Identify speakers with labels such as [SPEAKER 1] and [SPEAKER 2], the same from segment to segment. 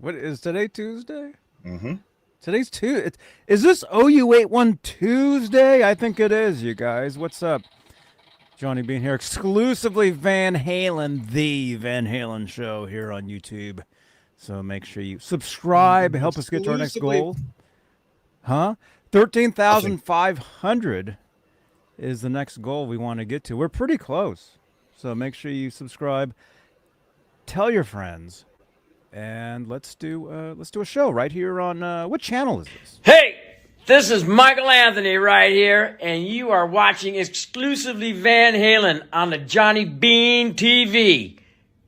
[SPEAKER 1] What is today? Tuesday?
[SPEAKER 2] Mm-hmm.
[SPEAKER 1] Today's Tuesday. Is this OU81 Tuesday? I think it is, you guys. What's up? Johnny Bean here. Exclusively Van Halen, the Van Halen show here on YouTube. So make sure you subscribe. Help us get to our next goal. Huh? 13,500 is the next goal we want to get to. We're pretty close. So make sure you subscribe. Tell your friends. And let's do a show right here on what channel is this?
[SPEAKER 3] Hey, this is Michael Anthony right here, and you are watching exclusively Van Halen on the Johnny Bean TV.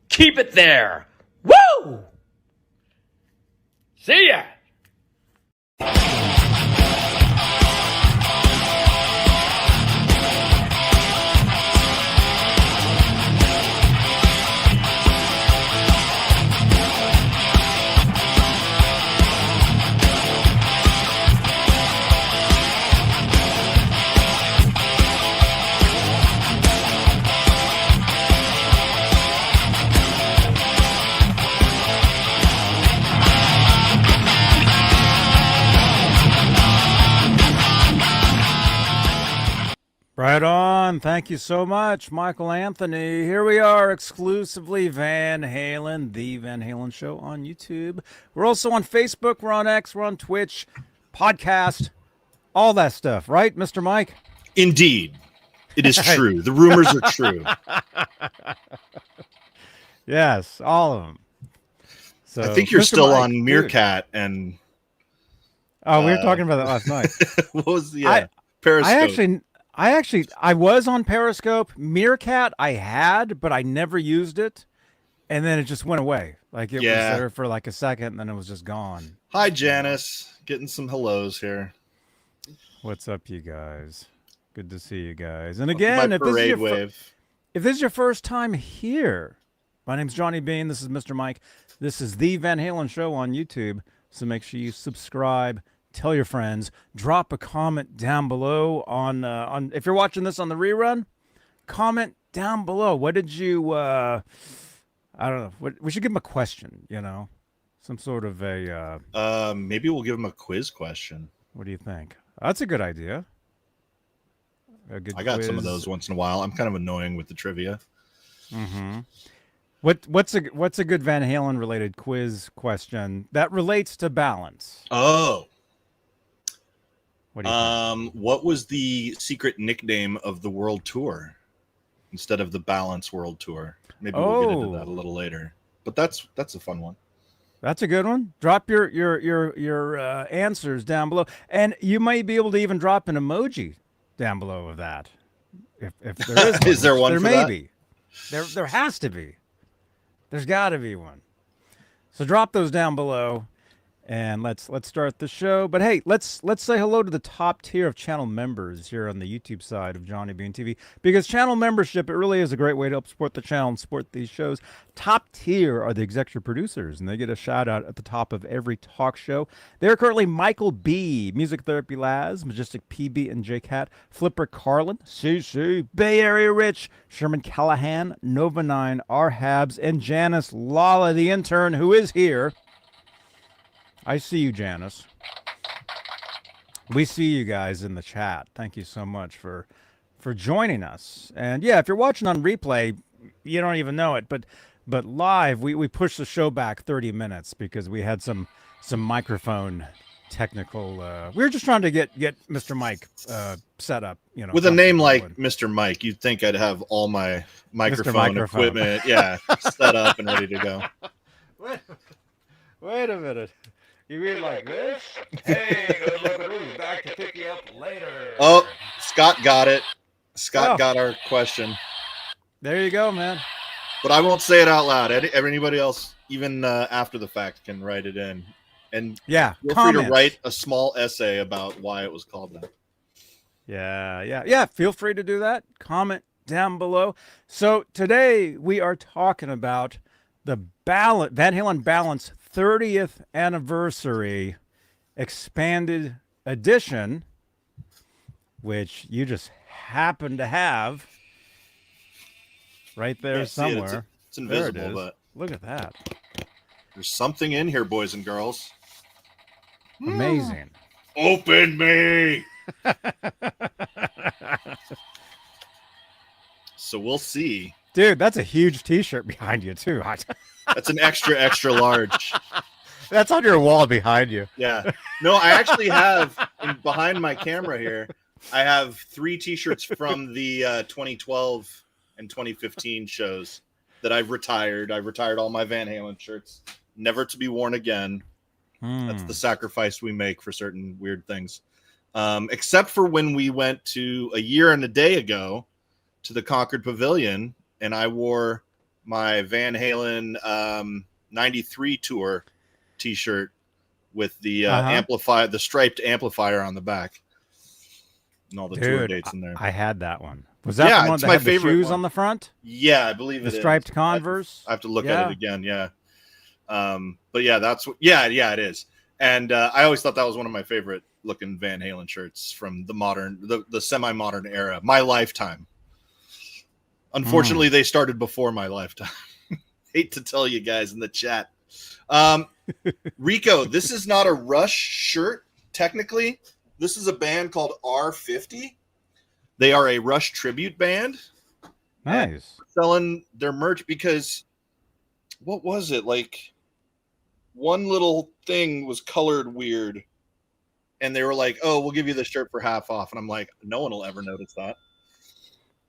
[SPEAKER 3] Keep it there. Woo! See ya.
[SPEAKER 1] Right on. Thank you so much, Michael Anthony. Here we are, exclusively Van Halen, the Van Halen show on YouTube. We're also on Facebook, we're on X, we're on Twitch, podcast, all that stuff, right, Mr. Mike?
[SPEAKER 2] Indeed. It is true. The rumors are true.
[SPEAKER 1] Yes, all of them. So,
[SPEAKER 2] I think you're
[SPEAKER 1] Mr.
[SPEAKER 2] still
[SPEAKER 1] Mike,
[SPEAKER 2] on Meerkat and...
[SPEAKER 1] Oh, we were talking about that last night.
[SPEAKER 2] What was the Periscope?
[SPEAKER 1] I was on Periscope. Meerkat I had, but I never used it. And then it just went away. Like it was there for like a second and then it was just gone.
[SPEAKER 2] Hi, Janice. Getting some hellos here.
[SPEAKER 1] What's up, you guys? Good to see you guys. And again, if this is your first time here, my name's Johnny Bean. This is Mr. Mike. This is the Van Halen show on YouTube. So make sure you subscribe. Tell your friends. Drop a comment down below on if you're watching this on the rerun. Comment down below. What did you? I don't know. We should give them a question. You know, some sort of a.
[SPEAKER 2] Maybe we'll give them a quiz question.
[SPEAKER 1] What do you think? That's a good idea.
[SPEAKER 2] I got some of those once in a while. I'm kind of annoying with the trivia.
[SPEAKER 1] Mm-hmm. What's a good Van Halen related quiz question that relates to balance?
[SPEAKER 2] Oh.
[SPEAKER 1] What do you think?
[SPEAKER 2] What was the secret nickname of the world tour instead of the Balance World Tour? Maybe we'll get into that a little later. But that's a fun one.
[SPEAKER 1] That's a good one. Drop your answers down below, and you might be able to even drop an emoji down below of that. If there is,
[SPEAKER 2] is there one?
[SPEAKER 1] There
[SPEAKER 2] for
[SPEAKER 1] may
[SPEAKER 2] that?
[SPEAKER 1] be. There has to be. There's got to be one. So drop those down below. And let's start the show. But hey, let's say hello to the top tier of channel members here on the YouTube side of Johnny Bean TV. Because channel membership, it really is a great way to help support the channel and support these shows. Top tier are the executive producers, and they get a shout out at the top of every talk show. They're currently Michael B, Music Therapy Laz, Majestic PB and J Cat, Flipper Carlin, CC, Bay Area Rich, Sherman Callahan, Nova 9, R Habs, and Janice Lala, the intern, who is here. I see you, Janice. We see you guys in the chat. Thank you so much for joining us. And yeah, if you're watching on replay, you don't even know it, but live we pushed the show back 30 minutes because we had some microphone technical we were just trying to get Mr. Mike set up, you know.
[SPEAKER 2] With a name like Mr. Mike, you'd think I'd have all my microphone equipment set up and ready to go.
[SPEAKER 1] Wait a minute. You mean like this? Hey, good looking movie. Back to pick you up later.
[SPEAKER 2] Oh, Scott got it. Scott got our question.
[SPEAKER 1] There you go, man.
[SPEAKER 2] But I won't say it out loud. Anybody else, even after the fact, can write it in. And feel free to write a small essay about why it was called that.
[SPEAKER 1] Yeah. Feel free to do that. Comment down below. So today we are talking about the Van Halen Balance 30th anniversary expanded edition, which you just happen to have right there somewhere.
[SPEAKER 2] It's invisible, but
[SPEAKER 1] look at that.
[SPEAKER 2] There's something in here, boys and girls.
[SPEAKER 1] Amazing.
[SPEAKER 2] Open me. So we'll see.
[SPEAKER 1] Dude, that's a huge T-shirt behind you, too.
[SPEAKER 2] That's an extra large.
[SPEAKER 1] That's on your wall behind you.
[SPEAKER 2] Yeah. No, I actually have, behind my camera here, I have 3 T-shirts from the 2012 and 2015 shows that I've retired. I've retired all my Van Halen shirts, never to be worn again. That's the sacrifice we make for certain weird things. Except for when we went to a year and a day ago to the Concord Pavilion, and I wore my Van Halen 93 tour T-shirt with the amplifier, the striped amplifier on the back, and all the tour dates in there.
[SPEAKER 1] I had that one. Was that the one that had the shoes on the front?
[SPEAKER 2] Yeah, I believe it is.
[SPEAKER 1] The striped Converse?
[SPEAKER 2] I have to look at it again, yeah. But yeah, that's what, yeah, it is. And I always thought that was one of my favorite looking Van Halen shirts from the modern, the semi-modern era, my lifetime. Unfortunately, they started before my lifetime. Hate to tell you guys in the chat. Rico, this is not a Rush shirt, technically. This is a band called R50. They are a Rush tribute band.
[SPEAKER 1] Nice.
[SPEAKER 2] Selling their merch because, what was it? Like, one little thing was colored weird. And they were like, oh, we'll give you the shirt for half off. And I'm like, no one will ever notice that.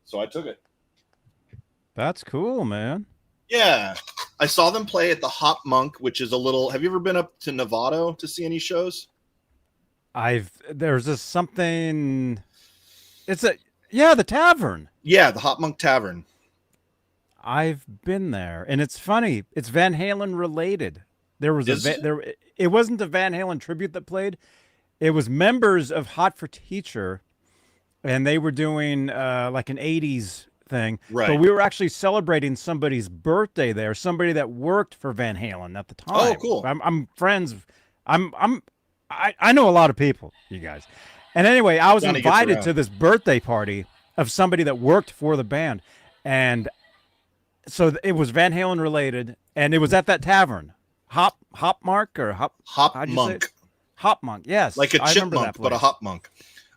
[SPEAKER 2] So I took it.
[SPEAKER 1] That's cool, man.
[SPEAKER 2] Yeah. I saw them play at the Hop Monk, which is a little... Have you ever been up to Novato to see any shows?
[SPEAKER 1] There's this something... It's the tavern.
[SPEAKER 2] Yeah, the Hop Monk Tavern.
[SPEAKER 1] I've been there. And it's funny. It's Van Halen related. There was it wasn't a Van Halen tribute that played. It was members of Hot for Teacher, and they were doing like an 80s thing. Right. But we were actually celebrating somebody's birthday there, somebody that worked for Van Halen at the time.
[SPEAKER 2] Oh, cool.
[SPEAKER 1] I'm friends. I know a lot of people, you guys. And anyway, I was invited to this birthday party of somebody that worked for the band. And so it was Van Halen related, and it was at that tavern. Hop Monk, yes.
[SPEAKER 2] Like a chipmunk, but a hop monk.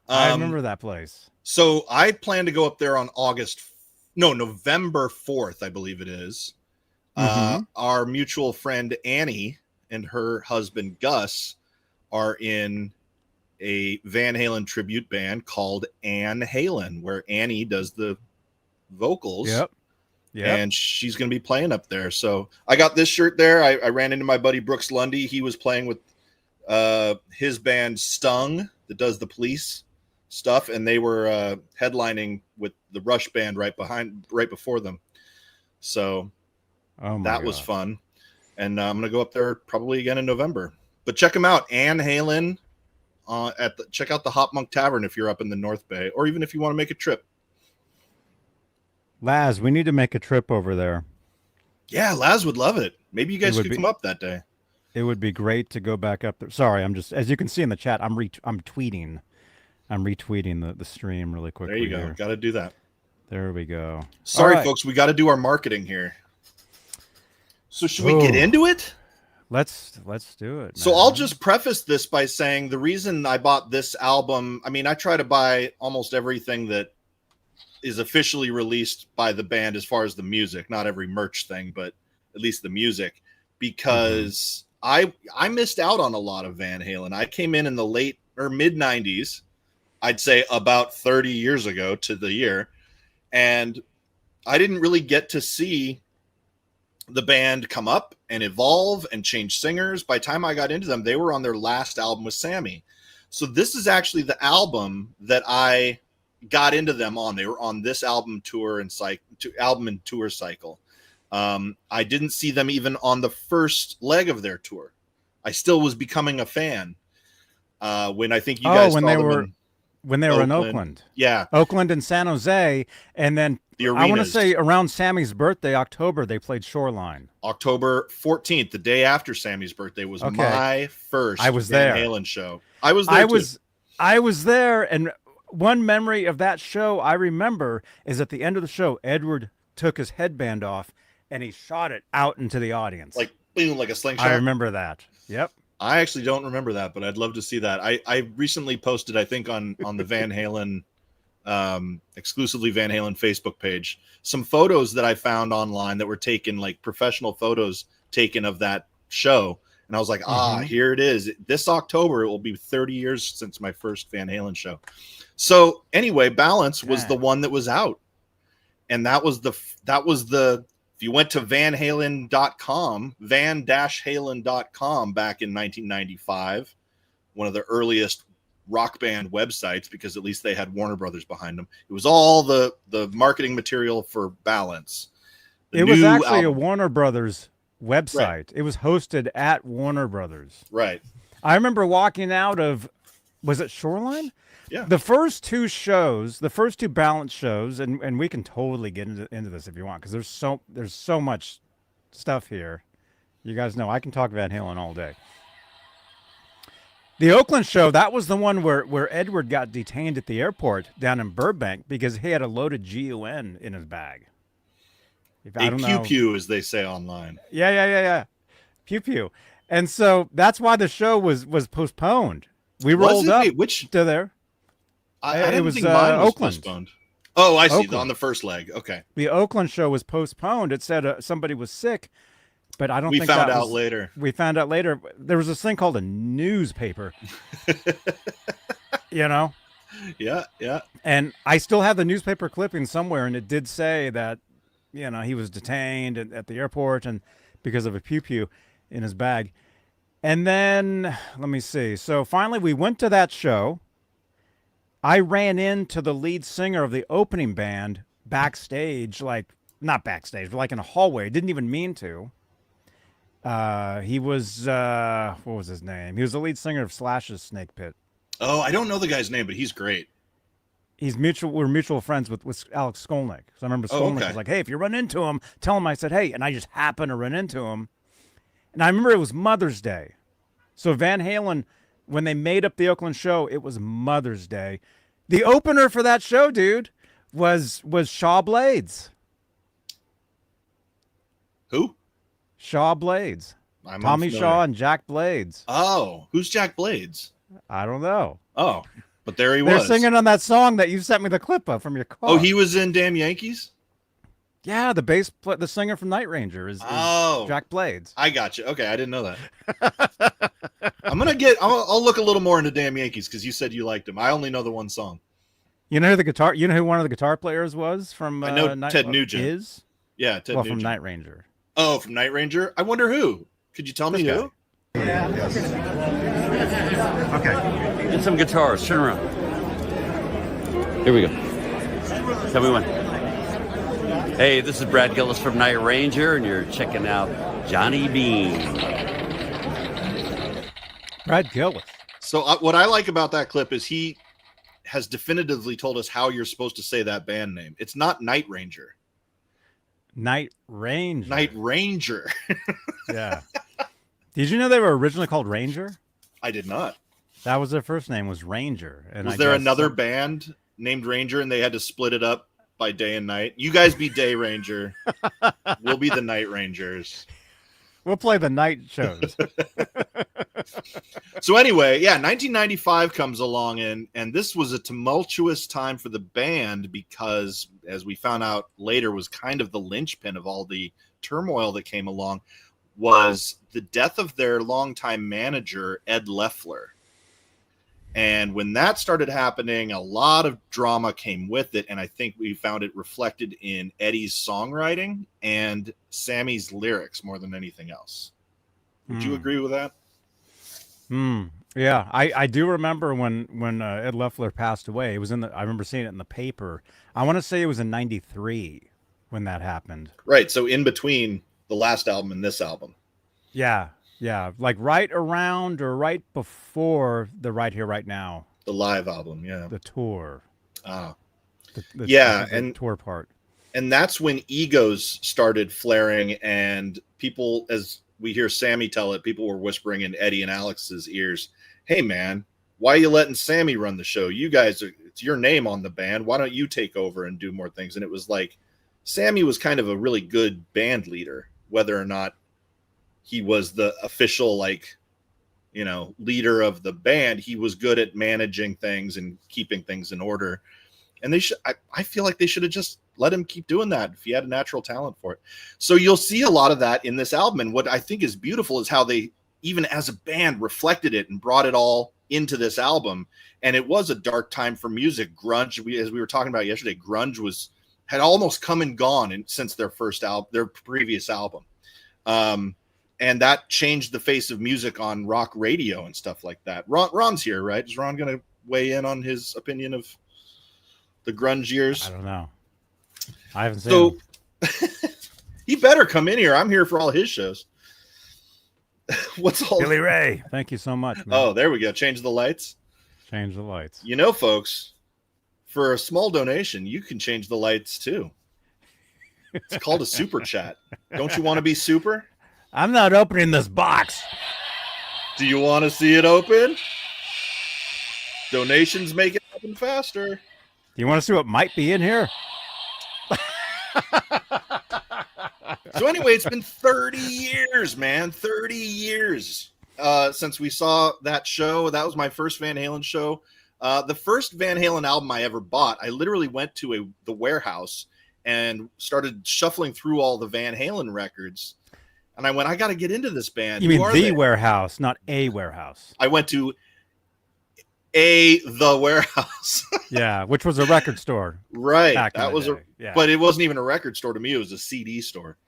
[SPEAKER 1] I remember that place.
[SPEAKER 2] So I plan to go up there on November 4th, I believe it is. Our mutual friend Annie and her husband Gus are in a Van Halen tribute band called Ann Halen, where Annie does the vocals. Yep. And she's going to be playing up there. So I got this shirt there. I ran into my buddy Brooks Lundy. He was playing with his band Stung that does the Police stuff, and they were headlining with the Rush band right before them. So that was fun. And I'm going to go up there probably again in November. But check them out, Ann Halen. Check out the Hop Monk Tavern if you're up in the North Bay, or even if you want to make a trip.
[SPEAKER 1] Laz, we need to make a trip over there.
[SPEAKER 2] Yeah, Laz would love it. Maybe you guys could come up that day.
[SPEAKER 1] It would be great to go back up there. Sorry, I'm just, as you can see in the chat, I'm tweeting. I'm retweeting the stream really quickly.
[SPEAKER 2] There you go. Got to do that.
[SPEAKER 1] There we go.
[SPEAKER 2] Sorry, folks. We got to do our marketing here. So should we get into it?
[SPEAKER 1] Let's do it.
[SPEAKER 2] So I'll just preface this by saying the reason I bought this album, I mean, I try to buy almost everything that is officially released by the band as far as the music, not every merch thing, but at least the music, because I missed out on a lot of Van Halen. I came in the late or mid 90s, I'd say about 30 years ago to the year, and I didn't really get to see the band come up and evolve and change singers. By the time I got into them, they were on their last album with Sammy. So this is actually the album that I got into them on. They were on this album tour and tour cycle. I didn't see them even on the first leg of their tour. I still was becoming a fan when I think you guys saw them
[SPEAKER 1] when they were in Oakland.
[SPEAKER 2] Yeah.
[SPEAKER 1] Oakland and San Jose. And then I want to say around Sammy's birthday, October, they played Shoreline.
[SPEAKER 2] October 14th, the day after Sammy's birthday, was my first
[SPEAKER 1] Van
[SPEAKER 2] Halen show. I was there
[SPEAKER 1] I was there, and one memory of that show I remember is at the end of the show, Edward took his headband off and he shot it out into the audience.
[SPEAKER 2] Like boom, like a slingshot.
[SPEAKER 1] I remember that. Yep.
[SPEAKER 2] I actually don't remember that, but I'd love to see that. I recently posted, I think, on the Van Halen, exclusively Van Halen Facebook page, some photos that I found online that were taken, like professional photos taken of that show. And I was like, here it is. This October, it will be 30 years since my first Van Halen show. So anyway, Balance was the one that was out. And that was the, if you went to vanhalen.com, van-halen.com back in 1995, one of the earliest rock band websites, because at least they had Warner Brothers behind them. It was all the marketing material for Balance.
[SPEAKER 1] It was actually a Warner Brothers website. Right. It was hosted at Warner Brothers.
[SPEAKER 2] Right.
[SPEAKER 1] I remember walking out of, was it Shoreline?
[SPEAKER 2] Yeah.
[SPEAKER 1] The first two Balance shows, and we can totally get into this if you want, because there's so much stuff here. You guys know I can talk Van Halen all day. The Oakland show, that was the one where Edward got detained at the airport down in Burbank because he had a loaded GUN in his bag.
[SPEAKER 2] Pew-pew, as they say online.
[SPEAKER 1] Yeah. Pew-pew. And so that's why the show was postponed. We rolled up to there.
[SPEAKER 2] I didn't think mine was
[SPEAKER 1] Oakland.
[SPEAKER 2] Postponed. Oh, I see.
[SPEAKER 1] Oakland.
[SPEAKER 2] On the first leg. Okay.
[SPEAKER 1] The Oakland show was postponed. It said somebody was sick, but I don't think
[SPEAKER 2] we found out later.
[SPEAKER 1] We found out later. There was this thing called a newspaper. You know?
[SPEAKER 2] Yeah.
[SPEAKER 1] And I still have the newspaper clipping somewhere, and it did say that, you know, he was detained at the airport and because of a pew-pew in his bag. And then, let me see. So finally we went to that show. I ran into the lead singer of the opening band backstage, not backstage, but like in a hallway. Didn't even mean to. He was, what was his name? He was the lead singer of Slash's Snake Pit.
[SPEAKER 2] Oh, I don't know the guy's name, but he's great.
[SPEAKER 1] We're mutual friends with Alex Skolnick. So I remember Skolnick was like, hey, if you run into him, tell him I said, hey. And I just happened to run into him. And I remember it was Mother's Day. So Van Halen, when they made up the Oakland show, it was Mother's Day. The opener for that show, dude, was Shaw Blades.
[SPEAKER 2] Who?
[SPEAKER 1] Shaw Blades. Tommy Shaw and Jack Blades.
[SPEAKER 2] Oh, who's Jack Blades?
[SPEAKER 1] I don't know.
[SPEAKER 2] Oh, but there he
[SPEAKER 1] They're
[SPEAKER 2] was.
[SPEAKER 1] singing on that song that you sent me the clip of from your car.
[SPEAKER 2] Oh, he was in Damn Yankees?
[SPEAKER 1] Yeah, the singer from Night Ranger is Jack Blades.
[SPEAKER 2] I got you. Okay, I didn't know that. I'll look a little more into Damn Yankees because you said you liked him. I only know the one song.
[SPEAKER 1] You know who one of the guitar players was from
[SPEAKER 2] I know Ted Nugent. Yeah, Ted Nugent.
[SPEAKER 1] From Night Ranger.
[SPEAKER 2] Oh, from Night Ranger? I wonder who. Could you tell me who?
[SPEAKER 4] Yeah.
[SPEAKER 3] Okay. Get some guitars. Turn around. Here we go. Tell me when. Hey, this is Brad Gillis from Night Ranger, and you're checking out Johnny Bean.
[SPEAKER 1] Brad Gillis.
[SPEAKER 2] So what I like about that clip is he has definitively told us how you're supposed to say that band name. It's not Night Ranger.
[SPEAKER 1] Night Ranger.
[SPEAKER 2] Night Ranger.
[SPEAKER 1] Yeah. Did you know they were originally called Ranger?
[SPEAKER 2] I did not.
[SPEAKER 1] That was their first name, was Ranger. And
[SPEAKER 2] was there another band named Ranger and they had to split it up by day and night? You guys be Day Ranger. We'll be the Night Rangers.
[SPEAKER 1] We'll play the night shows.
[SPEAKER 2] So anyway, 1995 comes along, and this was a tumultuous time for the band because, as we found out later, was kind of the linchpin of all the turmoil that came along, was the death of their longtime manager, Ed Loeffler. And when that started happening, a lot of drama came with it, and I think we found it reflected in Eddie's songwriting and Sammy's lyrics more than anything else. Would you agree with that?
[SPEAKER 1] Yeah, I do remember when Ed Loeffler passed away. It was I remember seeing it in the paper. I want to say it was in '93 when that happened.
[SPEAKER 2] Right. So in between the last album and this album.
[SPEAKER 1] Yeah. Like right around or right before the Right Here, Right Now.
[SPEAKER 2] The live album. Yeah.
[SPEAKER 1] The tour.
[SPEAKER 2] The
[SPEAKER 1] tour part.
[SPEAKER 2] And that's when egos started flaring, and people, as we hear Sammy tell it, people were whispering in Eddie and Alex's ears, hey man, why are you letting Sammy run the show? You guys it's your name on the band. Why don't you take over and do more things? And it was like, Sammy was kind of a really good band leader, whether or not he was the official, like, you know, leader of the band. He was good at managing things and keeping things in order. And they should, I feel like they should have just let him keep doing that if he had a natural talent for it. So you'll see a lot of that in this album. And what I think is beautiful is how they, even as a band, reflected it and brought it all into this album. And it was a dark time for music. Grunge, as we were talking about yesterday, grunge had almost come and gone since their previous album. And that changed the face of music on rock radio and stuff like that. Ron's here, right? Is Ron going to weigh in on his opinion of the grunge years?
[SPEAKER 1] I don't know. I haven't seen him.
[SPEAKER 2] He better come in here. I'm here for all his shows. What's all
[SPEAKER 1] Billy Ray? Thank you so much, man.
[SPEAKER 2] Oh, there we go. Change the lights.
[SPEAKER 1] Change the lights.
[SPEAKER 2] You know, folks, for a small donation, you can change the lights too. It's called a super chat. Don't you want to be super?
[SPEAKER 1] I'm not opening this box.
[SPEAKER 2] Do you want to see it open? Donations make it happen faster.
[SPEAKER 1] Do you want to see what might be in here?
[SPEAKER 2] So anyway, it's been 30 years, man. 30 years since we saw that show. That was my first Van Halen show. The first Van Halen album I ever bought, I literally went to the warehouse and started shuffling through all the Van Halen records. And I went, I got to get into this band.
[SPEAKER 1] You mean the warehouse, not a warehouse.
[SPEAKER 2] I went to the warehouse.
[SPEAKER 1] Yeah, which was a record store.
[SPEAKER 2] Right. That was
[SPEAKER 1] yeah.
[SPEAKER 2] But it wasn't even a record store to me. It was a CD store.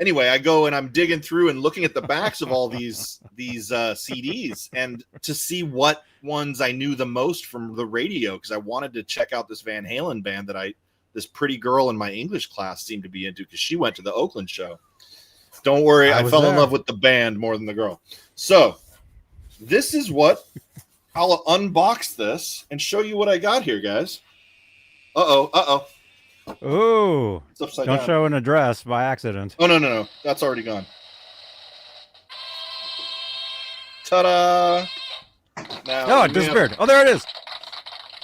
[SPEAKER 2] Anyway, I go and I'm digging through and looking at the backs of all these CDs and to see what ones I knew the most from the radio, because I wanted to check out this Van Halen band that this pretty girl in my English class seemed to be into, because she went to the Oakland show. Don't worry, I fell in love with the band more than the girl. So this is what I'll unbox this and show you what I got here, guys. Uh-oh.
[SPEAKER 1] Ooh.
[SPEAKER 2] It's upside
[SPEAKER 1] Don't
[SPEAKER 2] down.
[SPEAKER 1] show an address by accident.
[SPEAKER 2] Oh, no. That's already gone. Ta-da! Now,
[SPEAKER 1] it disappeared. Oh, there it is.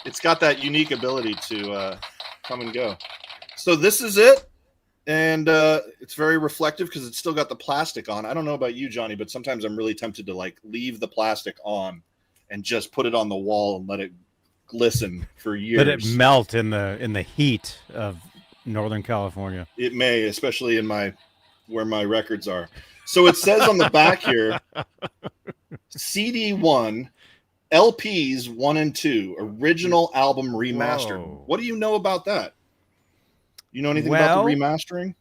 [SPEAKER 2] It's got that unique ability to come and go. So this is it. And it's very reflective because it's still got the plastic on. I don't know about you, Johnny, but sometimes I'm really tempted to like leave the plastic on and just put it on the wall and let it glisten for years.
[SPEAKER 1] Let it melt in the heat of Northern California.
[SPEAKER 2] It may, especially in where my records are. So it says on the back here, CD 1, LPs 1 and 2, original album remastered.
[SPEAKER 1] Whoa.
[SPEAKER 2] What do you know about that? You know anything about the remastering?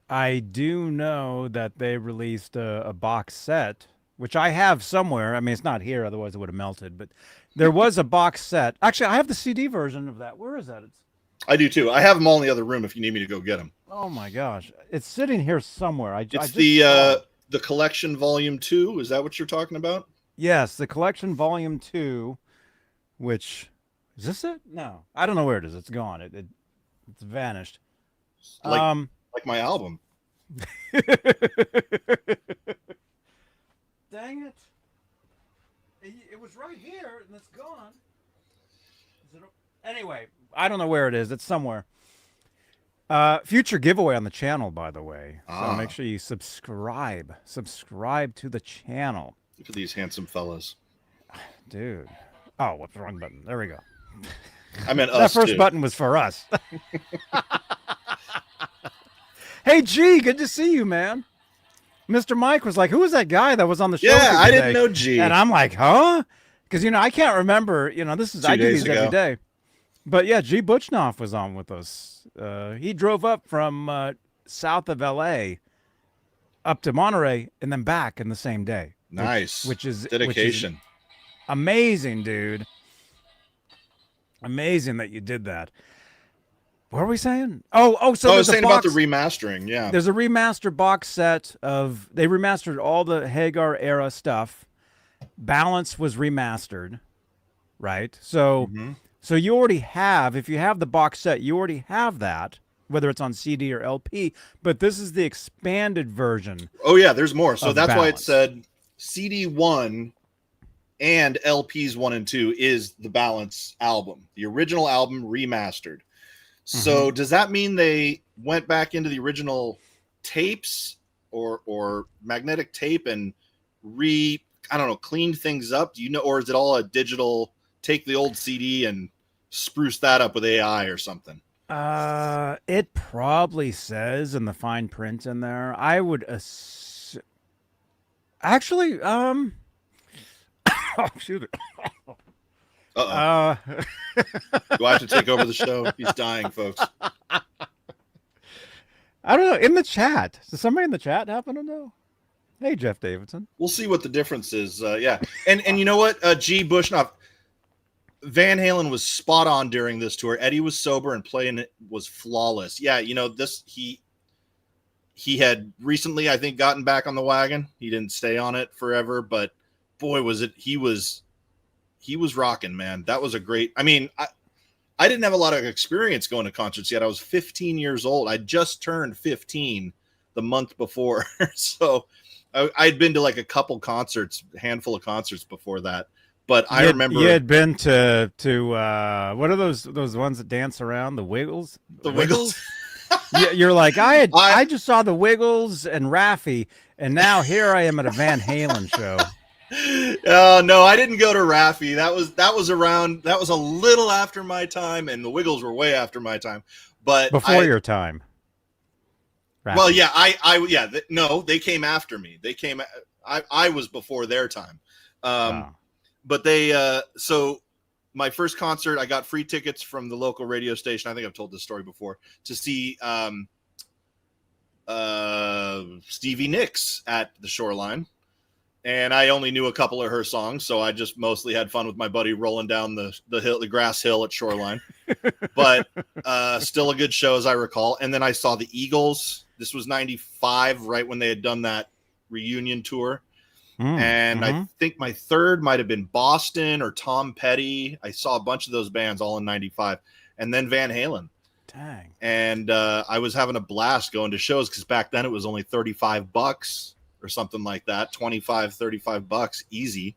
[SPEAKER 1] I do know that they released a box set, which I have somewhere. I mean, it's not here, otherwise it would have melted. But there was a box set. Actually, I have the CD version of that. Where is that?
[SPEAKER 2] I do too. I have them all in the other room if you need me to go get them.
[SPEAKER 1] Oh my gosh, it's sitting here somewhere.
[SPEAKER 2] It's the collection volume 2. Is that what you're talking about?
[SPEAKER 1] Yes, the collection volume 2. Which is this it? No, I don't know where it is. It's gone. It's vanished.
[SPEAKER 2] Like my album.
[SPEAKER 1] Dang it. It was right here and it's gone. Anyway, I don't know where it is. It's somewhere. Future giveaway on the channel, by the way. So make sure you subscribe. Subscribe to the channel.
[SPEAKER 2] Look at these handsome fellas.
[SPEAKER 1] Dude. Oh, what's the wrong button? There we go.
[SPEAKER 2] I meant us.
[SPEAKER 1] That first button was for us. Hey, G, good to see you, man. Mr. Mike was like, who was that guy that was on the show?
[SPEAKER 2] Yeah, I didn't know G.
[SPEAKER 1] And I'm like, huh? Because, I can't remember. I do these every day. But, yeah, G. Butchnoff was on with us. He drove up from south of L.A. up to Monterey and then back in the same day.
[SPEAKER 2] Nice.
[SPEAKER 1] Which is
[SPEAKER 2] dedication.
[SPEAKER 1] Amazing, dude. Amazing that you did that. What are we saying? So
[SPEAKER 2] I was saying about the remastering. Yeah,
[SPEAKER 1] there's a remaster box set they remastered all the Hagar era stuff. Balance was remastered, right? So, so you already have, if you have the box set, you already have that, whether it's on CD or LP. But this is the expanded version.
[SPEAKER 2] Oh yeah, there's more. So that's
[SPEAKER 1] Balance.
[SPEAKER 2] why it said CD 1 and LPs 1 and 2 is the Balance album, the original album remastered. So does that mean they went back into the original tapes or magnetic tape and clean things up? Do you know, or is it all a digital? Take the old CD and spruce that up with AI or something?
[SPEAKER 1] It probably says in the fine print in there. I would actually, oh, shoot it.
[SPEAKER 2] Uh-oh. Do I have to take over the show? He's dying, folks.
[SPEAKER 1] I don't know. In the chat, does somebody in the chat happen to know? Hey, Jeff Davidson.
[SPEAKER 2] We'll see what the difference is. Yeah, and you know what? G. Bushnoff, Van Halen was spot on during this tour. Eddie was sober and playing it was flawless. Yeah, you know this. He had recently, I think, gotten back on the wagon. He didn't stay on it forever, but boy, was it! He was rocking, man. That was a great. I mean, I didn't have a lot of experience going to concerts yet. I was 15 years old. I just turned 15 the month before, so I'd been to like a handful of concerts before that. But I remember
[SPEAKER 1] you had been to what are those ones that dance around, the Wiggles?
[SPEAKER 2] The Wiggles?
[SPEAKER 1] You're like, I just saw the Wiggles and Raffi, and now here I am at a Van Halen show.
[SPEAKER 2] No, I didn't go to Raffi. That was a little after my time, and the Wiggles were way after my time. But
[SPEAKER 1] before your time.
[SPEAKER 2] Raffi. Well, yeah, no, they came after me. I was before their time.
[SPEAKER 1] Wow.
[SPEAKER 2] But so my first concert, I got free tickets from the local radio station. I think I've told this story before, to see Stevie Nicks at the Shoreline. And I only knew a couple of her songs, so I just mostly had fun with my buddy rolling down the grass hill at Shoreline. But still a good show, as I recall. And then I saw the Eagles. This was 95, right when they had done that reunion tour. And I think my third might have been Boston or Tom Petty. I saw a bunch of those bands all in 95. And then Van Halen.
[SPEAKER 1] Dang.
[SPEAKER 2] And I was having a blast going to shows, because back then it was only $35 or something like that. $35 easy.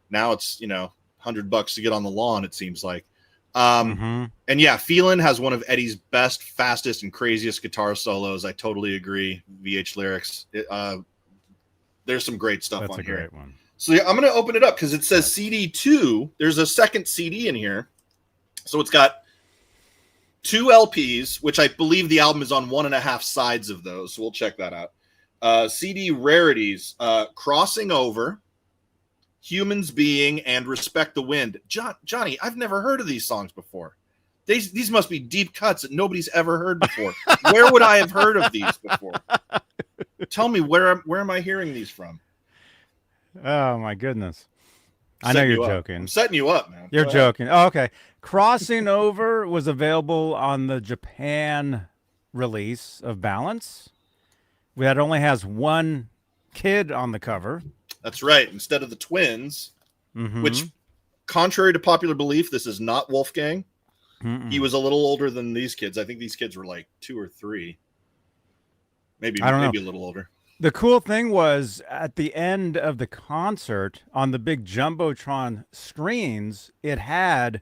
[SPEAKER 2] Now it's, $100 to get on the lawn, it seems like. And yeah, Phelan has one of Eddie's best, fastest, and craziest guitar solos. I totally agree. VH Lyrics. There's some great stuff on here. That's a great one. So yeah, I'm going to open it up because it says CD2. There's a second CD in here. So it's got 2 LPs, which I believe the album is on 1.5 sides of those. So we'll check that out. CD Rarities, Crossing Over, Humans Being, and Respect the Wind. Johnny, I've never heard of these songs before. These must be deep cuts that nobody's ever heard before. Where would I have heard of these before? Tell me, where am I hearing these from?
[SPEAKER 1] Oh my goodness. I know you're joking.
[SPEAKER 2] I'm setting you up, man.
[SPEAKER 1] You're joking. Oh, okay. Crossing Over was available on the Japan release of Balance. That only has one kid on the cover.
[SPEAKER 2] That's right. Instead of the twins, which, contrary to popular belief, this is not Wolfgang. He was a little older than these kids. I think these kids were like 2 or 3. Maybe a little older.
[SPEAKER 1] The cool thing was, at the end of the concert, on the big Jumbotron screens, it had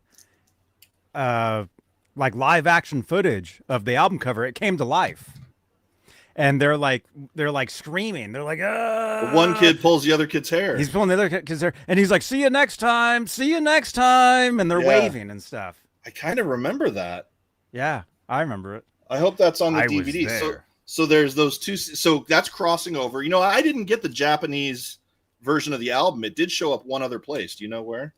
[SPEAKER 1] like live action footage of the album cover. It came to life. And they're like screaming. They're like, ah!
[SPEAKER 2] One kid pulls the other kid's hair.
[SPEAKER 1] He's pulling the other kid's hair. And he's like, see you next time. See you next time. And they're waving and stuff.
[SPEAKER 2] I kind of remember that.
[SPEAKER 1] Yeah, I remember it.
[SPEAKER 2] I hope that's on the DVD. So there's those 2. So that's Crossing Over. I didn't get the Japanese version of the album. It did show up one other place. Do you know where?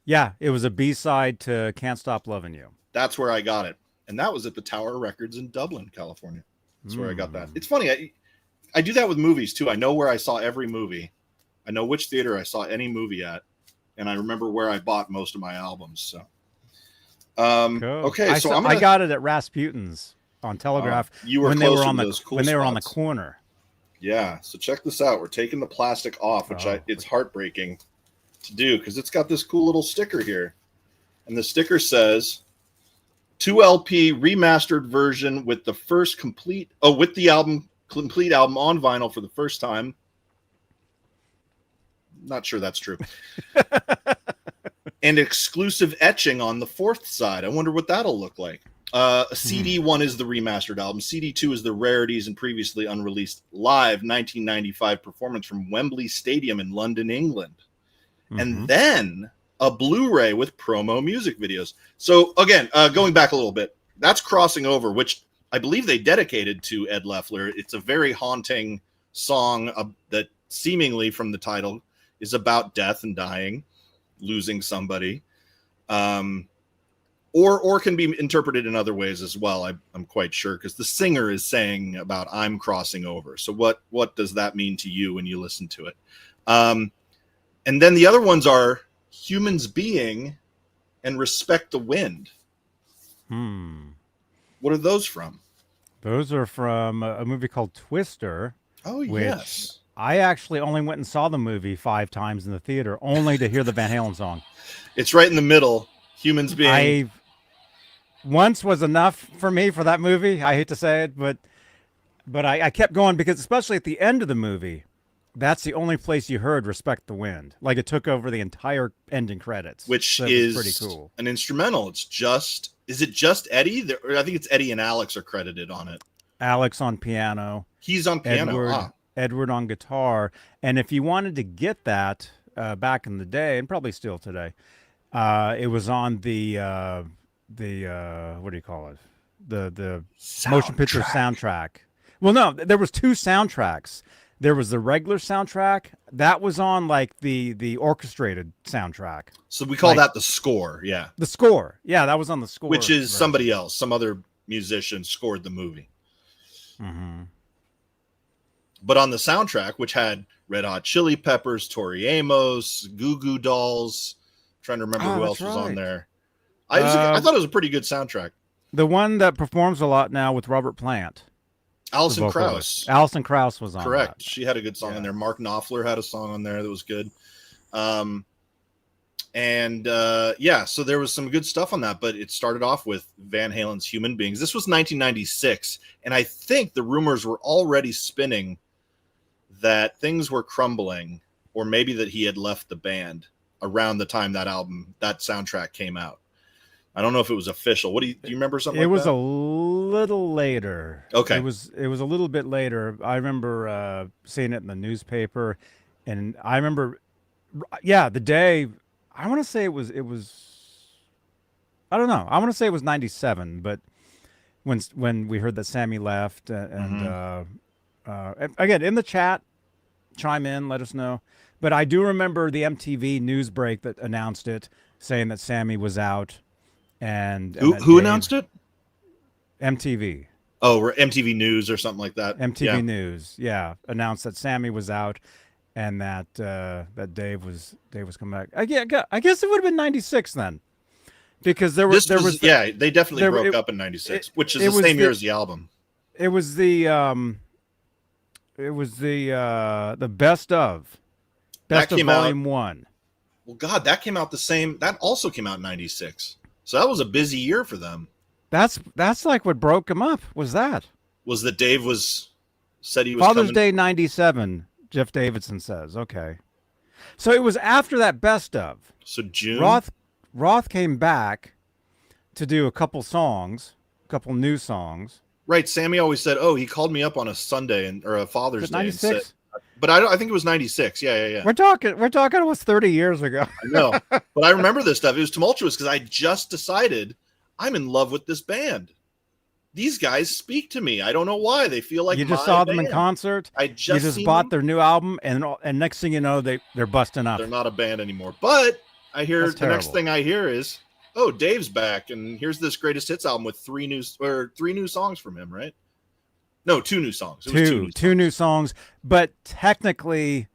[SPEAKER 1] Yeah, it was a B-side to Can't Stop Loving You.
[SPEAKER 2] That's where I got it. And that was at the Tower Records in Dublin, California. That's where I got that. It's funny. I do that with movies too. I know where I saw every movie. I know which theater I saw any movie at. And I remember where I bought most of my albums. So,
[SPEAKER 1] cool.
[SPEAKER 2] Okay.
[SPEAKER 1] I got it at Rasputin's on Telegraph.
[SPEAKER 2] You were
[SPEAKER 1] when
[SPEAKER 2] close
[SPEAKER 1] they were on
[SPEAKER 2] to
[SPEAKER 1] the
[SPEAKER 2] those cool
[SPEAKER 1] when they were on the
[SPEAKER 2] spots.
[SPEAKER 1] corner.
[SPEAKER 2] Yeah. So check this out. We're taking the plastic off, which it's heartbreaking to do, because it's got this cool little sticker here. And the sticker says 2 LP remastered version with the first complete album on vinyl for the first time. Not sure that's true. And exclusive etching on the 4th side. I wonder what that'll look like. CD 1 is the remastered album. CD 2 is the rarities and previously unreleased live 1995 performance from Wembley Stadium in London, England. And then a Blu-ray with promo music videos. So again, going back a little bit, that's Crossing Over, which I believe they dedicated to Ed Loeffler. It's a very haunting song that seemingly from the title is about death and dying, losing somebody. Or can be interpreted in other ways as well. I'm quite sure, because the singer is saying about I'm crossing over. So what does that mean to you when you listen to it? And then the other ones are Humans Being and Respect the Wind. What are those from?
[SPEAKER 1] Those are from a movie called Twister.
[SPEAKER 2] Oh,
[SPEAKER 1] which
[SPEAKER 2] yes.
[SPEAKER 1] I actually only went and saw the movie 5 times in the theater, only to hear the Van Halen song.
[SPEAKER 2] It's right in the middle. Humans Being.
[SPEAKER 1] Once was enough for me for that movie. I hate to say it, but I kept going, because especially at the end of the movie, that's the only place you heard Respect the Wind. Like, it took over the entire ending credits.
[SPEAKER 2] Which
[SPEAKER 1] so
[SPEAKER 2] is
[SPEAKER 1] pretty cool.
[SPEAKER 2] An instrumental. Is it just Eddie? I think it's Eddie and Alex are credited on it.
[SPEAKER 1] Alex on piano.
[SPEAKER 2] He's on piano.
[SPEAKER 1] Edward on guitar. And if you wanted to get that back in the day, and probably still today, it was on the what do you call it? The motion picture soundtrack. Well, no, there was 2 soundtracks. There was the regular soundtrack that was on like the orchestrated soundtrack.
[SPEAKER 2] So we call that the score. Yeah.
[SPEAKER 1] The score. Yeah. That was on the score.
[SPEAKER 2] Which is somebody else. Some other musician scored the movie. But on the soundtrack, which had Red Hot Chili Peppers, Tori Amos, Goo Goo Dolls, I'm trying to remember who else was on there. I thought it was a pretty good soundtrack.
[SPEAKER 1] The one that performs a lot now with Robert Plant.
[SPEAKER 2] Alison Krauss.
[SPEAKER 1] Alison Krauss was on.
[SPEAKER 2] Correct.
[SPEAKER 1] That.
[SPEAKER 2] She had a good song on there. Mark Knopfler had a song on there that was good. So there was some good stuff on that, but it started off with Van Halen's Human Beings. This was 1996, and I think the rumors were already spinning that things were crumbling, or maybe that he had left the band around the time that soundtrack came out. I don't know if it was official. Do you remember something? It
[SPEAKER 1] was a little later.
[SPEAKER 2] Okay.
[SPEAKER 1] It was a little bit later. I remember seeing it in the newspaper, and I remember, the day. I want to say it was. I don't know. I want to say it was 97, but when we heard that Sammy left, and again in the chat, chime in, let us know. But I do remember the MTV news break that announced it, saying that Sammy was out. And
[SPEAKER 2] who announced it?
[SPEAKER 1] MTV.
[SPEAKER 2] Oh, MTV News or something like that.
[SPEAKER 1] MTV News, announced that Sammy was out, and that Dave was coming back. I guess it would have been 96 then, because they
[SPEAKER 2] definitely broke up in 96, which is the same year as the album.
[SPEAKER 1] It was the best of Volume 1.
[SPEAKER 2] Well, God, that came out that also came out in 96. So that was a busy year for them.
[SPEAKER 1] That's like what broke him up. Was that
[SPEAKER 2] Dave said he was
[SPEAKER 1] Father's
[SPEAKER 2] coming...
[SPEAKER 1] Day 97? Jeff Davidson says. Okay, so it was after that best of.
[SPEAKER 2] So June.
[SPEAKER 1] Roth came back to do a couple new songs.
[SPEAKER 2] Right. Sammy always said, "Oh, he called me up on a Sunday or a Father's Day."
[SPEAKER 1] 96.
[SPEAKER 2] But I think it was 96. Yeah.
[SPEAKER 1] We're talking almost 30 years ago.
[SPEAKER 2] I know. But I remember this stuff. It was tumultuous because I just decided I'm in love with this band. These guys speak to me. I don't know why. They feel like
[SPEAKER 1] you just saw them in concert.
[SPEAKER 2] You just
[SPEAKER 1] bought their new album, and next thing you know, they're busting up.
[SPEAKER 2] They're not a band anymore. But I hear next thing I hear is, oh, Dave's back, and here's this greatest hits album with 3 new songs from him, right? No, 2 new songs.
[SPEAKER 1] Two new songs, but technically,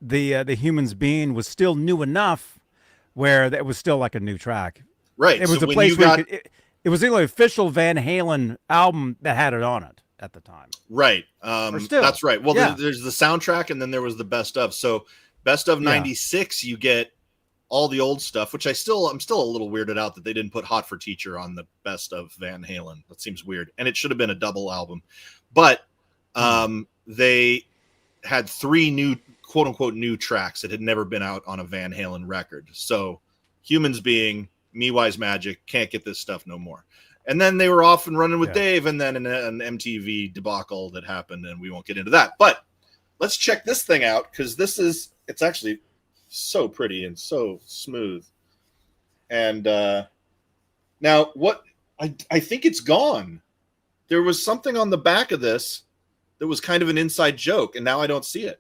[SPEAKER 1] the Humans Being was still new enough where it was still like a new track.
[SPEAKER 2] Right.
[SPEAKER 1] It was a place where it was the only official Van Halen album that had it on it at the time.
[SPEAKER 2] Right. That's right. Well, there's the soundtrack, and then there was the best of. So, best of 96, you get all the old stuff, which I'm still a little weirded out that they didn't put Hot for Teacher on the best of Van Halen. That seems weird. And it should have been a double album. But they had 3 new, quote unquote, new tracks that had never been out on a Van Halen record. So Humans Being, Me Wise Magic, Can't Get This Stuff No More. And then they were off and running with
[SPEAKER 1] Yeah.
[SPEAKER 2] Dave, and then an MTV debacle that happened, and we won't get into that. But let's check this thing out, because it's actually so pretty and so smooth. And now what I think it's gone. There was something on the back of this that was kind of an inside joke, and now I don't see it.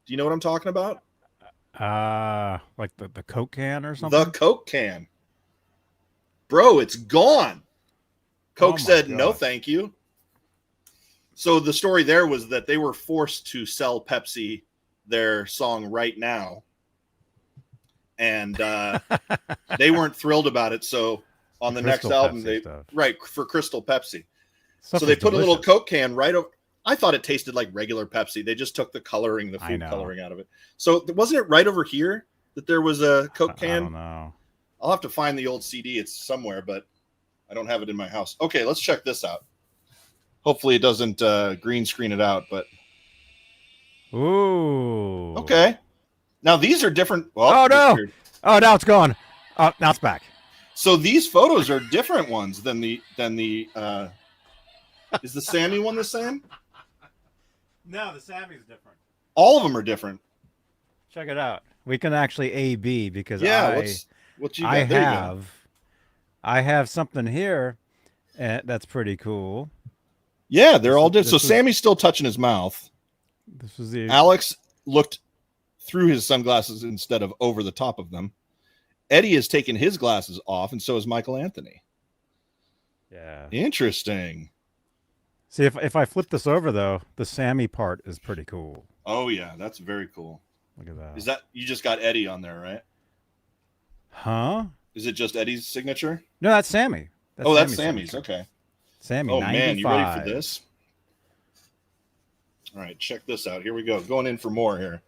[SPEAKER 2] Do you know what I'm talking about?
[SPEAKER 1] Like the Coke can or something?
[SPEAKER 2] The Coke can. Bro, it's gone. Coke
[SPEAKER 1] Oh my
[SPEAKER 2] said, no,
[SPEAKER 1] God.
[SPEAKER 2] thank you. So the story there was that they were forced to sell Pepsi their song Right Now. And they weren't thrilled about it. So on the next
[SPEAKER 1] Crystal
[SPEAKER 2] album,
[SPEAKER 1] Pepsi stuff.
[SPEAKER 2] for Crystal Pepsi.
[SPEAKER 1] Stuff
[SPEAKER 2] So they
[SPEAKER 1] is
[SPEAKER 2] put a little
[SPEAKER 1] delicious.
[SPEAKER 2] Coke can right over. I thought it tasted like regular Pepsi. They just took the coloring, the
[SPEAKER 1] I
[SPEAKER 2] food
[SPEAKER 1] know.
[SPEAKER 2] coloring out of it. So wasn't it right over here that there was a Coke
[SPEAKER 1] I don't
[SPEAKER 2] can?
[SPEAKER 1] know.
[SPEAKER 2] I'll have to find the old CD. It's somewhere, but I don't have it in my house. Okay, let's check this out. Hopefully it doesn't green screen it out, but
[SPEAKER 1] Ooh.
[SPEAKER 2] okay. Now these are different. Well,
[SPEAKER 1] Oh, no.
[SPEAKER 2] weird.
[SPEAKER 1] Oh, now it's gone. Oh, now it's back.
[SPEAKER 2] So these photos are different ones than the is the Sammy one the same?
[SPEAKER 1] No, the Sammy's different.
[SPEAKER 2] All of them are different.
[SPEAKER 1] Check it out. We can actually A/B because
[SPEAKER 2] Yeah, what you got?
[SPEAKER 1] I
[SPEAKER 2] There you go.
[SPEAKER 1] I have something here that's pretty cool.
[SPEAKER 2] Yeah, they're all different. So
[SPEAKER 1] this was-
[SPEAKER 2] Sammy's still touching his mouth.
[SPEAKER 1] This was the
[SPEAKER 2] Alex looked through his sunglasses instead of over the top of them. Eddie has taken his glasses off, and so has Michael Anthony.
[SPEAKER 1] yeah.
[SPEAKER 2] Interesting.
[SPEAKER 1] See, if I flip this over though, the Sammy part is pretty cool.
[SPEAKER 2] Oh yeah, that's very cool.
[SPEAKER 1] Look at that.
[SPEAKER 2] Is that you just got Eddie on there, right?
[SPEAKER 1] Huh?
[SPEAKER 2] Is it just Eddie's signature?
[SPEAKER 1] No, that's Sammy.
[SPEAKER 2] That's Sammy's.
[SPEAKER 1] signature.
[SPEAKER 2] Okay.
[SPEAKER 1] Sammy.
[SPEAKER 2] Oh man, you ready for
[SPEAKER 1] 95.
[SPEAKER 2] this? All right, check this out. Here we go. Going in for more here.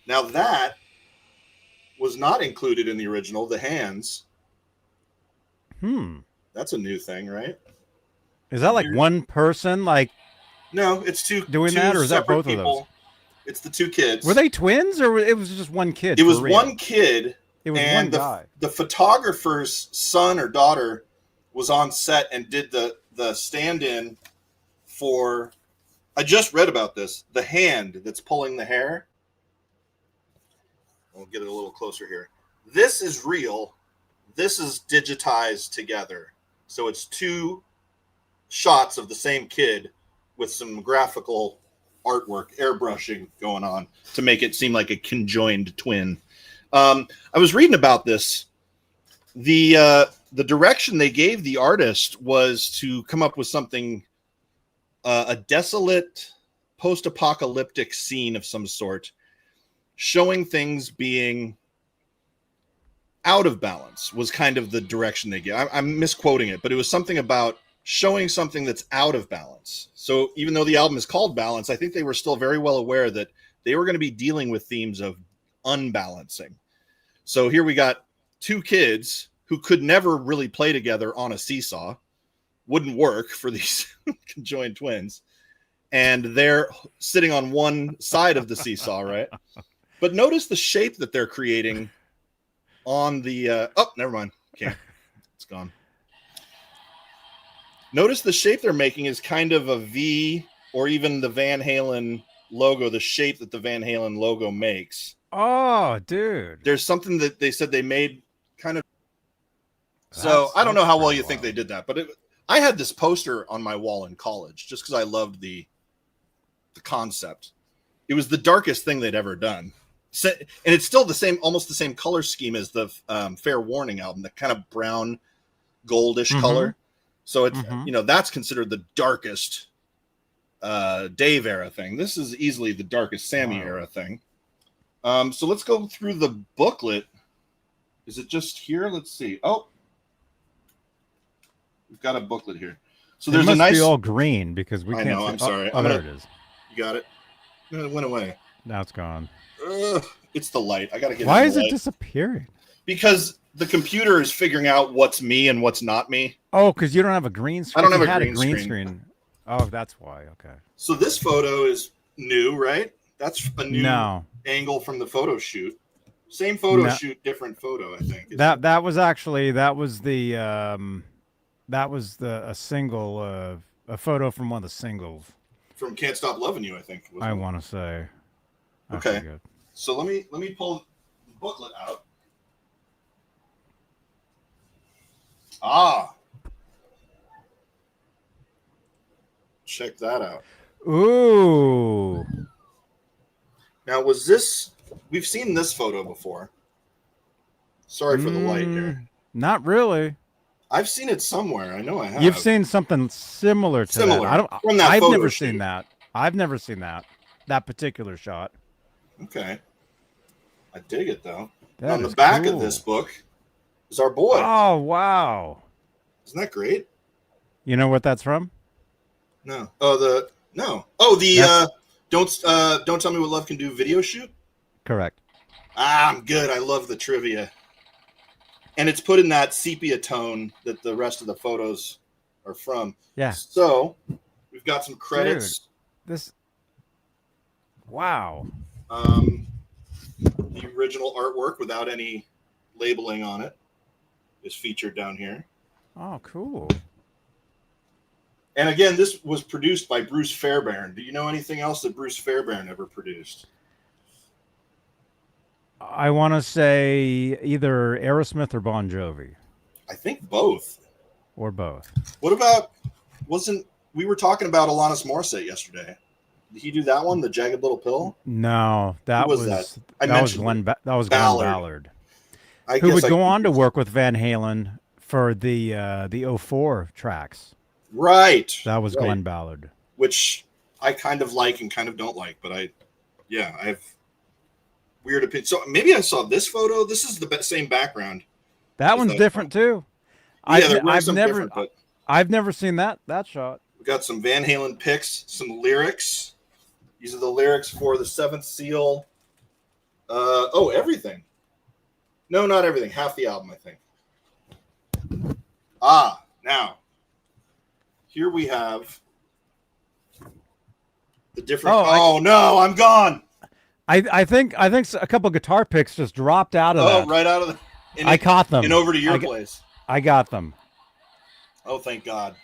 [SPEAKER 2] Now that was not included in the original. The hands. That's a new thing, right?
[SPEAKER 1] Is that like one person? Like,
[SPEAKER 2] No, it's two
[SPEAKER 1] Doing
[SPEAKER 2] two
[SPEAKER 1] that, or is that
[SPEAKER 2] separate
[SPEAKER 1] both of those?
[SPEAKER 2] It's the two kids.
[SPEAKER 1] were they twins or it was just one kid?
[SPEAKER 2] It was
[SPEAKER 1] for real?
[SPEAKER 2] one kid.
[SPEAKER 1] It was
[SPEAKER 2] and
[SPEAKER 1] one guy.
[SPEAKER 2] the photographer's son or daughter was on set and did the stand-in for. I just read about this. The hand that's pulling the hair. We'll get it a little closer here. This is real. This is digitized together. So it's two shots of the same kid with some graphical artwork, airbrushing going on to make it seem like a conjoined twin. I was reading about this. The direction they gave the artist was to come up with something, a desolate post-apocalyptic scene of some sort, showing things being out of balance was kind of the direction they gave. I'm misquoting it, but it was something about showing something that's out of balance. So even though the album is called Balance, I think they were still very well aware that they were going to be dealing with themes of unbalancing. So here we got two kids who could never really play together on a seesaw. Wouldn't work for these conjoined twins. And they're sitting on one side of the seesaw, right? But notice the shape that they're creating on the... oh, never mind. Can't. It's gone. Notice the shape they're making is kind of a V, or even the Van Halen logo, the shape that the Van Halen logo makes.
[SPEAKER 1] Oh, dude.
[SPEAKER 2] There's something that they said they made kind of... So I don't know how well you think they did that, but I had this poster on my wall in college just because I loved the concept. It was the darkest thing they'd ever done. So, and it's still the same, almost the same color scheme as the Fair Warning album, the kind of brown goldish color. So it's, you know, that's considered the darkest Dave era thing. This is easily the darkest Sammy era thing. So let's go through the booklet. Is it just here? Let's see. Oh, we've got a booklet here. So there's
[SPEAKER 1] it must
[SPEAKER 2] a nice.
[SPEAKER 1] be all green because we
[SPEAKER 2] I
[SPEAKER 1] can't.
[SPEAKER 2] know.
[SPEAKER 1] see-
[SPEAKER 2] I'm sorry.
[SPEAKER 1] Oh,
[SPEAKER 2] I'm
[SPEAKER 1] there
[SPEAKER 2] gonna-
[SPEAKER 1] it is.
[SPEAKER 2] You got it. It went away.
[SPEAKER 1] Now it's gone.
[SPEAKER 2] It's the light. I gotta get.
[SPEAKER 1] Why
[SPEAKER 2] in
[SPEAKER 1] is
[SPEAKER 2] the
[SPEAKER 1] it
[SPEAKER 2] light.
[SPEAKER 1] disappearing?
[SPEAKER 2] Because the computer is figuring out what's me and what's not me.
[SPEAKER 1] Oh, because you don't have a green screen.
[SPEAKER 2] I don't
[SPEAKER 1] You
[SPEAKER 2] have a
[SPEAKER 1] had
[SPEAKER 2] green
[SPEAKER 1] screen. Oh, that's why. Okay.
[SPEAKER 2] So this photo is new, right? That's a new
[SPEAKER 1] No.
[SPEAKER 2] angle from the photo shoot. Same photo
[SPEAKER 1] No.
[SPEAKER 2] shoot, different photo. I think
[SPEAKER 1] That was actually a single a photo from one of the singles.
[SPEAKER 2] from Can't Stop Loving You. I think.
[SPEAKER 1] I want to say. I
[SPEAKER 2] Okay.
[SPEAKER 1] forget.
[SPEAKER 2] So let me pull the booklet out. Ah, check that out.
[SPEAKER 1] Ooh.
[SPEAKER 2] Now, was this? We've seen this photo before. Sorry for the light here.
[SPEAKER 1] Not really.
[SPEAKER 2] I've seen it somewhere. I know I have.
[SPEAKER 1] You've seen something similar to
[SPEAKER 2] Similar,
[SPEAKER 1] that. I don't.
[SPEAKER 2] from that
[SPEAKER 1] I've
[SPEAKER 2] photo
[SPEAKER 1] never
[SPEAKER 2] shoot.
[SPEAKER 1] seen that. I've never seen that particular shot.
[SPEAKER 2] Okay. I dig it though.
[SPEAKER 1] That
[SPEAKER 2] On the
[SPEAKER 1] is
[SPEAKER 2] back
[SPEAKER 1] cool.
[SPEAKER 2] of this book is our boy.
[SPEAKER 1] Oh wow!
[SPEAKER 2] Isn't that great?
[SPEAKER 1] You know what that's from?
[SPEAKER 2] No. Oh, the
[SPEAKER 1] That's-
[SPEAKER 2] don't tell me what love can do video shoot.
[SPEAKER 1] Correct.
[SPEAKER 2] I'm good. I love the trivia. And it's put in that sepia tone that the rest of the photos are from.
[SPEAKER 1] Yeah.
[SPEAKER 2] So we've got some credits.
[SPEAKER 1] This. Wow.
[SPEAKER 2] The original artwork without any labeling on it is featured down here.
[SPEAKER 1] Oh, cool.
[SPEAKER 2] And again, this was produced by Bruce Fairbairn. Do you know anything else that Bruce Fairbairn ever produced?
[SPEAKER 1] I want to say either Aerosmith or Bon Jovi,
[SPEAKER 2] I think both.
[SPEAKER 1] or both.
[SPEAKER 2] What about, we were talking about Alanis Morissette yesterday. Did he do that one, The Jagged Little Pill?
[SPEAKER 1] No, that
[SPEAKER 2] Who was
[SPEAKER 1] was
[SPEAKER 2] that? I
[SPEAKER 1] that was
[SPEAKER 2] mentioned
[SPEAKER 1] Glenn. That was
[SPEAKER 2] Ballard.
[SPEAKER 1] Glenn Ballard,
[SPEAKER 2] I
[SPEAKER 1] who
[SPEAKER 2] guess
[SPEAKER 1] would
[SPEAKER 2] I
[SPEAKER 1] go on to
[SPEAKER 2] confused-
[SPEAKER 1] work with Van Halen for the 04 tracks.
[SPEAKER 2] Right.
[SPEAKER 1] That was
[SPEAKER 2] right.
[SPEAKER 1] Glenn Ballard.
[SPEAKER 2] Which I kind of like and kind of don't like, but I have weird opinions. So maybe I saw this photo. This is the same background.
[SPEAKER 1] That
[SPEAKER 2] Is
[SPEAKER 1] one's
[SPEAKER 2] that
[SPEAKER 1] different too.
[SPEAKER 2] Yeah, there were
[SPEAKER 1] I've
[SPEAKER 2] some
[SPEAKER 1] never,
[SPEAKER 2] different, but
[SPEAKER 1] I've never seen that shot.
[SPEAKER 2] we got some Van Halen pics, some lyrics. These are the lyrics for the Seventh Seal. Everything. No, not everything. Half the album, I think. Now here we have the different. Oh no, I'm gone.
[SPEAKER 1] I think a couple guitar picks just dropped out of that.
[SPEAKER 2] Right out of the.
[SPEAKER 1] I caught them.
[SPEAKER 2] And over to your place.
[SPEAKER 1] I got them.
[SPEAKER 2] Oh, thank God.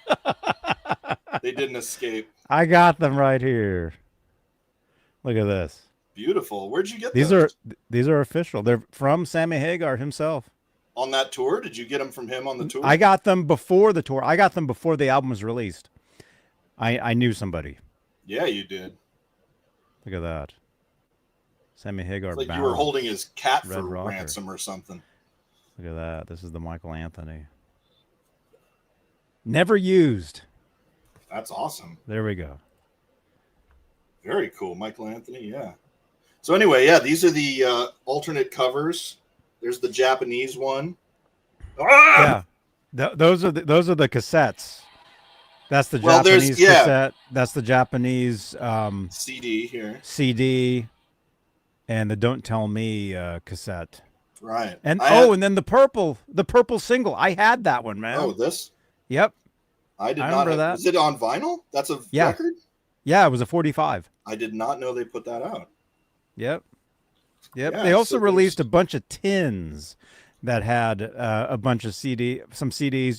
[SPEAKER 2] They didn't escape.
[SPEAKER 1] I got them right here. Look at this.
[SPEAKER 2] Beautiful. Where'd you get
[SPEAKER 1] These
[SPEAKER 2] those?
[SPEAKER 1] these are official. They're from Sammy Hagar himself.
[SPEAKER 2] On that tour? Did you get them from him on the tour?
[SPEAKER 1] I got them before the tour. I got them before the album was released. I knew somebody.
[SPEAKER 2] Yeah, you did.
[SPEAKER 1] Look at that. Sammy Hagar.
[SPEAKER 2] It's like you
[SPEAKER 1] bound.
[SPEAKER 2] were holding his cat
[SPEAKER 1] Red
[SPEAKER 2] for
[SPEAKER 1] rocker.
[SPEAKER 2] ransom or something.
[SPEAKER 1] Look at that. This is the Michael Anthony. Never used.
[SPEAKER 2] That's awesome.
[SPEAKER 1] There we go.
[SPEAKER 2] Very cool. Michael Anthony, yeah. So anyway, yeah, these are the alternate covers. There's the Japanese one.
[SPEAKER 1] Yeah. Those are the cassettes. That's the Japanese cassette. That's the Japanese
[SPEAKER 2] CD here.
[SPEAKER 1] CD, and the Don't Tell Me cassette.
[SPEAKER 2] Right.
[SPEAKER 1] And and then the purple single. I had that one, man.
[SPEAKER 2] Oh, this?
[SPEAKER 1] Yep.
[SPEAKER 2] I did
[SPEAKER 1] I
[SPEAKER 2] not
[SPEAKER 1] remember that.
[SPEAKER 2] Is it on vinyl? That's a record?
[SPEAKER 1] Yeah, it was a 45.
[SPEAKER 2] I did not know they put that out.
[SPEAKER 1] Yep.
[SPEAKER 2] Yeah,
[SPEAKER 1] They also
[SPEAKER 2] so
[SPEAKER 1] released a bunch of tins that had a bunch of some CDs.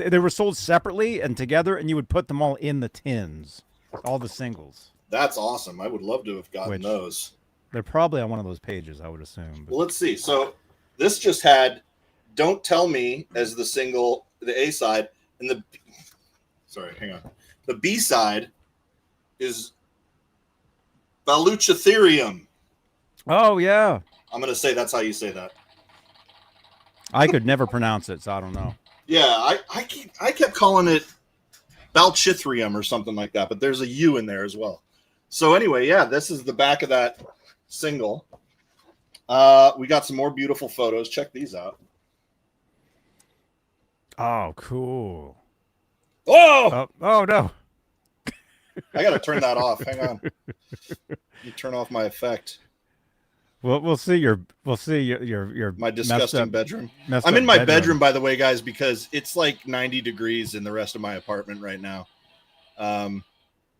[SPEAKER 1] They were sold separately and together, and you would put them all in the tins, all the singles.
[SPEAKER 2] That's awesome. I would love to have gotten those.
[SPEAKER 1] They're probably on one of those pages, I would assume.
[SPEAKER 2] Well, let's see. So this just had "Don't Tell Me" as the single, the A side, and the B side is Baluchitherium.
[SPEAKER 1] Oh yeah,
[SPEAKER 2] I'm gonna say that's how you say that.
[SPEAKER 1] I could never pronounce it, so I don't know.
[SPEAKER 2] Yeah, I kept calling it Balchithrium or something like that, but there's a U in there as well. So anyway, yeah, this is the back of that single. We got some more beautiful photos. Check these out.
[SPEAKER 1] Oh, cool.
[SPEAKER 2] Oh
[SPEAKER 1] no.
[SPEAKER 2] I gotta turn that off. Hang on. You turn off my effect.
[SPEAKER 1] We'll see your
[SPEAKER 2] My disgusting bedroom.
[SPEAKER 1] I'm
[SPEAKER 2] in my bedroom, by the way, guys, because it's like 90 degrees in the rest of my apartment right now.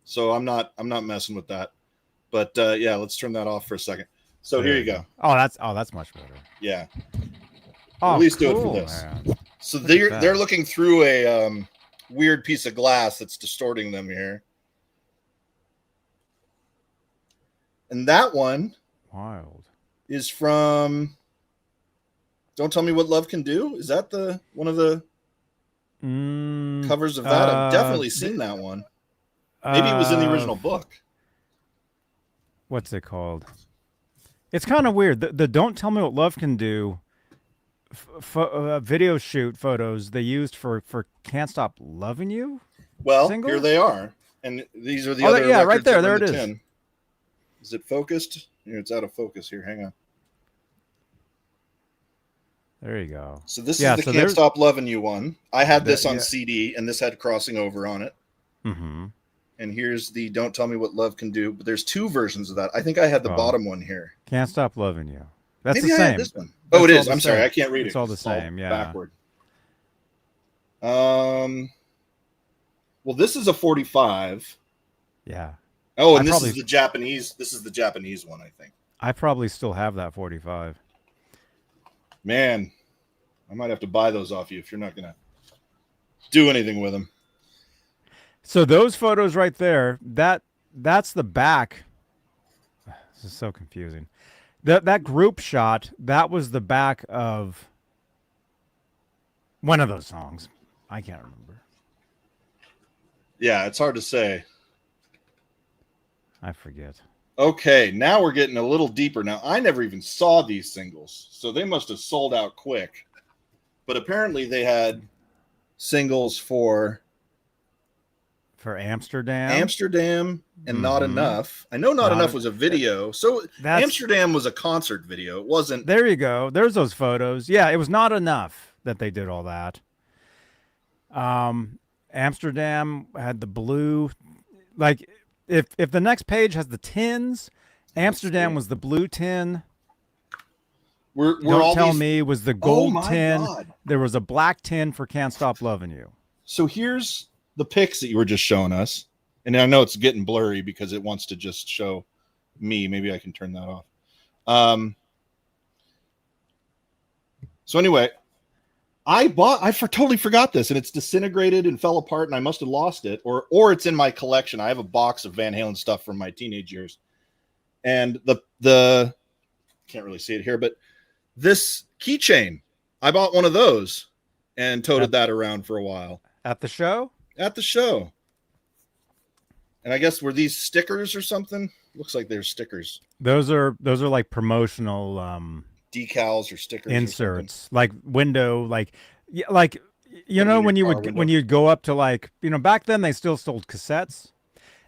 [SPEAKER 2] So I'm not messing with that. But yeah, let's turn that off for a second. So here you go.
[SPEAKER 1] Oh, that's much better.
[SPEAKER 2] Yeah.
[SPEAKER 1] Oh,
[SPEAKER 2] At least
[SPEAKER 1] cool,
[SPEAKER 2] do it for this.
[SPEAKER 1] Man.
[SPEAKER 2] So
[SPEAKER 1] Look at
[SPEAKER 2] they're
[SPEAKER 1] that.
[SPEAKER 2] looking through a weird piece of glass that's distorting them here. And that one
[SPEAKER 1] Wild.
[SPEAKER 2] is from Don't Tell Me What Love Can Do. Is that the one of the covers of that? I've definitely seen that one. Maybe it was in the original book.
[SPEAKER 1] What's it called? It's kind of weird. The Don't Tell Me What Love Can Do video shoot photos they used for Can't Stop Loving You.
[SPEAKER 2] Well,
[SPEAKER 1] Single?
[SPEAKER 2] here they are. And these are the
[SPEAKER 1] Oh,
[SPEAKER 2] other
[SPEAKER 1] yeah, right
[SPEAKER 2] records
[SPEAKER 1] there.
[SPEAKER 2] that were
[SPEAKER 1] There
[SPEAKER 2] in
[SPEAKER 1] it
[SPEAKER 2] the
[SPEAKER 1] is.
[SPEAKER 2] tin. Is it focused? Here, it's out of focus here. Hang on.
[SPEAKER 1] There you go.
[SPEAKER 2] So this
[SPEAKER 1] Yeah,
[SPEAKER 2] is the
[SPEAKER 1] so
[SPEAKER 2] Can't
[SPEAKER 1] there's-
[SPEAKER 2] Stop Loving You one. I had this on
[SPEAKER 1] yeah.
[SPEAKER 2] CD, and this had crossing over on it.
[SPEAKER 1] Mm-hmm.
[SPEAKER 2] And here's the Don't Tell Me What Love Can Do. But there's two versions of that. I think I had the
[SPEAKER 1] Oh.
[SPEAKER 2] bottom one here.
[SPEAKER 1] Can't Stop Loving You. That's
[SPEAKER 2] Maybe
[SPEAKER 1] the
[SPEAKER 2] I
[SPEAKER 1] same.
[SPEAKER 2] had this one.
[SPEAKER 1] That's
[SPEAKER 2] Oh, it
[SPEAKER 1] all
[SPEAKER 2] is.
[SPEAKER 1] the
[SPEAKER 2] I'm sorry.
[SPEAKER 1] same.
[SPEAKER 2] I can't read it.
[SPEAKER 1] It's all the same, yeah.
[SPEAKER 2] Backward. Well, this is a 45.
[SPEAKER 1] Yeah.
[SPEAKER 2] Oh,
[SPEAKER 1] I
[SPEAKER 2] and this
[SPEAKER 1] probably-
[SPEAKER 2] is the Japanese. This is the Japanese one, I think.
[SPEAKER 1] I probably still have that 45.
[SPEAKER 2] Man, I might have to buy those off you if you're not gonna do anything with them.
[SPEAKER 1] So those photos right there, that's the back. This is so confusing. That group shot, that was the back of one of those songs. I can't remember.
[SPEAKER 2] Yeah, it's hard to say.
[SPEAKER 1] I forget.
[SPEAKER 2] Okay, now we're getting a little deeper. Now, I never even saw these singles, so they must have sold out quick. But apparently they had singles for
[SPEAKER 1] Amsterdam.
[SPEAKER 2] and Not Enough. I know Not Enough was a video. So
[SPEAKER 1] That's-
[SPEAKER 2] Amsterdam was a concert video. It wasn't.
[SPEAKER 1] There you go. There's those photos. Yeah, it was Not Enough that they did all that. Amsterdam had the blue, like if the next page has the tins, Amsterdam was the blue tin.
[SPEAKER 2] We're
[SPEAKER 1] Don't
[SPEAKER 2] all
[SPEAKER 1] Tell
[SPEAKER 2] these...
[SPEAKER 1] Me was the gold
[SPEAKER 2] my
[SPEAKER 1] tin.
[SPEAKER 2] God.
[SPEAKER 1] There was a black tin for Can't Stop Loving You.
[SPEAKER 2] So here's the pics that you were just showing us. And I know it's getting blurry because it wants to just show me. Maybe I can turn that off. So anyway, I totally forgot this, and it's disintegrated and fell apart, and I must have lost it, or it's in my collection. I have a box of Van Halen stuff from my teenage years, and the can't really see it here, but this keychain, I bought one of those and toted that around for a while
[SPEAKER 1] At the show?
[SPEAKER 2] at the show. And I guess were these stickers or something? Looks like they're stickers,
[SPEAKER 1] Those are like promotional
[SPEAKER 2] decals or stickers,
[SPEAKER 1] inserts, like window, like you know,
[SPEAKER 2] your
[SPEAKER 1] when you
[SPEAKER 2] car
[SPEAKER 1] would
[SPEAKER 2] window.
[SPEAKER 1] when you'd go up to, like, you know, back then they still sold cassettes,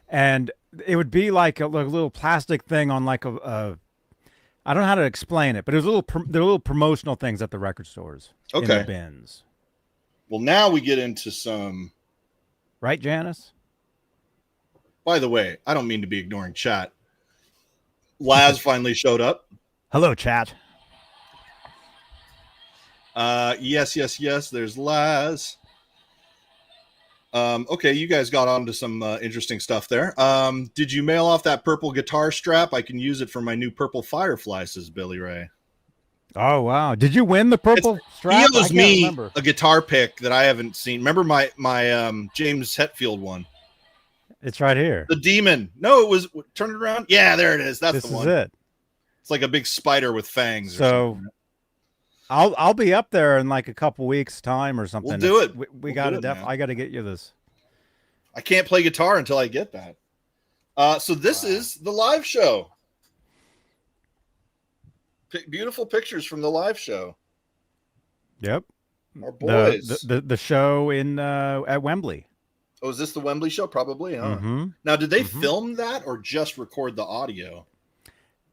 [SPEAKER 1] and it would be like a little plastic thing on like a I don't know how to explain it, but it was they're little promotional things at the record stores. In
[SPEAKER 2] Okay.
[SPEAKER 1] the bins.
[SPEAKER 2] Well, now we get into some.
[SPEAKER 1] Right, Janice?
[SPEAKER 2] By the way, I don't mean to be ignoring chat. Laz finally showed up.
[SPEAKER 1] Hello, chat.
[SPEAKER 2] Yes. There's Laz. Okay, you guys got onto some interesting stuff there. Did you mail off that purple guitar strap? I can use it for my new purple Firefly, says Billy Ray.
[SPEAKER 1] Oh, wow. Did you win the purple strap?
[SPEAKER 2] He
[SPEAKER 1] I
[SPEAKER 2] owes
[SPEAKER 1] can't
[SPEAKER 2] me
[SPEAKER 1] remember.
[SPEAKER 2] a guitar pick that I haven't seen. Remember my James Hetfield one?
[SPEAKER 1] It's right here.
[SPEAKER 2] The Demon. No, it was. Turn it around. Yeah, there it is. That's
[SPEAKER 1] This
[SPEAKER 2] the
[SPEAKER 1] is
[SPEAKER 2] one.
[SPEAKER 1] it.
[SPEAKER 2] It's like a big spider with fangs. Or
[SPEAKER 1] So
[SPEAKER 2] something.
[SPEAKER 1] I'll be up there in like a couple weeks time or something.
[SPEAKER 2] do it.
[SPEAKER 1] We
[SPEAKER 2] We'll
[SPEAKER 1] got
[SPEAKER 2] do
[SPEAKER 1] to
[SPEAKER 2] it, man.
[SPEAKER 1] I got to get you this.
[SPEAKER 2] I can't play guitar until I get that. So this is the live show. Beautiful pictures from the live show.
[SPEAKER 1] Yep.
[SPEAKER 2] Our boys.
[SPEAKER 1] The show in at Wembley.
[SPEAKER 2] Oh, is this the Wembley show? Probably. Huh?
[SPEAKER 1] Mhm.
[SPEAKER 2] Now, did they film that or just record the audio?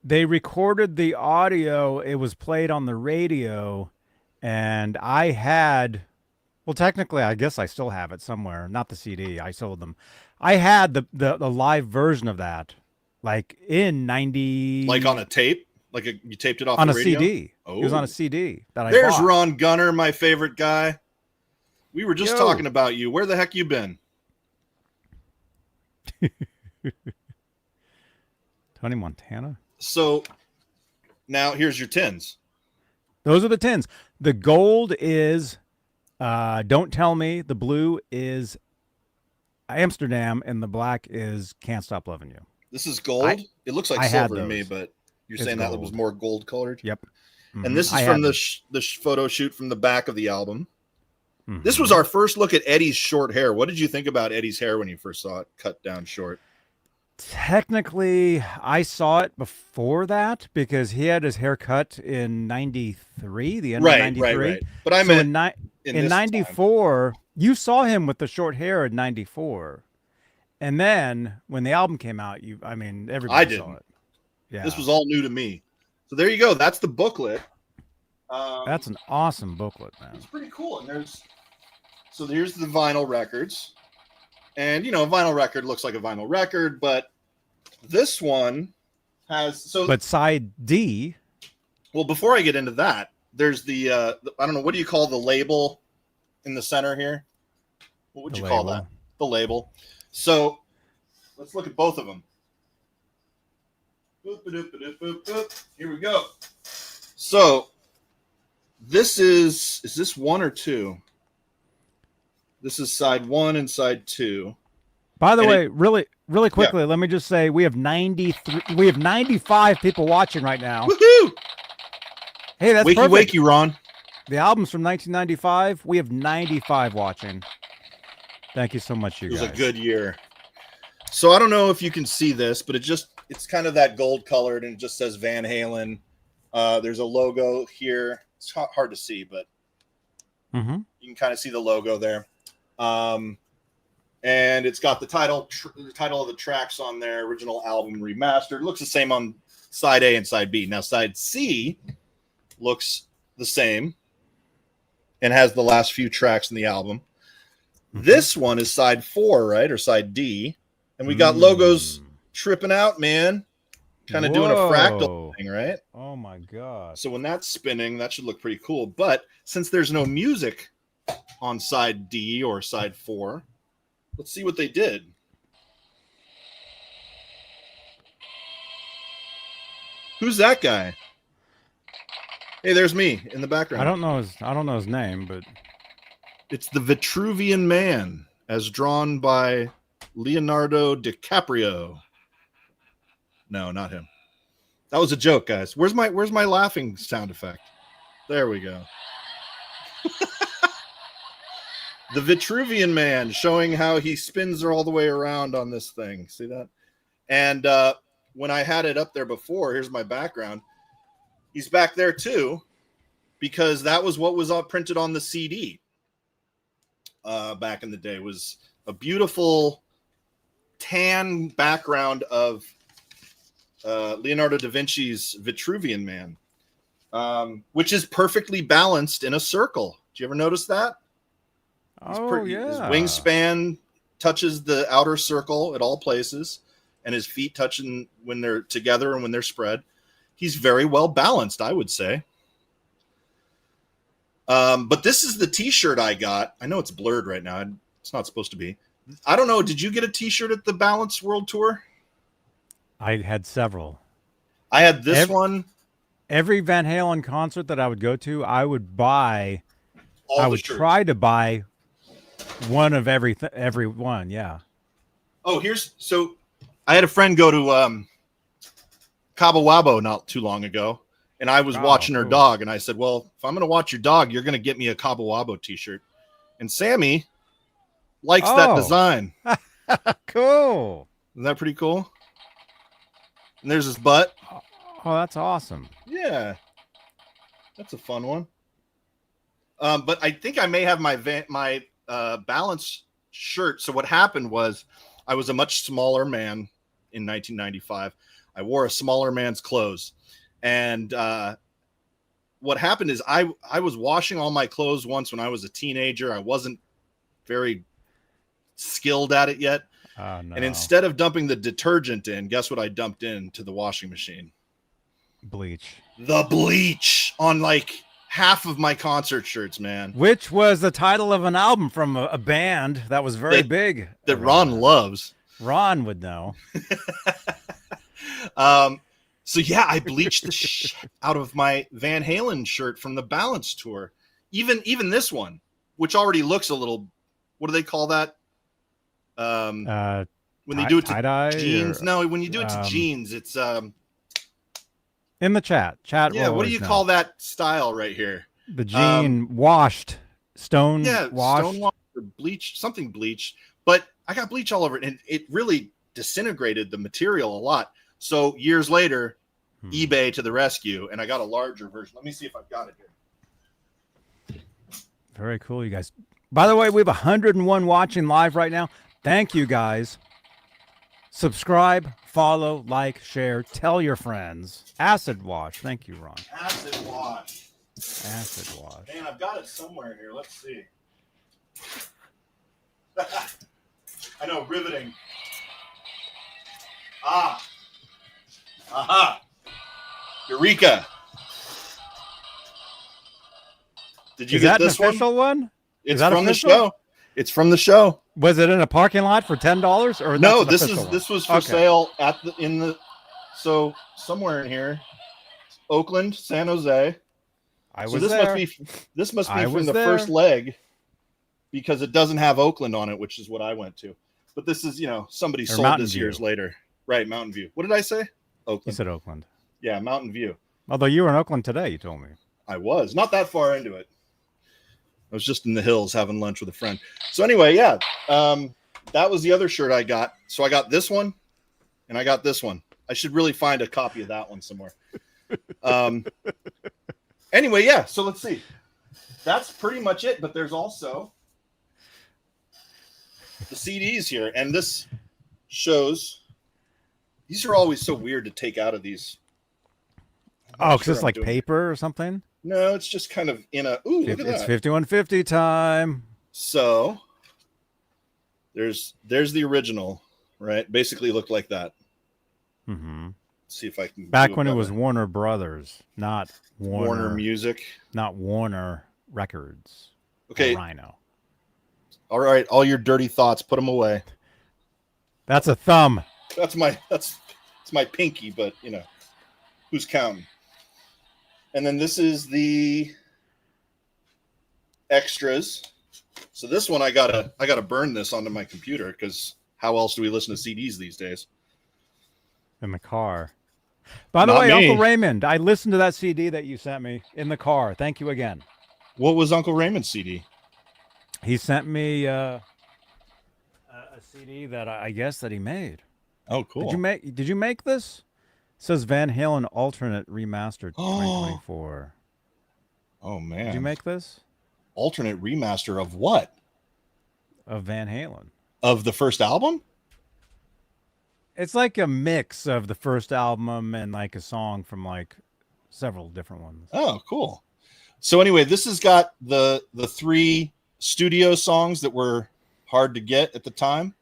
[SPEAKER 1] They recorded the audio. It was played on the radio, and I had, well, technically, I guess I still have it somewhere. Not the CD. I sold them. I had the live version of that, like in 90.
[SPEAKER 2] Like on a tape? Like you taped it off
[SPEAKER 1] on
[SPEAKER 2] the
[SPEAKER 1] a
[SPEAKER 2] radio?
[SPEAKER 1] CD.
[SPEAKER 2] Oh.
[SPEAKER 1] It was on a CD that I
[SPEAKER 2] There's
[SPEAKER 1] bought.
[SPEAKER 2] Ron Gunner, my favorite guy. We were just
[SPEAKER 1] Yo.
[SPEAKER 2] talking about you. Where the heck you been?
[SPEAKER 1] Tony Montana.
[SPEAKER 2] So Now here's your tins.
[SPEAKER 1] Those are the tins. The gold is Don't Tell Me. The blue is Amsterdam, and the black is Can't Stop Loving You.
[SPEAKER 2] This is gold. It looks like
[SPEAKER 1] I had
[SPEAKER 2] silver to me,
[SPEAKER 1] those.
[SPEAKER 2] but you're
[SPEAKER 1] It's
[SPEAKER 2] saying that
[SPEAKER 1] gold.
[SPEAKER 2] was more gold colored.
[SPEAKER 1] Yep.
[SPEAKER 2] And this is
[SPEAKER 1] I
[SPEAKER 2] from
[SPEAKER 1] had
[SPEAKER 2] the photo shoot from the back of the album.
[SPEAKER 1] them.
[SPEAKER 2] This was our first look at Eddie's short hair. What did you think about Eddie's hair when you first saw it cut down short?
[SPEAKER 1] Technically, I saw it before that because he had his hair cut in '93, the end of '93.
[SPEAKER 2] Right. But I
[SPEAKER 1] So
[SPEAKER 2] meant
[SPEAKER 1] in '94, you saw him with the short hair in '94, and then when the album came out, everybody saw it. Yeah,
[SPEAKER 2] This was all new to me. So there you go. That's the booklet.
[SPEAKER 1] That's an awesome booklet, man.
[SPEAKER 2] It's pretty cool. And here's the vinyl records. And, a vinyl record looks like a vinyl record, but this one has...
[SPEAKER 1] But side D...
[SPEAKER 2] Well, before I get into that, there's the I don't know, what do you call the label in the center here? What would you call that? The label. So let's look at both of them. Boop, ba-doop, ba-doop, boop, boop. Here we go. So this is this 1 or 2? This is side 1 and side 2.
[SPEAKER 1] By the way, really quickly, let me just say we have 95 people watching right now.
[SPEAKER 2] Woohoo!
[SPEAKER 1] Hey, that's
[SPEAKER 2] wakey,
[SPEAKER 1] perfect.
[SPEAKER 2] wakey, Ron.
[SPEAKER 1] The album's from 1995. We have 95 watching. Thank you so much, you guys.
[SPEAKER 2] It was a good year. So I don't know if you can see this, but it's kind of that gold colored and it just says Van Halen. There's a logo here. It's hard to see, but you can kind of see the logo there. And it's got the title of the tracks on there, original album remastered. It looks the same on side A and side B. Now side C looks the same and has the last few tracks in the album. This one is side 4, right? Or side D. And we got logos tripping out, man. Kind of doing a fractal thing, right?
[SPEAKER 1] Oh my God.
[SPEAKER 2] So when that's spinning, that should look pretty cool. But since there's no music on side D or side 4, let's see what they did. Who's that guy? Hey, there's me in the background.
[SPEAKER 1] I don't know his name, but
[SPEAKER 2] it's the Vitruvian Man, as drawn by Leonardo DiCaprio. No, not him. That was a joke, guys. Where's my laughing sound effect? There we go. The Vitruvian Man, showing how he spins her all the way around on this thing. See that? And when I had it up there before, here's my background. He's back there too, because that was what was printed on the CD back in the day. It was a beautiful tan background of Leonardo da Vinci's Vitruvian Man, which is perfectly balanced in a circle. Did you ever notice that? His wingspan touches the outer circle at all places, and his feet touching when they're together and when they're spread. He's very well balanced, I would say. But this is the T-shirt I got. I know it's blurred right now. It's not supposed to be. I don't know. Did you get a T-shirt at the Balance World Tour?
[SPEAKER 1] I had several.
[SPEAKER 2] I had this one.
[SPEAKER 1] Every Van Halen concert that I would go to, I would buy. I would try to buy one of every one. Yeah.
[SPEAKER 2] Oh, so I had a friend go to Cabo Wabo not too long ago, and I was watching her dog, and I said, well, if I'm going to watch your dog, you're going to get me a Cabo Wabo t-shirt. And Sammy likes that design.
[SPEAKER 1] Cool.
[SPEAKER 2] Isn't that pretty cool? And there's his butt.
[SPEAKER 1] Oh, that's awesome.
[SPEAKER 2] Yeah. That's a fun one. But I think I may have my Balance shirt. So what happened was I was a much smaller man in 1995. I wore a smaller man's clothes. And what happened is I was washing all my clothes once when I was a teenager. I wasn't very skilled at it yet.
[SPEAKER 1] Oh, no.
[SPEAKER 2] And instead of dumping the detergent in, guess what I dumped into the washing machine?
[SPEAKER 1] Bleach.
[SPEAKER 2] The bleach on like half of my concert shirts, man.
[SPEAKER 1] Which was the title of an album from a band that was very big.
[SPEAKER 2] That Ron loves.
[SPEAKER 1] Ron would know.
[SPEAKER 2] So yeah, I bleached the shit out of my Van Halen shirt from the Balance tour. Even this one, which already looks a little, what do they call that? When they do it to jeans. No, when you do it to jeans, it's
[SPEAKER 1] in the chat.
[SPEAKER 2] Yeah, what do you call that style right here?
[SPEAKER 1] The jean washed, stone washed.
[SPEAKER 2] Stone washed or bleached, something bleached. But I got bleach all over it, and it really disintegrated the material a lot. So years later, eBay to the rescue, and I got a larger version. Let me see if I've got it here.
[SPEAKER 1] Very cool, you guys. By the way, we have 101 watching live right now. Thank you, guys. Subscribe, follow, like, share, tell your friends. Acid wash. Thank you, Ron.
[SPEAKER 2] Acid wash.
[SPEAKER 1] Acid wash.
[SPEAKER 2] Man, I've got it somewhere here. Let's see. I know, riveting. Aha. Eureka. Did you get this
[SPEAKER 1] an official one?
[SPEAKER 2] It's from the show. It's from the show.
[SPEAKER 1] Was it in a parking lot for $10 or
[SPEAKER 2] no? This was for sale at so somewhere in here, Oakland, San Jose. This must be from the first leg, because it doesn't have Oakland on it, which is what I went to. But this is, somebody sold
[SPEAKER 1] Mountain
[SPEAKER 2] this
[SPEAKER 1] View.
[SPEAKER 2] years later. Right, Mountain View. What did I say? Oakland.
[SPEAKER 1] You said Oakland.
[SPEAKER 2] Yeah, Mountain View.
[SPEAKER 1] Although you were in Oakland today, you told me.
[SPEAKER 2] I was. Not that far into it. I was just in the hills having lunch with a friend. So anyway, yeah, that was the other shirt I got. So I got this one, and I got this one. I should really find a copy of that one somewhere. Anyway, yeah, so let's see. That's pretty much it, but there's also the CDs here, and this shows. These are always so weird to take out of these.
[SPEAKER 1] Oh, because it's like paper or something?
[SPEAKER 2] No, it's just kind of in a... Ooh, look at that.
[SPEAKER 1] It's 5150 time.
[SPEAKER 2] So, there's the original, right? Basically looked like that.
[SPEAKER 1] Mm-hmm.
[SPEAKER 2] Let's see if I can...
[SPEAKER 1] Back when it was Warner Brothers, not
[SPEAKER 2] Warner Music.
[SPEAKER 1] Not Warner Records.
[SPEAKER 2] Okay.
[SPEAKER 1] Rhino.
[SPEAKER 2] All right, all your dirty thoughts, put them away.
[SPEAKER 1] That's a thumb.
[SPEAKER 2] That's my pinky, but, who's counting? And then this is the extras. So this one I gotta burn this onto my computer, because how else do we listen to CDs these days?
[SPEAKER 1] In the car. By the way, Uncle Raymond, I listened to that CD that you sent me in the car. Thank you again.
[SPEAKER 2] What was Uncle Raymond's CD?
[SPEAKER 1] He sent me a CD that I guess that he made.
[SPEAKER 2] Oh, cool.
[SPEAKER 1] Did you make this? It says Van Halen alternate remastered 2024.
[SPEAKER 2] Oh man.
[SPEAKER 1] Did you make this?
[SPEAKER 2] Alternate remaster of what?
[SPEAKER 1] Of Van Halen.
[SPEAKER 2] Of the first album?
[SPEAKER 1] It's like a mix of the first album and like a song from like several different ones.
[SPEAKER 2] Oh, cool. So anyway, this has got the 3 studio songs that were hard to get at the time.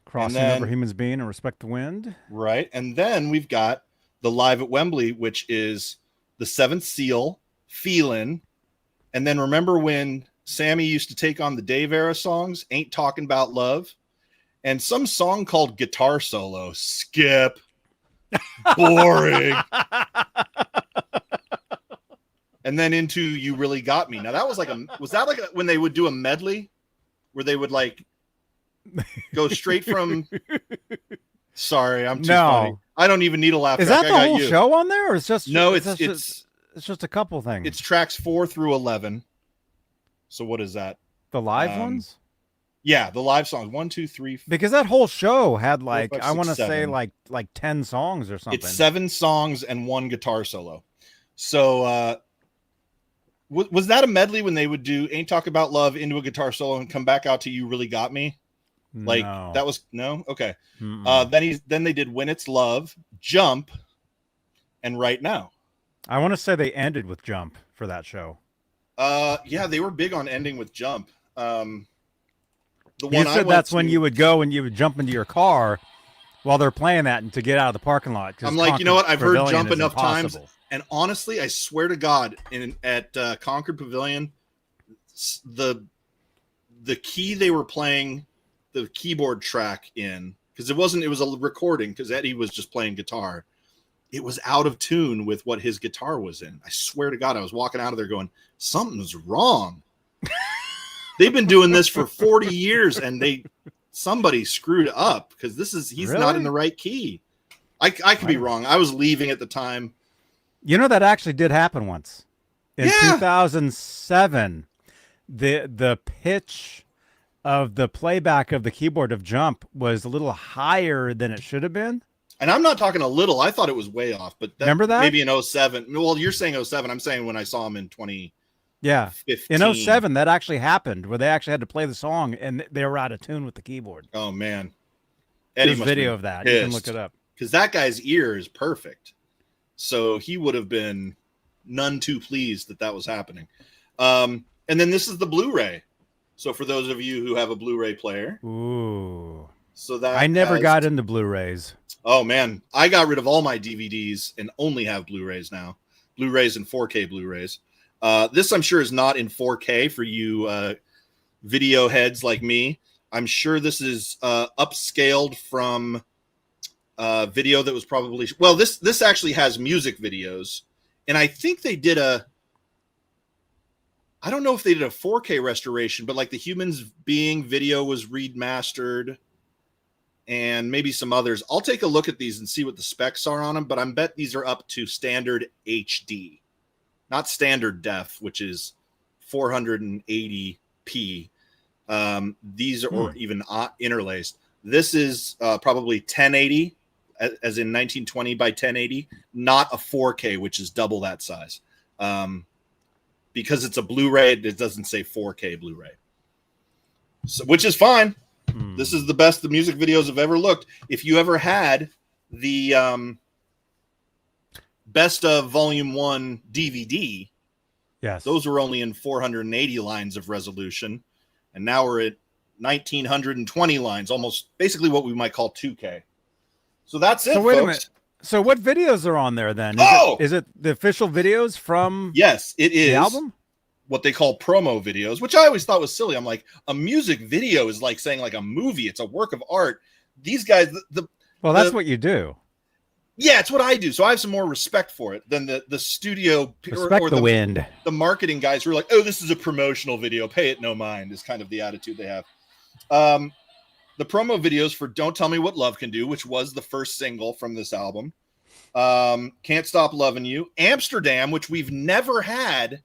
[SPEAKER 1] Crossing Over Human's Being and Respect the Wind.
[SPEAKER 2] Right. And then we've got the Live at Wembley, which is the 7th Seal, Feelin'. And then remember when Sammy used to take on the Dave era songs, Ain't Talking About Love, and some song called Guitar Solo. Skip. Boring. And then into You Really Got Me. Now that was that when they would do a medley where they would like go straight from... Sorry, I'm too funny. I don't even need a laugh track.
[SPEAKER 1] Is that the whole show on there, or it's just...
[SPEAKER 2] No,
[SPEAKER 1] it's just a couple things.
[SPEAKER 2] It's tracks 4 through 11. So what is that?
[SPEAKER 1] The live ones?
[SPEAKER 2] Yeah, the live songs. 1, 2, 3.
[SPEAKER 1] Because that whole show had like
[SPEAKER 2] 4, 5, 6,
[SPEAKER 1] I want to
[SPEAKER 2] 7.
[SPEAKER 1] say like 10 songs or something.
[SPEAKER 2] It's 7 songs and 1 guitar solo. So was that a medley when they would do Ain't Talk About Love into a guitar solo and come back out to You Really Got Me? Like
[SPEAKER 1] no.
[SPEAKER 2] That was no? Okay. Then they did When It's Love, Jump, and Right Now.
[SPEAKER 1] I want to say they ended with Jump for that show.
[SPEAKER 2] Yeah, they were big on ending with Jump. The one
[SPEAKER 1] you said that's when you would go and you would jump into your car while they're playing that and to get out of the parking lot.
[SPEAKER 2] I'm like, you know what? I've heard Jump enough times. And honestly, I swear to God, at Concord Pavilion, the key they were playing the keyboard track in, because it was a recording, because Eddie was just playing guitar. it was out of tune with what his guitar was in. I swear to God, I was walking out of there going, something's wrong. They've been doing this for 40 years and somebody screwed up because he's not in the right key. I could be wrong. I was leaving at the time.
[SPEAKER 1] You know, that actually did happen once. In 2007, the pitch of the playback of the keyboard of Jump was a little higher than it should have been.
[SPEAKER 2] And I'm not talking a little. I thought it was way off. But
[SPEAKER 1] remember that?
[SPEAKER 2] Maybe in 07. Well, you're saying 07. I'm saying when I saw him in 2015.
[SPEAKER 1] Yeah. In 07, that actually happened where they actually had to play the song and they were out of tune with the keyboard.
[SPEAKER 2] Oh, man.
[SPEAKER 1] There's video of that. You can look it up.
[SPEAKER 2] Because that guy's ear is perfect. So he would have been none too pleased that was happening. And then this is the Blu-ray. So for those of you who have a Blu-ray player.
[SPEAKER 1] Ooh.
[SPEAKER 2] So that
[SPEAKER 1] I never got into Blu-rays.
[SPEAKER 2] Oh, man. I got rid of all my DVDs and only have Blu-rays now. Blu-rays and 4K Blu-rays. This, I'm sure, is not in 4K for you video heads like me. I'm sure this is upscaled from video that was probably... Well, this actually has music videos. And I think they did I don't know if they did a 4K restoration, but like the Humans Being video was remastered and maybe some others. I'll take a look at these and see what the specs are on them, but I bet these are up to standard HD, not standard def, which is 480p. These are even interlaced. This is probably 1080, as in 1920 by 1080, not a 4K, which is double that size. Because it's a Blu-ray, it doesn't say 4K Blu-ray, so, which is fine. This is the best the music videos have ever looked. If you ever had the best of Volume 1 DVD,
[SPEAKER 1] yes,
[SPEAKER 2] those were only in 480 lines of resolution, and now we're at 1920 lines, almost basically what we might call 2K. So that's it,
[SPEAKER 1] wait
[SPEAKER 2] folks.
[SPEAKER 1] A minute. So what videos are on there then? Is it the official videos from
[SPEAKER 2] Yes, it is
[SPEAKER 1] the album?
[SPEAKER 2] What they call promo videos, which I always thought was silly. I'm like, a music video is like saying like a movie. It's a work of art. These guys,
[SPEAKER 1] that's what you do.
[SPEAKER 2] Yeah, it's what I do. So I have some more respect for it than the studio
[SPEAKER 1] or the wind.
[SPEAKER 2] The marketing guys who are like, oh, this is a promotional video. Pay it no mind is kind of the attitude they have. The promo videos for Don't Tell Me What Love Can Do, which was the first single from this album. Can't Stop Loving You. Amsterdam, which we've never had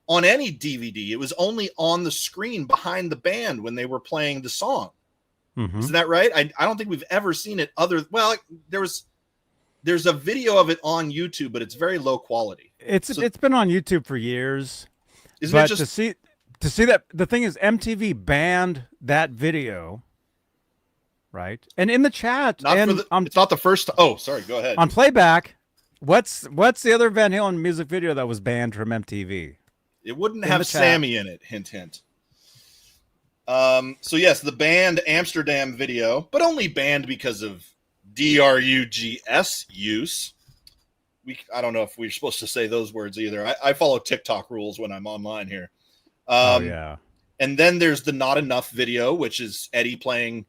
[SPEAKER 2] on any DVD. It was only on the screen behind the band when they were playing the song.
[SPEAKER 1] Mm-hmm.
[SPEAKER 2] Isn't that right? I don't think we've ever seen it there's a video of it on YouTube, but it's very low quality.
[SPEAKER 1] It's been on YouTube for years.
[SPEAKER 2] Isn't it just
[SPEAKER 1] to see that the thing is MTV banned that video, right? And in the chat,
[SPEAKER 2] it's not the first. Oh, sorry. Go ahead.
[SPEAKER 1] On playback, what's the other Van Halen music video that was banned from MTV?
[SPEAKER 2] It wouldn't have Sammy in it. Hint, hint. So yes, the banned Amsterdam video, but only banned because of DRUGS use. I don't know if we're supposed to say those words either. I follow TikTok rules when I'm online here.
[SPEAKER 1] Yeah.
[SPEAKER 2] And then there's the Not Enough video, which is Eddie playing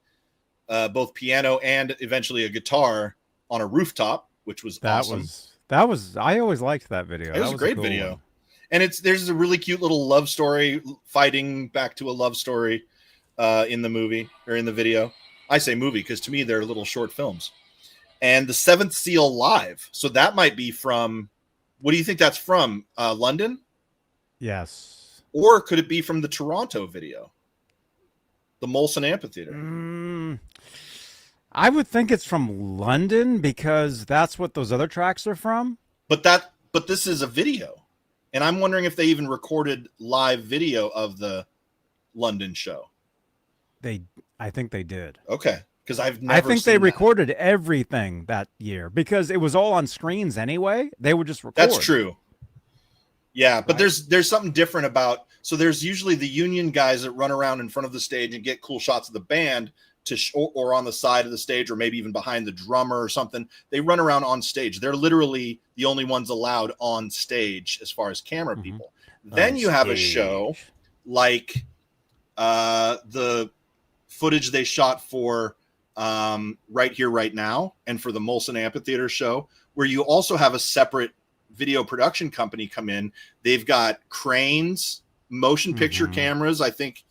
[SPEAKER 2] both piano and eventually a guitar on a rooftop, which was awesome.
[SPEAKER 1] I always liked that video.
[SPEAKER 2] It was a great video. One. And there's a really cute little love story fighting back to a love story in the movie or in the video. I say movie because to me they're little short films. And the Seventh Seal live. So that might be from, what do you think that's from? London?
[SPEAKER 1] Yes.
[SPEAKER 2] Or could it be from the Toronto video? The Molson Amphitheater?
[SPEAKER 1] I would think it's from London because that's what those other tracks are from.
[SPEAKER 2] But this is a video. And I'm wondering if they even recorded live video of the London show.
[SPEAKER 1] I think they did.
[SPEAKER 2] Okay. Because I think
[SPEAKER 1] they recorded everything that year because it was all on screens anyway. They would just record.
[SPEAKER 2] That's true. Yeah, but right? there's something different about. So there's usually the union guys that run around in front of the stage and get cool shots of the band or on the side of the stage or maybe even behind the drummer or something. They run around on stage. They're literally the only ones allowed on stage as far as camera people. Then you have a show like the footage they shot for Right Here, Right Now, and for the Molson Amphitheater show, where you also have a separate video production company come in. They've got cranes, motion picture cameras. I think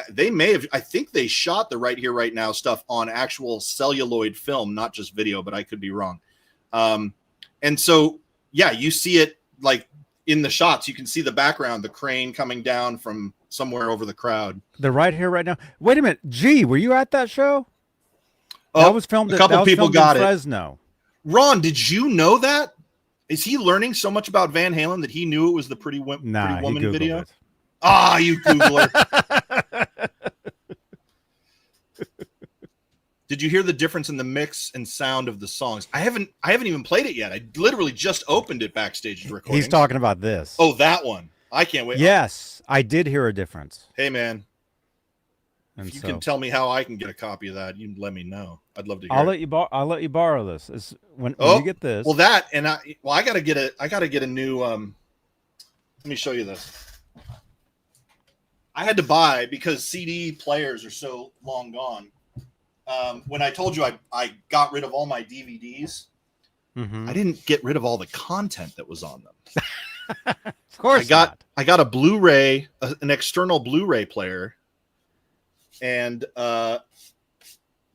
[SPEAKER 2] they may have. I think they shot the Right Here, Right Now stuff on actual celluloid film, not just video, but I could be wrong. And so, yeah, you see it like in the shots. You can see the background, the crane coming down from somewhere over the crowd.
[SPEAKER 1] The Right Here, Right Now. Wait a minute. Gee, were you at that show?
[SPEAKER 2] Oh,
[SPEAKER 1] that was filmed.
[SPEAKER 2] A couple people got
[SPEAKER 1] in
[SPEAKER 2] it.
[SPEAKER 1] Fresno.
[SPEAKER 2] Ron, did you know that? Is he learning so much about Van Halen that he knew it was the Pretty Woman video?
[SPEAKER 1] It.
[SPEAKER 2] Ah, you Googler. Did you hear the difference in the mix and sound of the songs? I haven't even played it yet. I literally just opened it backstage recording.
[SPEAKER 1] He's talking about this.
[SPEAKER 2] Oh, that one. I can't wait.
[SPEAKER 1] Yes, I did hear a difference.
[SPEAKER 2] Hey, man.
[SPEAKER 1] And
[SPEAKER 2] if you can tell me how I can get a copy of that, you let me know. I'd love to hear.
[SPEAKER 1] I'll let you borrow this. When you get this.
[SPEAKER 2] Well, that and I gotta get a new. Let me show you this. I had to buy because CD players are so long gone. When I told you I got rid of all my DVDs, I didn't get rid of all the content that was on them.
[SPEAKER 1] Of course,
[SPEAKER 2] I got a Blu-ray, an external Blu-ray player, and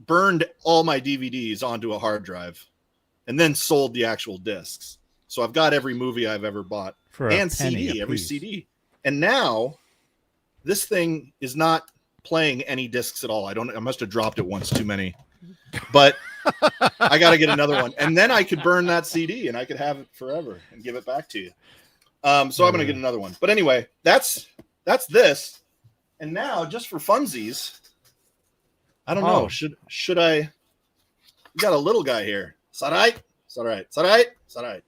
[SPEAKER 2] burned all my DVDs onto a hard drive, and then sold the actual discs. So I've got every movie I've ever bought and CD, every CD. And now this thing is not playing any discs at all. I must have dropped it once too many, but I got to get another one, and then I could burn that CD and I could have it forever and give it back to you. So I'm going to get another one. But anyway, that's this. And now, just for funsies, I don't know. Should I? We got a little guy here. It's all right. It's all right. It's all right. It's all right.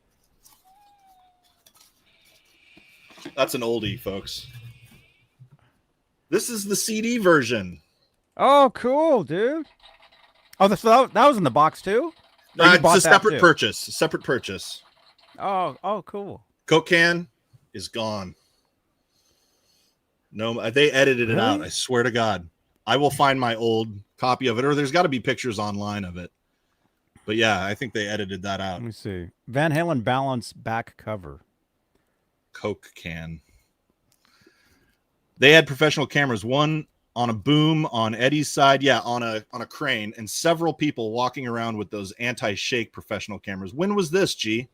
[SPEAKER 2] That's an oldie, folks. This is the CD version.
[SPEAKER 1] Oh, cool, dude. Oh, that was in the box too?
[SPEAKER 2] It's a separate purchase. A separate purchase.
[SPEAKER 1] Oh, cool.
[SPEAKER 2] Coke can is gone. No, they edited it out. I swear to God. I will find my old copy of it, or there's got to be pictures online of it. But yeah, I think they edited that out.
[SPEAKER 1] Let me see. Van Halen balance back cover.
[SPEAKER 2] Coke can. They had professional cameras, one on a boom on Eddie's side, on a crane, and several people walking around with those anti-shake professional cameras. When was this, G?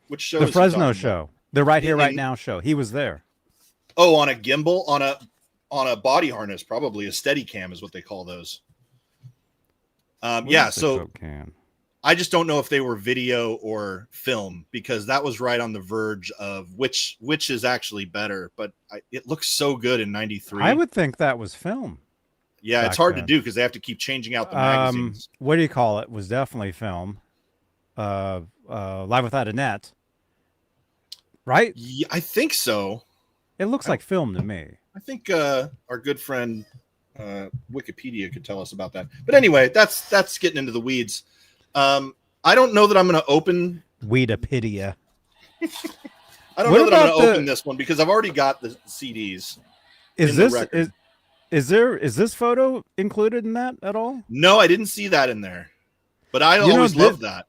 [SPEAKER 2] Which show?
[SPEAKER 1] The Fresno show. The Right Here, Right Now show. He was there.
[SPEAKER 2] Oh, on a gimbal, on a body harness, probably a steady cam is what they call those. So I just don't know if they were video or film, because that was right on the verge of which is actually better. But it looks so good in '93. I
[SPEAKER 1] would think that was film.
[SPEAKER 2] Yeah, it's hard to do because they have to keep changing out the magazines.
[SPEAKER 1] What do you call it? Was definitely film. Live Without a Net. Right?
[SPEAKER 2] Yeah, I think so.
[SPEAKER 1] It looks like film to me.
[SPEAKER 2] I think our good friend Wikipedia could tell us about that. But anyway, that's getting into the weeds. I don't know that I'm going to open
[SPEAKER 1] Weedopedia.
[SPEAKER 2] I don't know that I'm going to open this one because I've already got the CDs.
[SPEAKER 1] Is this photo included in that at all?
[SPEAKER 2] No, I didn't see that in there. But I always love that.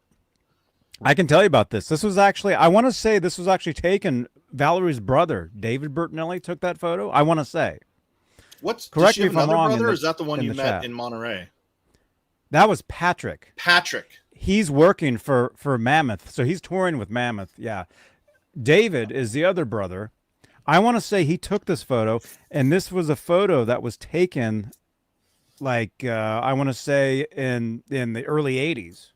[SPEAKER 1] I can tell you about this. This was actually, I want to say this was actually taken. Valerie's brother, David Bertinelli, took that photo. I want to say.
[SPEAKER 2] Correct me if I'm wrong. Brother, or is that the one you met in Monterey?
[SPEAKER 1] That was Patrick.
[SPEAKER 2] Patrick.
[SPEAKER 1] He's working for Mammoth, so he's touring with Mammoth. Yeah. David is the other brother. I want to say he took this photo, and this was a photo that was taken, like I want to say in the early '80s.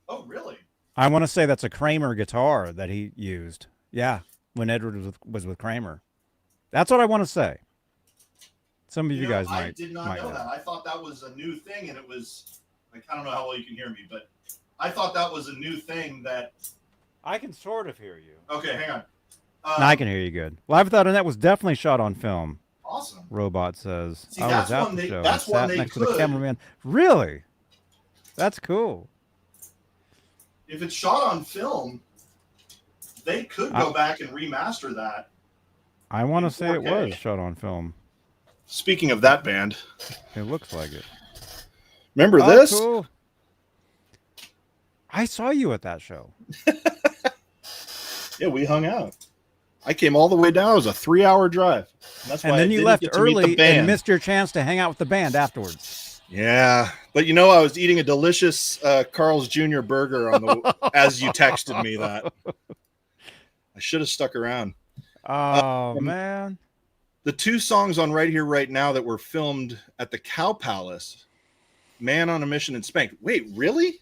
[SPEAKER 2] Oh, really?
[SPEAKER 1] I want to say that's a Kramer guitar that he used. Yeah, when Edward was with Kramer. That's what I want to say. Some of you guys might.
[SPEAKER 2] I did not know that. I thought that was a new thing, and it was like, I don't know how well you can hear me, but I thought that was a new thing that.
[SPEAKER 1] I can sort of hear you.
[SPEAKER 2] Okay, hang on.
[SPEAKER 1] No, I can hear you good. Live Without a Net was definitely shot on film.
[SPEAKER 2] Awesome.
[SPEAKER 1] Robot says.
[SPEAKER 2] See, I was at the show. That's
[SPEAKER 1] I sat next to the cameraman. Really? That's cool.
[SPEAKER 2] If it's shot on film, they could go back and remaster that.
[SPEAKER 1] I want to say it was shot on film.
[SPEAKER 2] Speaking of that band,
[SPEAKER 1] it looks like it.
[SPEAKER 2] Remember this?
[SPEAKER 1] Cool. I saw you at that show.
[SPEAKER 2] Yeah, we hung out. I came all the way down. It was a 3-hour drive.
[SPEAKER 1] And then you left early and missed your chance to hang out with the band afterwards.
[SPEAKER 2] Yeah, but I was eating a delicious Carl's Jr. burger as you texted me that. I should have stuck around.
[SPEAKER 1] Oh, man.
[SPEAKER 2] The 2 songs on Right Here, Right Now that were filmed at the Cow Palace, Man on a Mission and Spanked. Wait, really?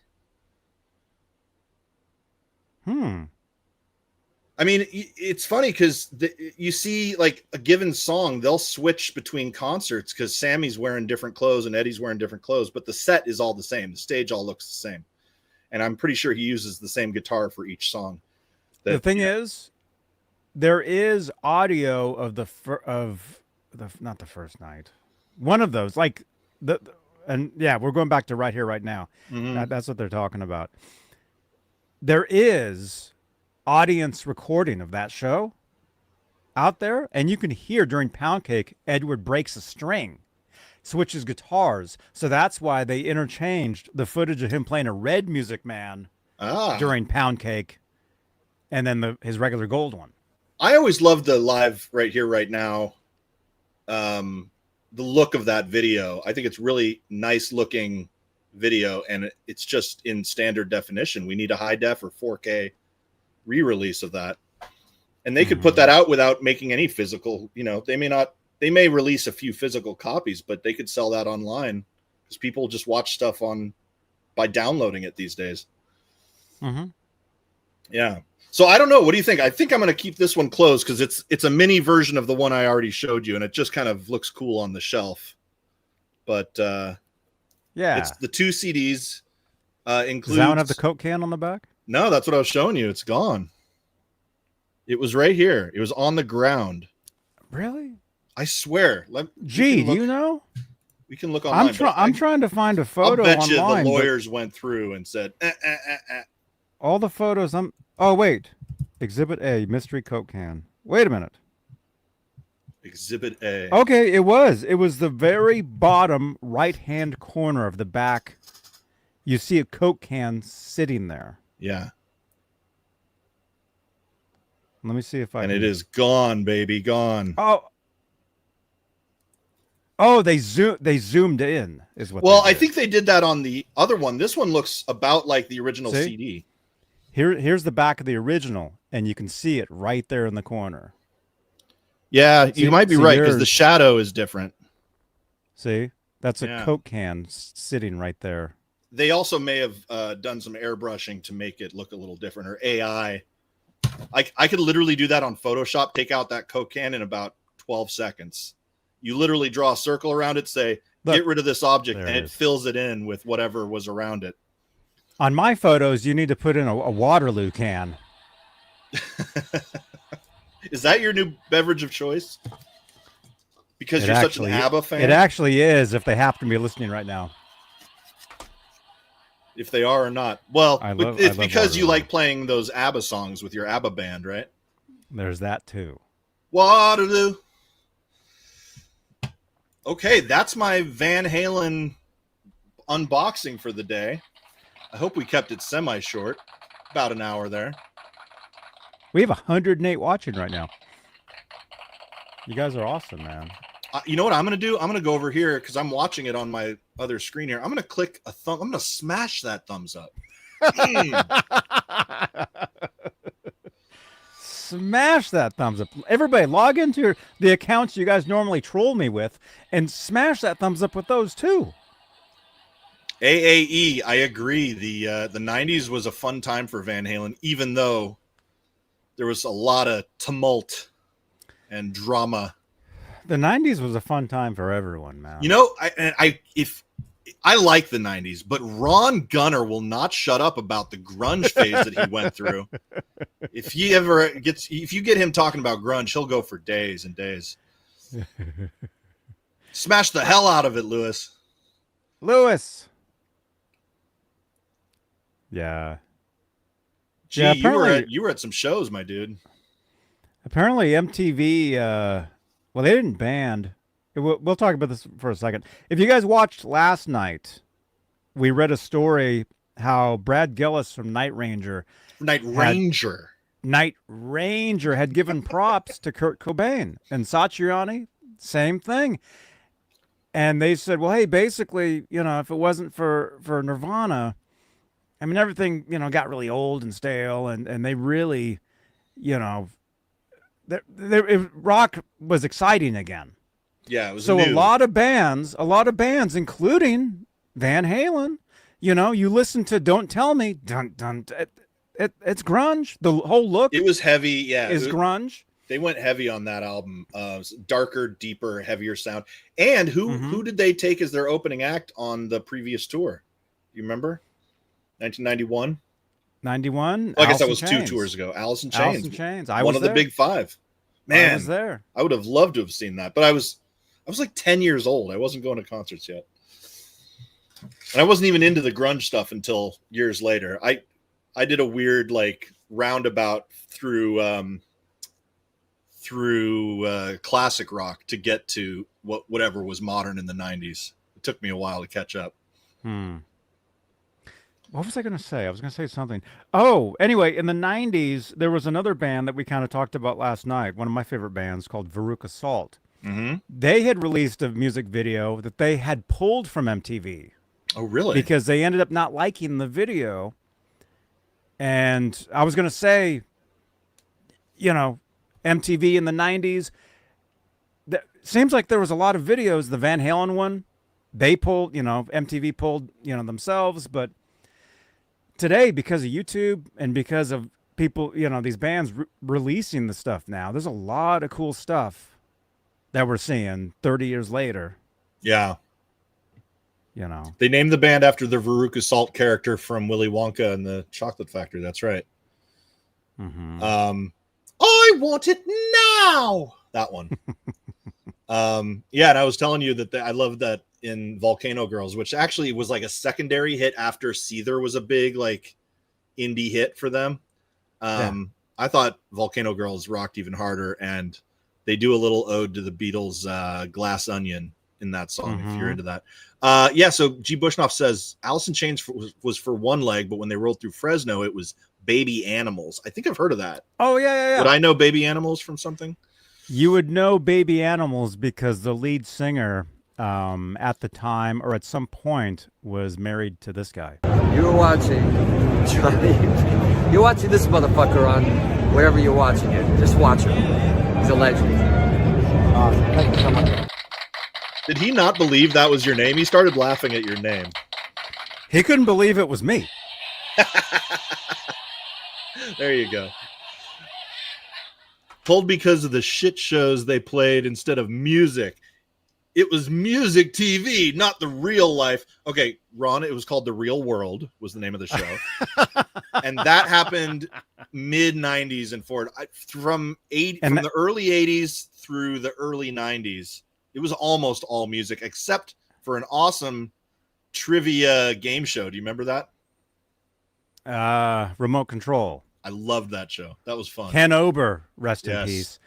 [SPEAKER 2] I mean, it's funny because you see like a given song, they'll switch between concerts because Sammy's wearing different clothes and Eddie's wearing different clothes, but the set is all the same. The stage all looks the same. And I'm pretty sure he uses the same guitar for each song.
[SPEAKER 1] The thing is, there is audio of not the first night. One of those, like we're going back to Right Here, Right Now.
[SPEAKER 2] Mm-hmm.
[SPEAKER 1] That's what they're talking about. There is audience recording of that show out there, and you can hear during Pound Cake, Edward breaks a string, switches guitars. So that's why they interchanged the footage of him playing a red Music Man during Pound Cake and then his regular gold one.
[SPEAKER 2] I always loved the live Right Here, Right Now. The look of that video. I think it's really nice looking video, and it's just in standard definition. We need a high def or 4K re-release of that, and they could put that out without making any physical. They may release a few physical copies, but they could sell that online because people just watch stuff by downloading it these days. Yeah. So I don't know. What do you think? I think I'm going to keep this one closed because it's a mini version of the one I already showed you, and it just kind of looks cool on the shelf. But it's the 2 CDs. Includes.
[SPEAKER 1] Does that one have the Coke can on the back?
[SPEAKER 2] No, that's what I was showing you. It's gone. It was right here. It was on the ground.
[SPEAKER 1] Really?
[SPEAKER 2] I swear.
[SPEAKER 1] Gee, do you know?
[SPEAKER 2] We can look online.
[SPEAKER 1] I'm trying to find a photo
[SPEAKER 2] I'll bet
[SPEAKER 1] online.
[SPEAKER 2] You the lawyers went through and said,
[SPEAKER 1] all the photos. Oh, wait. Exhibit A, mystery Coke can. Wait a minute.
[SPEAKER 2] Exhibit A.
[SPEAKER 1] Okay, it was. It was the very bottom right-hand corner of the back. You see a Coke can sitting there.
[SPEAKER 2] Yeah.
[SPEAKER 1] Let me see if I
[SPEAKER 2] And
[SPEAKER 1] can...
[SPEAKER 2] it is gone, baby, gone.
[SPEAKER 1] Oh, they zoomed in is what.
[SPEAKER 2] Well, I think they did that on the other one. This one looks about like the original CD.
[SPEAKER 1] Here's the back of the original, and you can see it right there in the corner.
[SPEAKER 2] Yeah, you might be right because the shadow is different.
[SPEAKER 1] See? That's a Coke can sitting right there.
[SPEAKER 2] They also may have done some airbrushing to make it look a little different, or AI. I could literally do that on Photoshop, take out that Coke can in about 12 seconds. You literally draw a circle around it, say, get rid of this object, and it fills it in with whatever was around it.
[SPEAKER 1] On my photos, you need to put in a Waterloo can.
[SPEAKER 2] Is that your new beverage of choice? Because you're such an ABBA fan?
[SPEAKER 1] It actually is, if they happen to be listening right now.
[SPEAKER 2] If they are or not. Well, it's because
[SPEAKER 1] Waterloo.
[SPEAKER 2] you like playing those ABBA songs with your ABBA band, right?
[SPEAKER 1] There's that, too.
[SPEAKER 2] Waterloo. Okay, that's my Van Halen unboxing for the day. I hope we kept it semi-short. About an hour there.
[SPEAKER 1] We have 108 watching right now. You guys are awesome, man.
[SPEAKER 2] You know what I'm going to do? I'm going to go over here because I'm watching it on my other screen here. I'm going to click a thumb. I'm going to smash that thumbs up.
[SPEAKER 1] Smash that thumbs up. Everybody, log into the accounts you guys normally troll me with and smash that thumbs up with those, too.
[SPEAKER 2] AAE, I agree. The 90s was a fun time for Van Halen, even though there was a lot of tumult and drama.
[SPEAKER 1] The 90s was a fun time for everyone, man.
[SPEAKER 2] You know, I like the 90s, but Ron Gunner will not shut up about the grunge phase that he went through. If you get him talking about grunge, he'll go for days and days. Smash the hell out of it, Lewis.
[SPEAKER 1] Yeah.
[SPEAKER 2] Gee,
[SPEAKER 1] yeah,
[SPEAKER 2] you were at some shows, my dude.
[SPEAKER 1] Apparently MTV, well, they didn't ban. We'll talk about this for a second. If you guys watched last night, we read a story how Brad Gillis from Night Ranger had given props to Kurt Cobain, and Satriani, same thing. And they said, well, hey, basically, if it wasn't for Nirvana, I mean, everything, got really old and stale, and they really, rock was exciting again.
[SPEAKER 2] Yeah, it was
[SPEAKER 1] so
[SPEAKER 2] new.
[SPEAKER 1] a lot of bands, including Van Halen, you listen to "Don't Tell Me," it's grunge. The whole look,
[SPEAKER 2] it was heavy. Yeah,
[SPEAKER 1] is grunge.
[SPEAKER 2] They went heavy on that album. Darker, deeper, heavier sound. And who did they take as their opening act on the previous tour? You remember? 1991.
[SPEAKER 1] 91.
[SPEAKER 2] Well, I guess that was 2 tours ago. Alice in Chains.
[SPEAKER 1] Alice in Chains.
[SPEAKER 2] One of the big 5. Man,
[SPEAKER 1] I was there.
[SPEAKER 2] I would have loved to have seen that, but I was like 10 years old. I wasn't going to concerts yet. And I wasn't even into the grunge stuff until years later. I did a weird like roundabout through classic rock to get to whatever was modern in the 90s. It took me a while to catch up.
[SPEAKER 1] What was I going to say? I was going to say something. Oh, anyway, in the 90s, there was another band that we kind of talked about last night, one of my favorite bands called Veruca Salt. They had released a music video that they had pulled from MTV.
[SPEAKER 2] Oh, really?
[SPEAKER 1] Because they ended up not liking the video. And I was going to say, MTV in the 90s, seems like there was a lot of videos. The Van Halen one, they pulled, MTV pulled, themselves. But today, because of YouTube and because of people, these bands releasing the stuff now, there's a lot of cool stuff that we're seeing 30 years later.
[SPEAKER 2] Yeah. They named the band after the Veruca Salt character from Willy Wonka and the Chocolate Factory. That's right. I want it now. That one. Yeah, and I was telling you that I love that in Volcano Girls, which actually was like a secondary hit after Seether was a big like indie hit for them. I thought Volcano Girls rocked even harder, and they do a little ode to the Beatles' Glass Onion in that song, if you're into that. So G. Bushnoff says Alice in Chains was for one leg, but when they rolled through Fresno, it was Baby Animals. I think I've heard of that.
[SPEAKER 1] Oh, yeah.
[SPEAKER 2] Would I know Baby Animals from something?
[SPEAKER 1] You would know Baby Animals because the lead singer at the time or at some point was married to this guy.
[SPEAKER 4] You're watching Johnny. You're watching this motherfucker on wherever you're watching it. Just watch him. He's a legend. Thank you so much.
[SPEAKER 2] Did he not believe that was your name? He started laughing at your name.
[SPEAKER 1] He couldn't believe it was me.
[SPEAKER 2] There you go. Told because of the shit shows they played instead of music. It was music TV, not the real life. Okay, Ron, it was called The Real World was the name of the show. And that happened mid-90s and forward. From the early 80s through the early 90s. It was almost all music, except for an awesome trivia game show. Do you remember that?
[SPEAKER 1] Remote Control.
[SPEAKER 2] I loved that show. That was fun.
[SPEAKER 1] Ken Ober, rest in peace.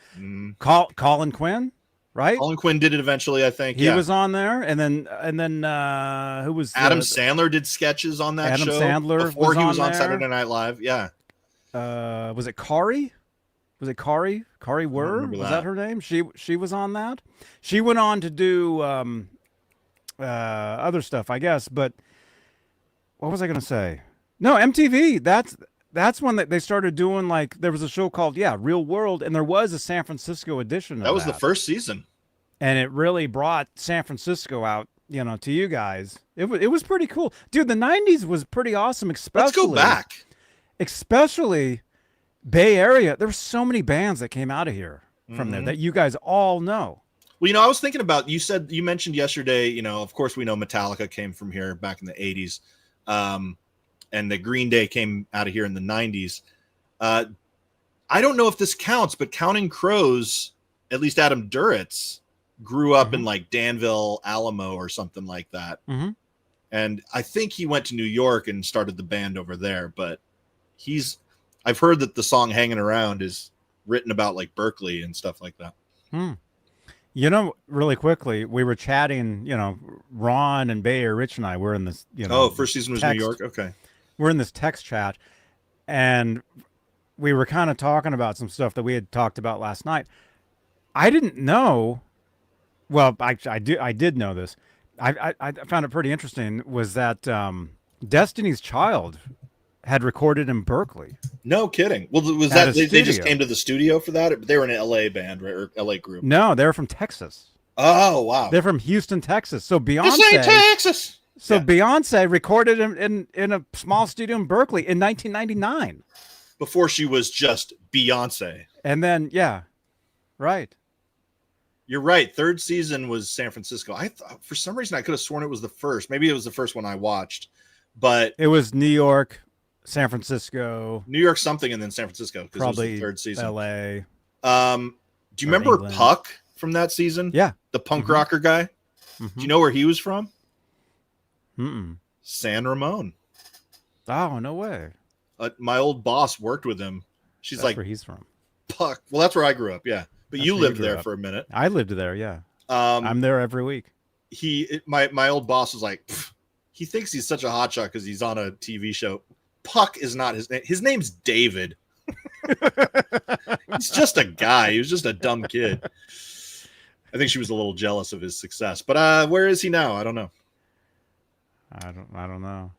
[SPEAKER 1] Colin Quinn, right?
[SPEAKER 2] Colin Quinn did it eventually, I think.
[SPEAKER 1] He was on there, and then who was
[SPEAKER 2] Adam Sandler did sketches on that show.
[SPEAKER 1] Adam Sandler
[SPEAKER 2] before he was on
[SPEAKER 1] there.
[SPEAKER 2] Saturday Night Live. Yeah.
[SPEAKER 1] Was it Kari? Was it Kari? Kari Wurr? Was that her name? She was on that. She went on to do other stuff, I guess. But what was I going to say? No, MTV. That's when they started doing, like, there was a show called Real World, and there was a San Francisco edition.
[SPEAKER 2] That was the first season,
[SPEAKER 1] and it really brought San Francisco out, to you guys. It was pretty cool, dude. The '90s was pretty awesome. Especially,
[SPEAKER 2] let's go back.
[SPEAKER 1] Especially Bay Area. There were so many bands that came out of here from there that you guys all know.
[SPEAKER 2] Well, I was thinking about, you mentioned yesterday, of course we know Metallica came from here back in the 80s. And the Green Day came out of here in the 90s. I don't know if this counts, but Counting Crows, at least Adam Duritz, grew up in like Danville, Alamo or something like that. And I think he went to New York and started the band over there, but I've heard that the song Hanging Around is written about like Berkeley and stuff like that.
[SPEAKER 1] Really quickly, we were chatting, Ron and Bayer, Rich and I were in this,
[SPEAKER 2] first season was
[SPEAKER 1] text.
[SPEAKER 2] New York. Okay.
[SPEAKER 1] we're in this text chat, and we were kind of talking about some stuff that we had talked about last night. I didn't know. Well, I did know this. I found it pretty interesting. Was that Destiny's Child had recorded in Berkeley?
[SPEAKER 2] No kidding. Well, was
[SPEAKER 1] At
[SPEAKER 2] that
[SPEAKER 1] a
[SPEAKER 2] they just
[SPEAKER 1] studio.
[SPEAKER 2] came to the studio for that? They were an LA band, right? Or LA group?
[SPEAKER 1] No, they're from Texas.
[SPEAKER 2] Oh wow.
[SPEAKER 1] They're from Houston, Texas. So
[SPEAKER 2] This ain't
[SPEAKER 1] Beyonce.
[SPEAKER 2] Texas.
[SPEAKER 1] So
[SPEAKER 2] Yeah.
[SPEAKER 1] Beyonce recorded in a small studio in Berkeley in 1999.
[SPEAKER 2] Before she was just Beyonce.
[SPEAKER 1] And then yeah, right.
[SPEAKER 2] You're right. Third season was San Francisco. I thought for some reason I could have sworn it was the first. Maybe it was the first one I watched, but
[SPEAKER 1] It was New York, San Francisco,
[SPEAKER 2] New York something, and then San Francisco because it was
[SPEAKER 1] probably
[SPEAKER 2] the third season.
[SPEAKER 1] L.A.
[SPEAKER 2] Do you
[SPEAKER 1] or
[SPEAKER 2] remember
[SPEAKER 1] England.
[SPEAKER 2] Puck from that season?
[SPEAKER 1] Yeah.
[SPEAKER 2] The punk
[SPEAKER 1] Mhm.
[SPEAKER 2] rocker guy. Do you know where he was from?
[SPEAKER 1] Mm-mm.
[SPEAKER 2] San Ramon.
[SPEAKER 1] Oh, no way.
[SPEAKER 2] My old boss worked with him. She's
[SPEAKER 1] That's
[SPEAKER 2] like,
[SPEAKER 1] where he's from.
[SPEAKER 2] Puck. Well, that's where I grew up. Yeah, but
[SPEAKER 1] That's
[SPEAKER 2] you
[SPEAKER 1] where you
[SPEAKER 2] lived
[SPEAKER 1] grew
[SPEAKER 2] there
[SPEAKER 1] up.
[SPEAKER 2] for a minute.
[SPEAKER 1] I lived there. Yeah, I'm there every week.
[SPEAKER 2] My old boss was like, he thinks he's such a hotshot because he's on a TV show. Puck is not his name. His name's David. He's just a guy. He was just a dumb kid. I think she was a little jealous of his success. But where is he now? I don't know.
[SPEAKER 1] I don't know.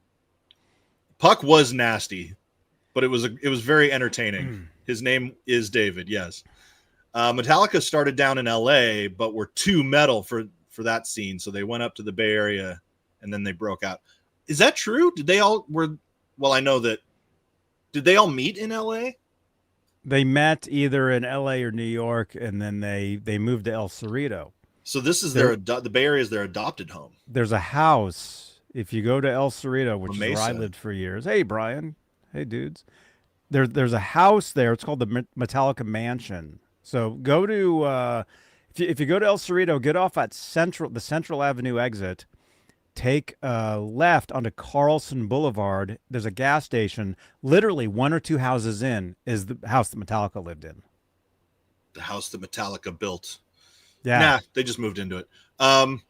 [SPEAKER 2] Puck was nasty, but it was very entertaining. His name is David. Yes. Metallica started down in LA, but were too metal for that scene, so they went up to the Bay Area, and then they broke out. Is that true? Did they all were? Well, I know that. Did they all meet in LA?
[SPEAKER 1] They met either in L.A. or New York, and then they moved to El Cerrito.
[SPEAKER 2] So this is
[SPEAKER 1] They're-
[SPEAKER 2] the Bay Area is their adopted home.
[SPEAKER 1] There's a house if you go to El Cerrito, which is where I
[SPEAKER 2] Mesa.
[SPEAKER 1] lived for years. Hey, Brian. Hey, dudes. There's a house there. It's called the Metallica Mansion. So go to if you go to El Cerrito, get off at the Central Avenue exit. Take a left onto Carlson Boulevard. There's a gas station. Literally one or two houses in is the house that Metallica lived in.
[SPEAKER 2] The house that Metallica built.
[SPEAKER 1] Yeah,
[SPEAKER 2] Nah, they just moved into it.
[SPEAKER 1] the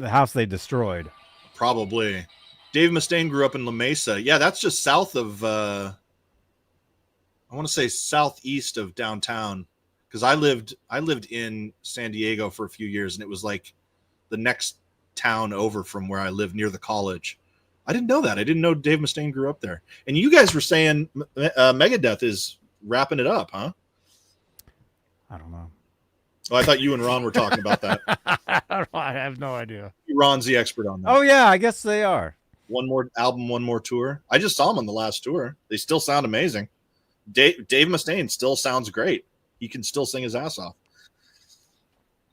[SPEAKER 1] house they destroyed.
[SPEAKER 2] Probably. Dave Mustaine grew up in La Mesa. Yeah, that's just south of I want to say southeast of downtown, because I lived in San Diego for a few years, and it was like the next town over from where I lived near the college. I didn't know that. I didn't know Dave Mustaine grew up there. And you guys were saying Megadeth is wrapping it up, huh?
[SPEAKER 1] I don't know.
[SPEAKER 2] Oh, I thought you and Ron were talking about that.
[SPEAKER 1] I have no idea.
[SPEAKER 2] Ron's the expert on that.
[SPEAKER 1] Oh yeah, I guess they are.
[SPEAKER 2] One more album, one more tour. I just saw them on the last tour. They still sound amazing. Dave Mustaine still sounds great. He can still sing his ass off.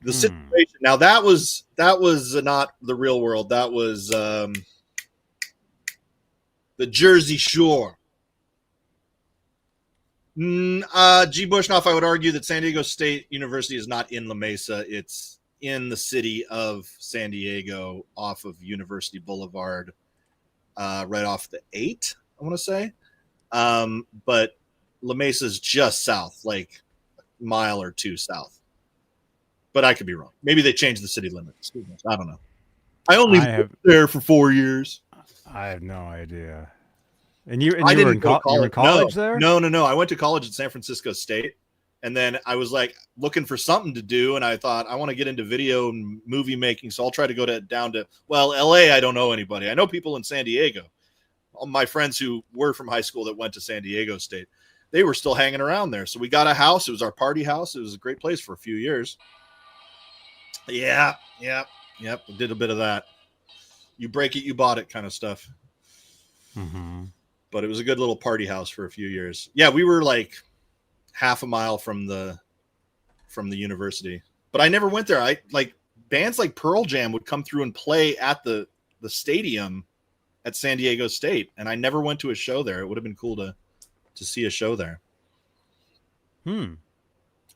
[SPEAKER 2] The situation. Now that was not the real world. That was the Jersey Shore. G. Bushnoff, I would argue that San Diego State University is not in La Mesa. It's in the city of San Diego off of University Boulevard, right off the 8, I want to say. But La Mesa is just south, like a mile or two south. But I could be wrong. Maybe they changed the city limits. I don't know. I only lived there for 4 years.
[SPEAKER 1] I have no idea. And you
[SPEAKER 2] I
[SPEAKER 1] were
[SPEAKER 2] didn't
[SPEAKER 1] in,
[SPEAKER 2] go to
[SPEAKER 1] you were in college there?
[SPEAKER 2] No. I went to college at San Francisco State, and then I was like looking for something to do, and I thought I want to get into video and movie making, so I'll try to go down to LA. I don't know anybody. I know people in San Diego. All my friends who were from high school that went to San Diego State, they were still hanging around there. So we got a house. It was our party house. It was a great place for a few years. Yep. We did a bit of that. You break it, you bought it kind of stuff.
[SPEAKER 1] Mm-hmm.
[SPEAKER 2] But it was a good little party house for a few years. Yeah, we were like half a mile from the university. But I never went there. I like bands like Pearl Jam would come through and play at the stadium at San Diego State, and I never went to a show there. It would have been cool to see a show there. Because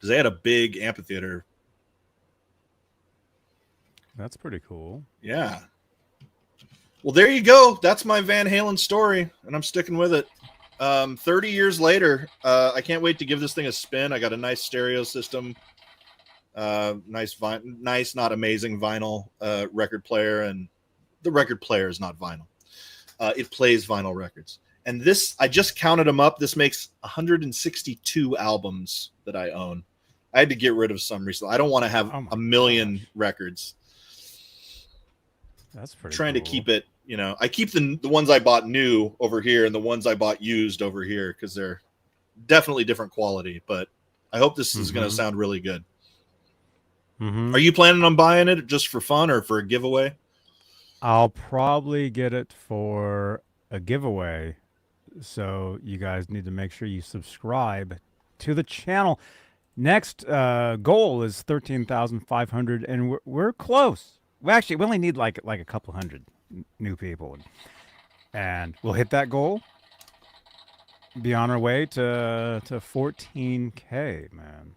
[SPEAKER 2] they had a big amphitheater.
[SPEAKER 1] That's pretty cool.
[SPEAKER 2] Yeah. Well, there you go. That's my Van Halen story, and I'm sticking with it. 30 years later, I can't wait to give this thing a spin. I got a nice stereo system, nice, not amazing vinyl record player, and the record player is not vinyl. It plays vinyl records. And this, I just counted them up. This makes 162 albums that I own. I had to get rid of some recently. I don't want to have a million records.
[SPEAKER 1] That's pretty
[SPEAKER 2] trying
[SPEAKER 1] cool.
[SPEAKER 2] to keep it, I keep the ones I bought new over here and the ones I bought used over here because they're definitely different quality. But I hope this is going to sound really good. Are you planning on buying it just for fun or for a giveaway?
[SPEAKER 1] I'll probably get it for a giveaway. So you guys need to make sure you subscribe to the channel. Next goal is 13,500, and we're close. We only need like a couple hundred new people, and we'll hit that goal. Be on our way to 14K, man.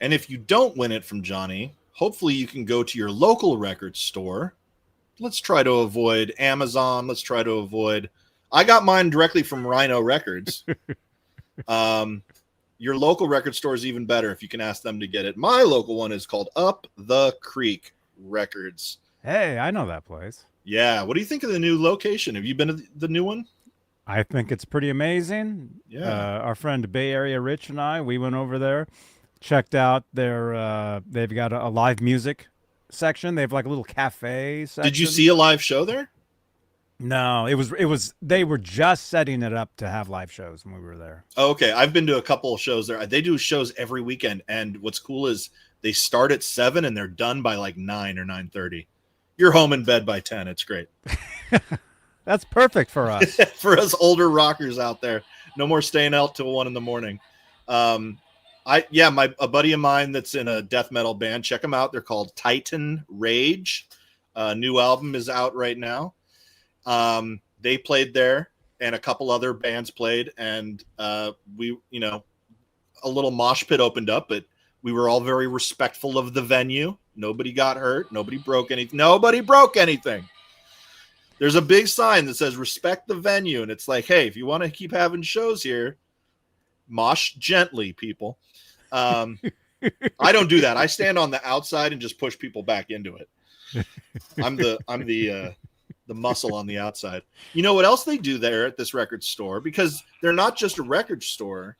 [SPEAKER 2] And if you don't win it from Johnny, hopefully you can go to your local record store. Let's try to avoid Amazon. Let's try to avoid. I got mine directly from Rhino Records. Your local record store is even better if you can ask them to get it. My local one is called Up the Creek Records.
[SPEAKER 1] Hey, I know that place.
[SPEAKER 2] Yeah. What do you think of the new location? Have you been to the new one?
[SPEAKER 1] I think it's pretty amazing.
[SPEAKER 2] Yeah.
[SPEAKER 1] Our friend Bay Area Rich and we went over there, checked out their, they've got a live music section. They have like a little cafe section.
[SPEAKER 2] Did you see a live show there?
[SPEAKER 1] No, it was they were just setting it up to have live shows when we were there.
[SPEAKER 2] Okay. I've been to a couple of shows there. They do shows every weekend. And what's cool is they start at 7 and they're done by like 9 or 9:30. You're home in bed by 10. It's great.
[SPEAKER 1] That's perfect for us.
[SPEAKER 2] For us older rockers out there. No more staying out till 1 a.m. A buddy of mine that's in a death metal band, check them out. They're called Titan Rage. New album is out right now. They played there and a couple other bands played, and we, a little mosh pit opened up, but we were all very respectful of the venue. Nobody got hurt. Nobody broke anything. There's a big sign that says respect the venue. And it's like, hey, if you want to keep having shows here, mosh gently, people. I don't do that. I stand on the outside and just push people back into it. I'm the muscle on the outside. You know what else they do there at this record store? Because they're not just a record store.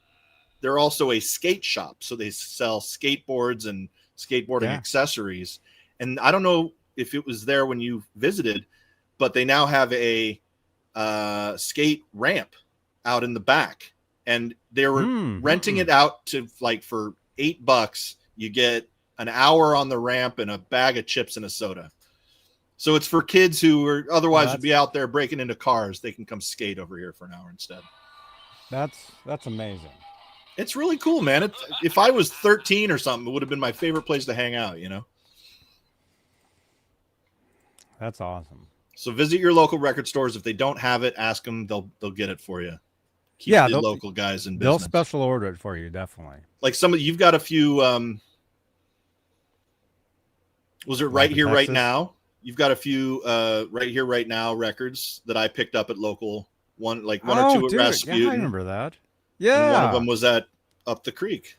[SPEAKER 2] They're also a skate shop. So they sell skateboards and skateboarding accessories. And I don't know if it was there when you visited, but they now have a skate ramp out in the back. And they were renting it out to like for $8. You get an hour on the ramp and a bag of chips and a soda. So it's for kids who are otherwise would be out there breaking into cars. They can come skate over here for an hour instead.
[SPEAKER 1] That's amazing.
[SPEAKER 2] It's really cool, man. If I was 13 or something, it would have been my favorite place to hang out,
[SPEAKER 1] That's awesome.
[SPEAKER 2] So visit your local record stores. If they don't have it, ask them. They'll get it for you. Keep the local guys in business.
[SPEAKER 1] They'll special order it for you, definitely.
[SPEAKER 2] Like you've got a few. Was it Right Here, Right Now? You've got a few Right Here, Right Now records that I picked up at local one or two at Rasputin.
[SPEAKER 1] Yeah, I remember that. Yeah,
[SPEAKER 2] and one of them was at Up the Creek.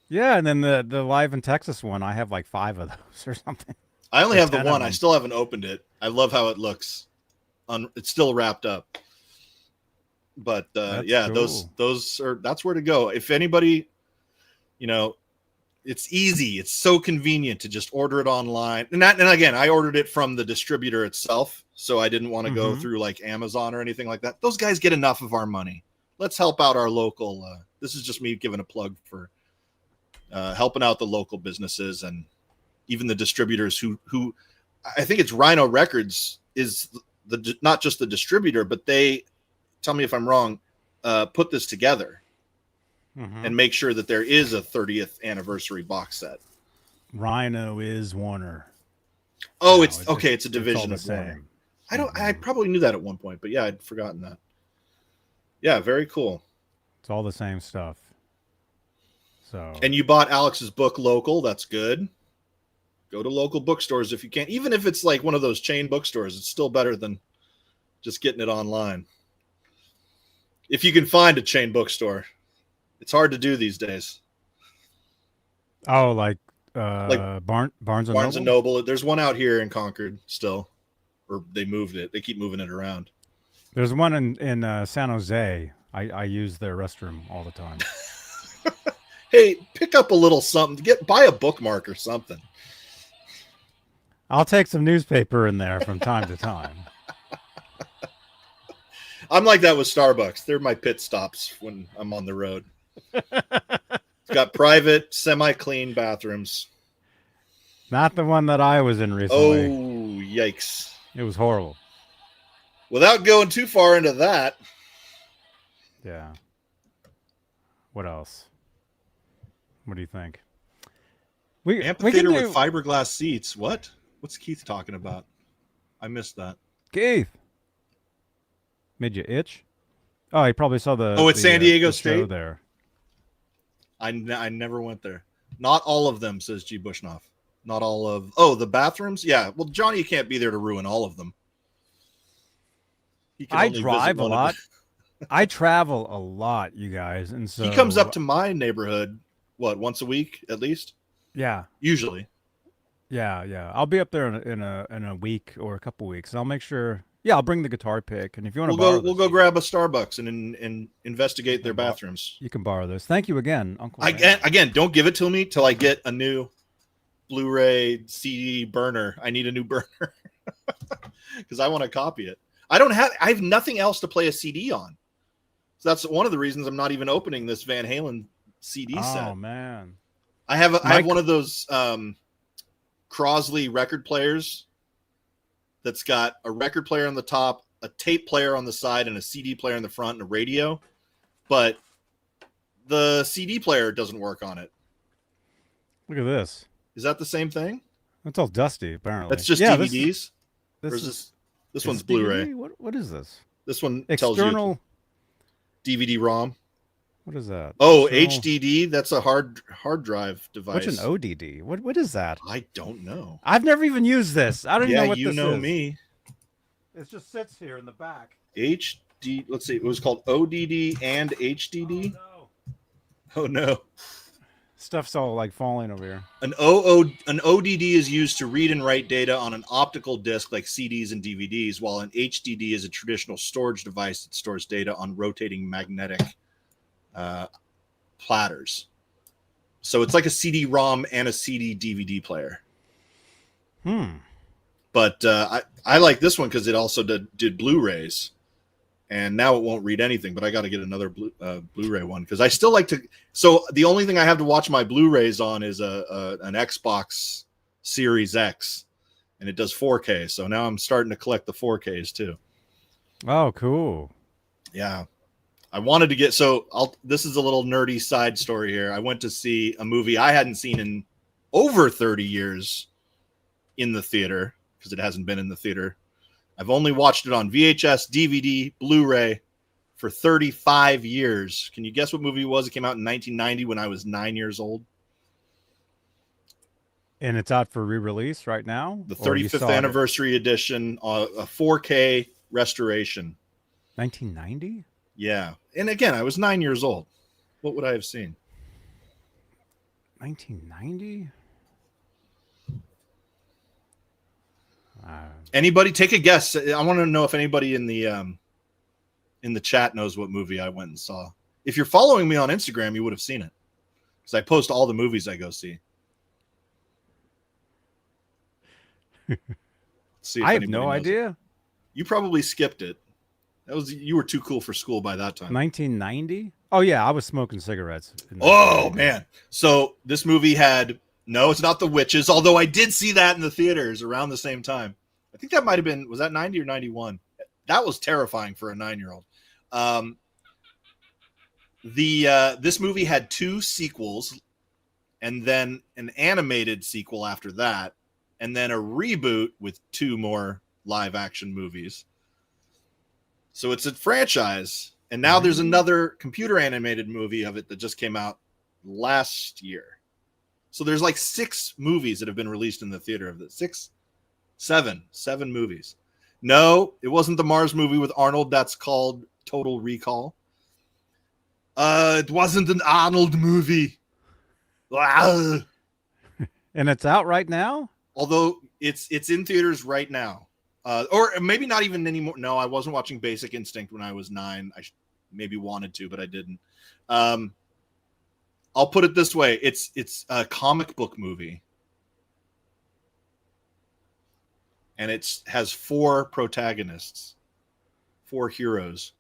[SPEAKER 1] Yeah, and then the Live in Texas one, I have like 5 of those or something.
[SPEAKER 2] I only have the one. I still haven't opened it. I love how it looks. It's still wrapped up. But cool. That's where to go. If anybody, it's easy. It's so convenient to just order it online. And again, I ordered it from the distributor itself, so I didn't want to go through like Amazon or anything like that. Those guys get enough of our money. Let's help out our local. This is just me giving a plug for helping out the local businesses and even the distributors who I think it's Rhino Records is not just the distributor, but they, tell me if I'm wrong, put this together and make sure that there is a 30th anniversary box set.
[SPEAKER 1] Rhino is Warner.
[SPEAKER 2] Oh, it's okay. It's a division of Warner. I probably knew that at one point, but yeah, I'd forgotten that. Yeah, very cool.
[SPEAKER 1] It's all the same stuff. So,
[SPEAKER 2] and you bought Alex's book local. That's good. Go to local bookstores if you can. Even if it's like one of those chain bookstores, it's still better than just getting it online. If you can find a chain bookstore, it's hard to do these days.
[SPEAKER 1] Oh, like Barnes and
[SPEAKER 2] Noble. There's one out here in Concord still, or they moved it. They keep moving it around.
[SPEAKER 1] There's one in San Jose. I use their restroom all the time.
[SPEAKER 2] Hey, pick up a little something. Buy a bookmark or something.
[SPEAKER 1] I'll take some newspaper in there from time to time.
[SPEAKER 2] I'm like that with Starbucks. They're my pit stops when I'm on the road. It's got private, semi-clean bathrooms.
[SPEAKER 1] Not the one that I was in
[SPEAKER 2] Oh,
[SPEAKER 1] recently.
[SPEAKER 2] yikes.
[SPEAKER 1] It was horrible.
[SPEAKER 2] Without going too far into that,
[SPEAKER 1] Yeah. What else? What do you think? We can
[SPEAKER 2] amphitheater
[SPEAKER 1] do...
[SPEAKER 2] with fiberglass seats. What? What's Keith talking about? I missed that.
[SPEAKER 1] Keith. Made you itch? Oh, he probably saw the.
[SPEAKER 2] Oh, it's San Diego
[SPEAKER 1] the show
[SPEAKER 2] State?
[SPEAKER 1] there.
[SPEAKER 2] I never went there. Not all of them, says G. Bushnoff. Not all of... Oh, the bathrooms? Yeah. Well, Johnny can't be there to ruin all of them. He can
[SPEAKER 1] I
[SPEAKER 2] only
[SPEAKER 1] drive
[SPEAKER 2] visit
[SPEAKER 1] a
[SPEAKER 2] one of
[SPEAKER 1] lot.
[SPEAKER 2] the-
[SPEAKER 1] I travel a lot, you guys, and so
[SPEAKER 2] He comes up to my neighborhood, what, once a week at least?
[SPEAKER 1] Yeah,
[SPEAKER 2] Usually.
[SPEAKER 1] yeah. I'll be up there in a week or a couple weeks, and I'll make sure. Yeah, I'll bring the guitar pick, and if you want to
[SPEAKER 2] We'll go grab a Starbucks and investigate their bathrooms.
[SPEAKER 1] You can borrow those. Thank you again, Uncle.
[SPEAKER 2] Again, don't give it to me till I get a new Blu-ray CD burner. I need a new burner because I want to copy it. I have nothing else to play a CD on. So that's one of the reasons I'm not even opening this Van Halen CD set.
[SPEAKER 1] Oh man,
[SPEAKER 2] I have one of those Crosley record players that's got a record player on the top, a tape player on the side, and a CD player in the front, and a radio. But the CD player doesn't work on it.
[SPEAKER 1] look at this.
[SPEAKER 2] Is that the same thing?
[SPEAKER 1] It's all dusty, apparently.
[SPEAKER 2] That's just
[SPEAKER 1] yeah,
[SPEAKER 2] DVDs? This one's Blu-ray.
[SPEAKER 1] DVD? What is this?
[SPEAKER 2] This one
[SPEAKER 1] External.
[SPEAKER 2] tells you DVD-ROM.
[SPEAKER 1] What is that?
[SPEAKER 2] Oh,
[SPEAKER 1] External...
[SPEAKER 2] HDD. That's a hard drive device.
[SPEAKER 1] What's an ODD? What is that?
[SPEAKER 2] I don't know.
[SPEAKER 1] I've never even used this. I don't even know what this is.
[SPEAKER 2] Yeah, you know me.
[SPEAKER 1] It just sits here in the back.
[SPEAKER 2] HD. Let's see. It was called ODD and HDD. Oh no.
[SPEAKER 1] Stuff's all like falling over here.
[SPEAKER 2] An ODD is used to read and write data on an optical disc like CDs and DVDs, while an HDD is a traditional storage device that stores data on rotating magnetic platters. So it's like a CD-ROM and a CD-DVD player. But I like this one because it also did Blu-rays. And now it won't read anything, but I got to get another Blu-ray one because I still like to. So the only thing I have to watch my Blu-rays on is an Xbox Series X, and it does 4K. So now I'm starting to collect the 4Ks too.
[SPEAKER 1] Oh, cool.
[SPEAKER 2] Yeah, I wanted to get. This is a little nerdy side story here. I went to see a movie I hadn't seen in over 30 years in the theater because it hasn't been in the theater. I've only watched it on VHS, DVD, Blu-ray for 35 years. Can you guess what movie it was? It came out in 1990 when I was 9 years old.
[SPEAKER 1] And it's out for re-release right now?
[SPEAKER 2] The 35th anniversary edition, a 4K restoration.
[SPEAKER 1] 1990?
[SPEAKER 2] Yeah. And again, I was 9 years old. What would I have seen?
[SPEAKER 1] 1990?
[SPEAKER 2] Anybody take a guess? I want to know if anybody in the chat knows what movie I went and saw. If you're following me on Instagram, you would have seen it because I post all the movies I go see. See if
[SPEAKER 1] I have
[SPEAKER 2] anybody
[SPEAKER 1] no
[SPEAKER 2] knows
[SPEAKER 1] idea.
[SPEAKER 2] it. You probably skipped it. You were too cool for school by that time.
[SPEAKER 1] 1990? Oh yeah, I was smoking cigarettes.
[SPEAKER 2] Oh man! So this movie had. No, it's not The Witches, although I did see that in the theaters around the same time. I think that might have been, was that 90 or 91? That was terrifying for a 9-year-old. This movie had 2 sequels and then an animated sequel after that, and then a reboot with 2 more live action movies. So it's a franchise. And now there's another computer animated movie of it that just came out last year. So there's like 6 movies that have been released in the theater of it. 7 movies. No, it wasn't the Mars movie with Arnold. That's called Total Recall. It wasn't an Arnold movie.
[SPEAKER 1] And it's out right now?
[SPEAKER 2] Although it's in theaters right now. or maybe not even anymore. No, I wasn't watching Basic Instinct when I was 9. I maybe wanted to, but I didn't. I'll put it this way: it's a comic book movie, and it has 4 protagonists, 4 heroes.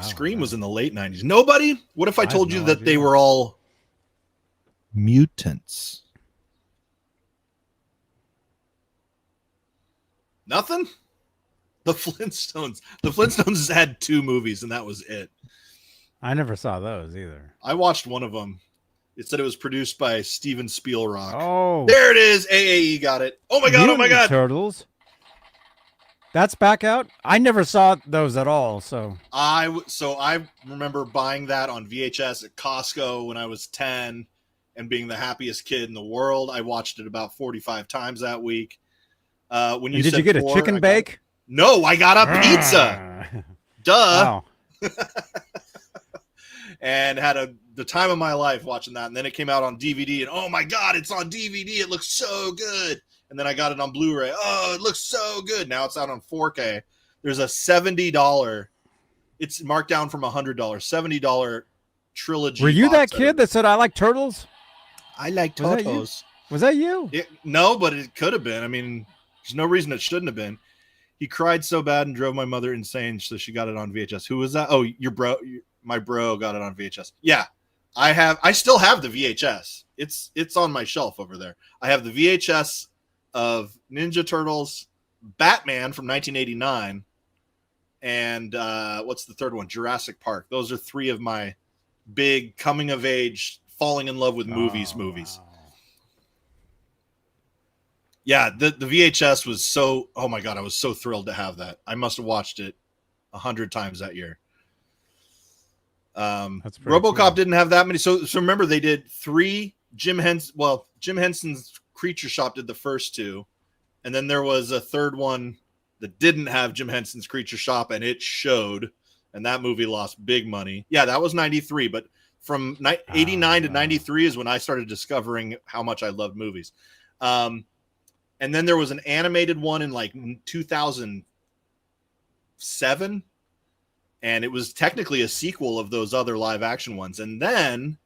[SPEAKER 2] Scream was in the late 90s. Nobody? What if I told you that they were all mutants? Nothing? The Flintstones. The Flintstones had 2 movies, and that was it.
[SPEAKER 1] I never saw those either.
[SPEAKER 2] I watched one of them. It said it was produced by Steven Spielberg.
[SPEAKER 1] Oh.
[SPEAKER 2] There it is. AAE got it. Oh my God. Oh my God.
[SPEAKER 1] Turtles. That's back out? I never saw those at all, so.
[SPEAKER 2] I remember buying that on VHS at Costco when I was 10 and being the happiest kid in the world. I watched it about 45 times that week. When you
[SPEAKER 1] did you get a chicken bake?
[SPEAKER 2] No, I got a pizza. Duh.
[SPEAKER 1] Wow.
[SPEAKER 2] And had the time of my life watching that. And then it came out on DVD, and oh my God, it's on DVD. It looks so good. And then I got it on Blu-ray. Oh, it looks so good. Now it's out on 4K. There's a $70. It's marked down from $100. $70 trilogy.
[SPEAKER 1] Were you that kid that said, I like turtles?
[SPEAKER 2] I like turtles.
[SPEAKER 1] Was that you?
[SPEAKER 2] No, but it could have been. I mean, there's no reason it shouldn't have been. He cried so bad and drove my mother insane, so she got it on VHS. Who was that? Oh, your bro. My bro got it on VHS. Yeah, I still have the VHS. It's on my shelf over there. I have the VHS of Ninja Turtles, Batman from 1989, and what's the third one? Jurassic Park. Those are 3 of my big coming of age, falling in love with movies. Wow. Yeah, the VHS was so, oh my God, I was so thrilled to have that. I must have watched it 100 times that year. RoboCop cool. Didn't have that many. So remember, they did 3 Jim Henson's Creature Shop did the first 2. And then there was a third one that didn't have Jim Henson's Creature Shop, and it showed. And that movie lost big money. Yeah, that was 93. But from 89 to 93 is when I started discovering how much I loved movies. And then there was an animated one in like 2007. And it was technically a sequel of those other live action ones. And then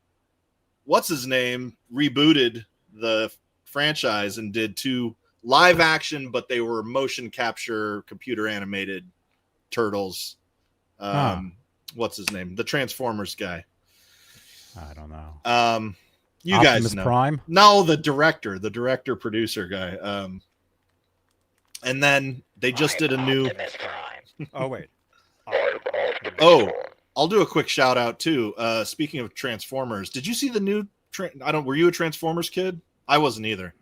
[SPEAKER 2] what's his name rebooted the franchise and did 2 live action, but they were motion capture, computer animated turtles. What's his name? The Transformers guy.
[SPEAKER 1] I don't know.
[SPEAKER 2] You
[SPEAKER 1] Optimus
[SPEAKER 2] guys know.
[SPEAKER 1] Prime?
[SPEAKER 2] No, the director producer guy. And then they just did a new.
[SPEAKER 1] Oh, wait.
[SPEAKER 2] Oh, I'll do a quick shout out too. Speaking of Transformers, did you see the new? Were you a Transformers kid? I wasn't either.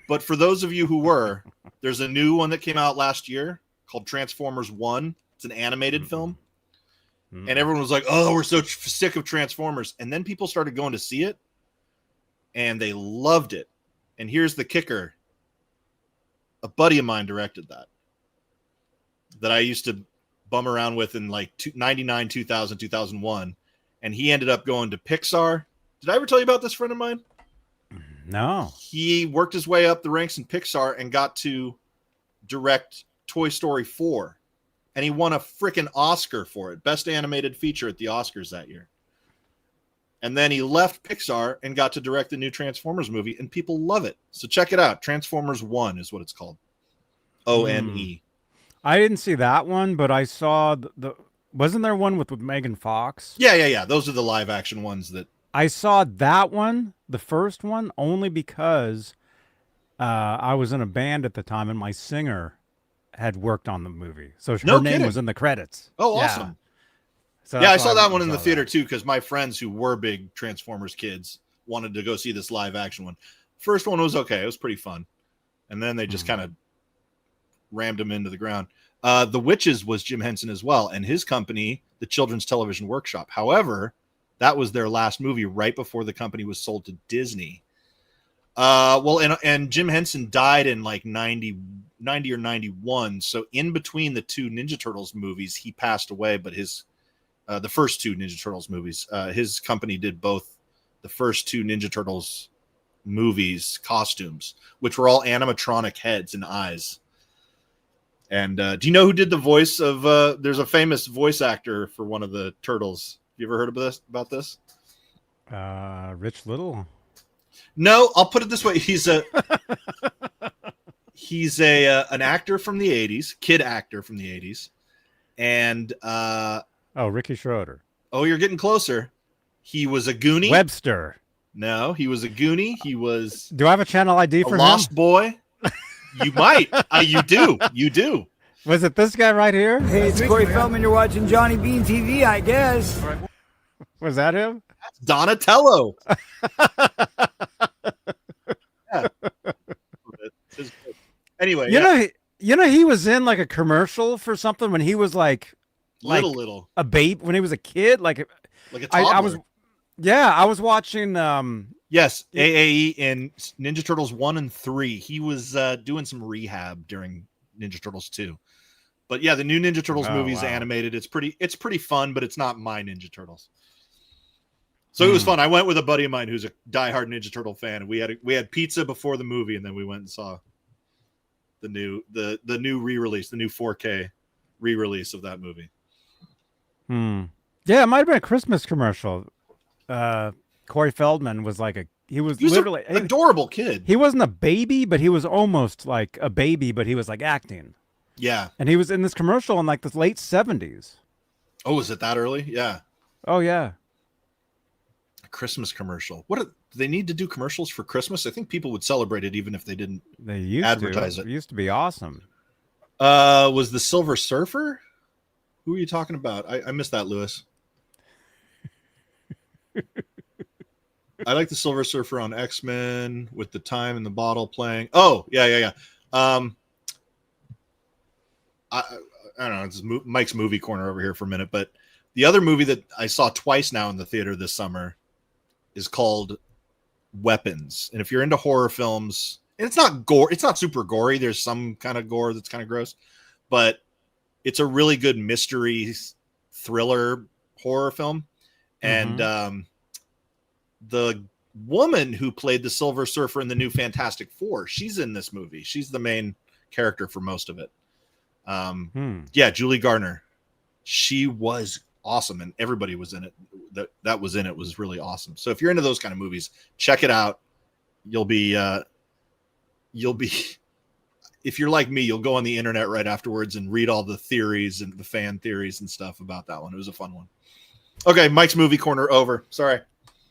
[SPEAKER 2] But for those of you who were, there's a new one that came out last year called Transformers 1. It's an animated film. And everyone was like, "Oh, we're so sick of Transformers." And then people started going to see it, and they loved it. And here's the kicker: a buddy of mine directed that I used to bum around with in like 99, 2000, 2001. And he ended up going to Pixar. Did I ever tell you about this friend of mine?
[SPEAKER 1] No.
[SPEAKER 2] He worked his way up the ranks in Pixar and got to direct Toy Story 4. And he won a freaking Oscar for it. Best animated feature at the Oscars that year. And then he left Pixar and got to direct the new Transformers movie, and people love it. So check it out. Transformers 1 is what it's called. ONE.
[SPEAKER 1] I didn't see that one, but I saw the wasn't there one with Megan Fox?
[SPEAKER 2] Yeah. Those are the live action ones that
[SPEAKER 1] I saw that one, the first one, only because I was in a band at the time, and my singer had worked on the movie, so her name was in the credits.
[SPEAKER 2] Oh, awesome!
[SPEAKER 1] So
[SPEAKER 2] yeah, I saw that one in the theater too, because my friends who were big Transformers kids wanted to go see this live action one. First one was okay; it was pretty fun, and then they just kind of rammed him into the ground. The Witches was Jim Henson as well, and his company, the Children's Television Workshop. However, that was their last movie right before the company was sold to Disney. And Jim Henson died in like 90 or 91. So in between the 2 Ninja Turtles movies, he passed away. But the first 2 Ninja Turtles movies, his company did both the first 2 Ninja Turtles movies costumes, which were all animatronic heads and eyes. And do you know who did the voice of? There's a famous voice actor for one of the turtles. You ever heard of this? About this?
[SPEAKER 1] Rich Little.
[SPEAKER 2] No, I'll put it this way: he's an actor from the '80s, kid actor from the '80s, and
[SPEAKER 1] Ricky Schroeder.
[SPEAKER 2] oh, you're getting closer. He was a Goonie.
[SPEAKER 1] Webster.
[SPEAKER 2] No, he was a Goonie. He was
[SPEAKER 1] Do I have a channel ID for
[SPEAKER 2] a
[SPEAKER 1] him?
[SPEAKER 2] Lost Boy. You might. You do. You do.
[SPEAKER 1] Was it this guy right here?
[SPEAKER 5] Hey, it's Corey Feldman. You're watching Johnny Bean TV, I guess.
[SPEAKER 1] Was that him?
[SPEAKER 2] Donatello. Yeah. Anyway,
[SPEAKER 1] you know, he was in like a commercial for something when he was like
[SPEAKER 2] little
[SPEAKER 1] a babe when he was a kid. Like
[SPEAKER 2] a toddler.
[SPEAKER 1] I was watching.
[SPEAKER 2] Yes, AAE in Ninja Turtles 1 and 3. He was doing some rehab during Ninja Turtles 2. But yeah, the new Ninja Turtles movie is animated. It's pretty fun, but it's not my Ninja Turtles. So it was fun. I went with a buddy of mine who's a diehard Ninja Turtle fan, and we had pizza before the movie, and then we went and saw the new re-release, the new 4K re-release of that movie.
[SPEAKER 1] Yeah, it might have been a Christmas commercial. Corey Feldman was like he was literally
[SPEAKER 2] an adorable kid.
[SPEAKER 1] He wasn't a baby, but he was almost like a baby, but he was like acting.
[SPEAKER 2] Yeah. And
[SPEAKER 1] he was in this commercial in like the late 70s.
[SPEAKER 2] Oh, is it that early? Yeah.
[SPEAKER 1] Oh, yeah.
[SPEAKER 2] A Christmas commercial. Do they need to do commercials for Christmas? I think people would celebrate it even if they didn't advertise it.
[SPEAKER 1] It used to be awesome.
[SPEAKER 2] Was the Silver Surfer? Who are you talking about? I missed that, Lewis. I like the Silver Surfer on X-Men with the time and the bottle playing. Oh, yeah. I don't know. It's Mike's movie corner over here for a minute, but the other movie that I saw twice now in the theater this summer is called Weapons. And if you're into horror films, and it's not gore, it's not super gory. There's some kind of gore that's kind of gross, but it's a really good mystery thriller horror film. And the woman who played the Silver Surfer in the new Fantastic Four, she's in this movie. She's the main character for most of it. Yeah, Julie Garner. She was awesome, and everybody was in it. That was in it was really awesome. So if you're into those kind of movies, check it out. You'll be if you're like me, you'll go on the internet right afterwards and read all the theories and the fan theories and stuff about that one. It was a fun one. Okay, Mike's movie corner over. Sorry.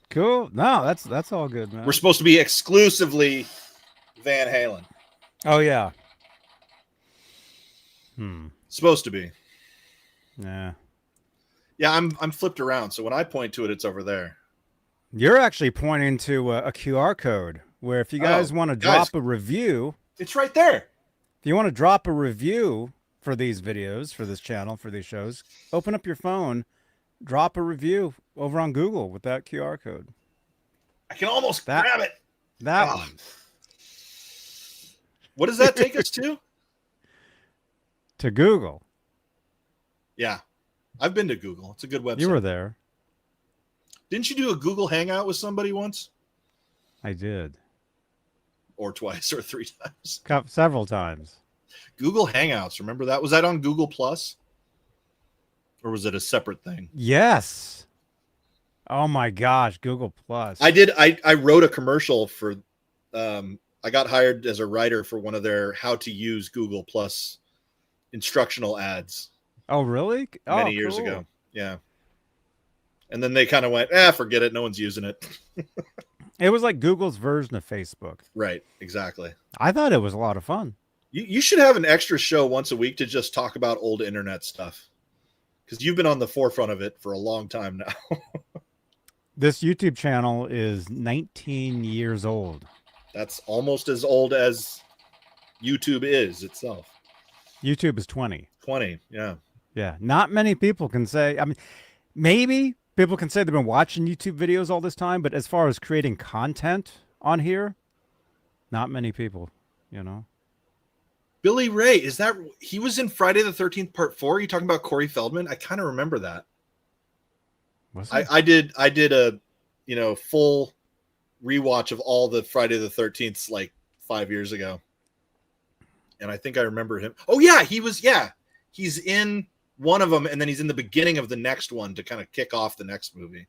[SPEAKER 1] Cool. No, that's all good, man.
[SPEAKER 2] We're supposed to be exclusively Van Halen.
[SPEAKER 1] Oh yeah.
[SPEAKER 2] Supposed to be.
[SPEAKER 1] Yeah.
[SPEAKER 2] Yeah, I'm flipped around, so when I point to it, it's over there.
[SPEAKER 1] You're actually pointing to a QR code where if you guys want to drop a review,
[SPEAKER 2] it's right there.
[SPEAKER 1] If you want to drop a review for these videos, for this channel, for these shows, open up your phone, drop a review over on Google with that QR code.
[SPEAKER 2] I can almost grab it.
[SPEAKER 1] That one.
[SPEAKER 2] What does that take us to?
[SPEAKER 1] To Google.
[SPEAKER 2] Yeah. I've been to Google. It's a good website.
[SPEAKER 1] You were there.
[SPEAKER 2] Didn't you do a Google Hangout with somebody once?
[SPEAKER 1] I did.
[SPEAKER 2] Or twice or three times.
[SPEAKER 1] Several times.
[SPEAKER 2] Google Hangouts. Remember that? Was that on Google Plus? Or was it a separate thing?
[SPEAKER 1] Yes. Oh my gosh, Google Plus.
[SPEAKER 2] I wrote a commercial for I got hired as a writer for one of their how to use Google Plus instructional ads.
[SPEAKER 1] Oh, really?
[SPEAKER 2] Many years ago. Yeah. And then they kind of went, forget it. No one's using it.
[SPEAKER 1] It was like Google's version of Facebook.
[SPEAKER 2] Right. Exactly.
[SPEAKER 1] I thought it was a lot of fun.
[SPEAKER 2] You should have an extra show once a week to just talk about old internet stuff. Because you've been on the forefront of it for a long time now.
[SPEAKER 1] This YouTube channel is 19 years old.
[SPEAKER 2] That's almost as old as YouTube is itself.
[SPEAKER 1] YouTube is 20.
[SPEAKER 2] 20, yeah.
[SPEAKER 1] Yeah, not many people can say, I mean, maybe people can say they've been watching YouTube videos all this time, but as far as creating content on here, not many people, you know.
[SPEAKER 2] Billy Ray, he was in Friday the 13th part 4? Are you talking about Corey Feldman? I kind of remember that.
[SPEAKER 1] Was he?
[SPEAKER 2] I did a, full rewatch of all the Friday the 13th like 5 years ago. And I think I remember him. Oh yeah, he's in one of them, and then he's in the beginning of the next one to kind of kick off the next movie.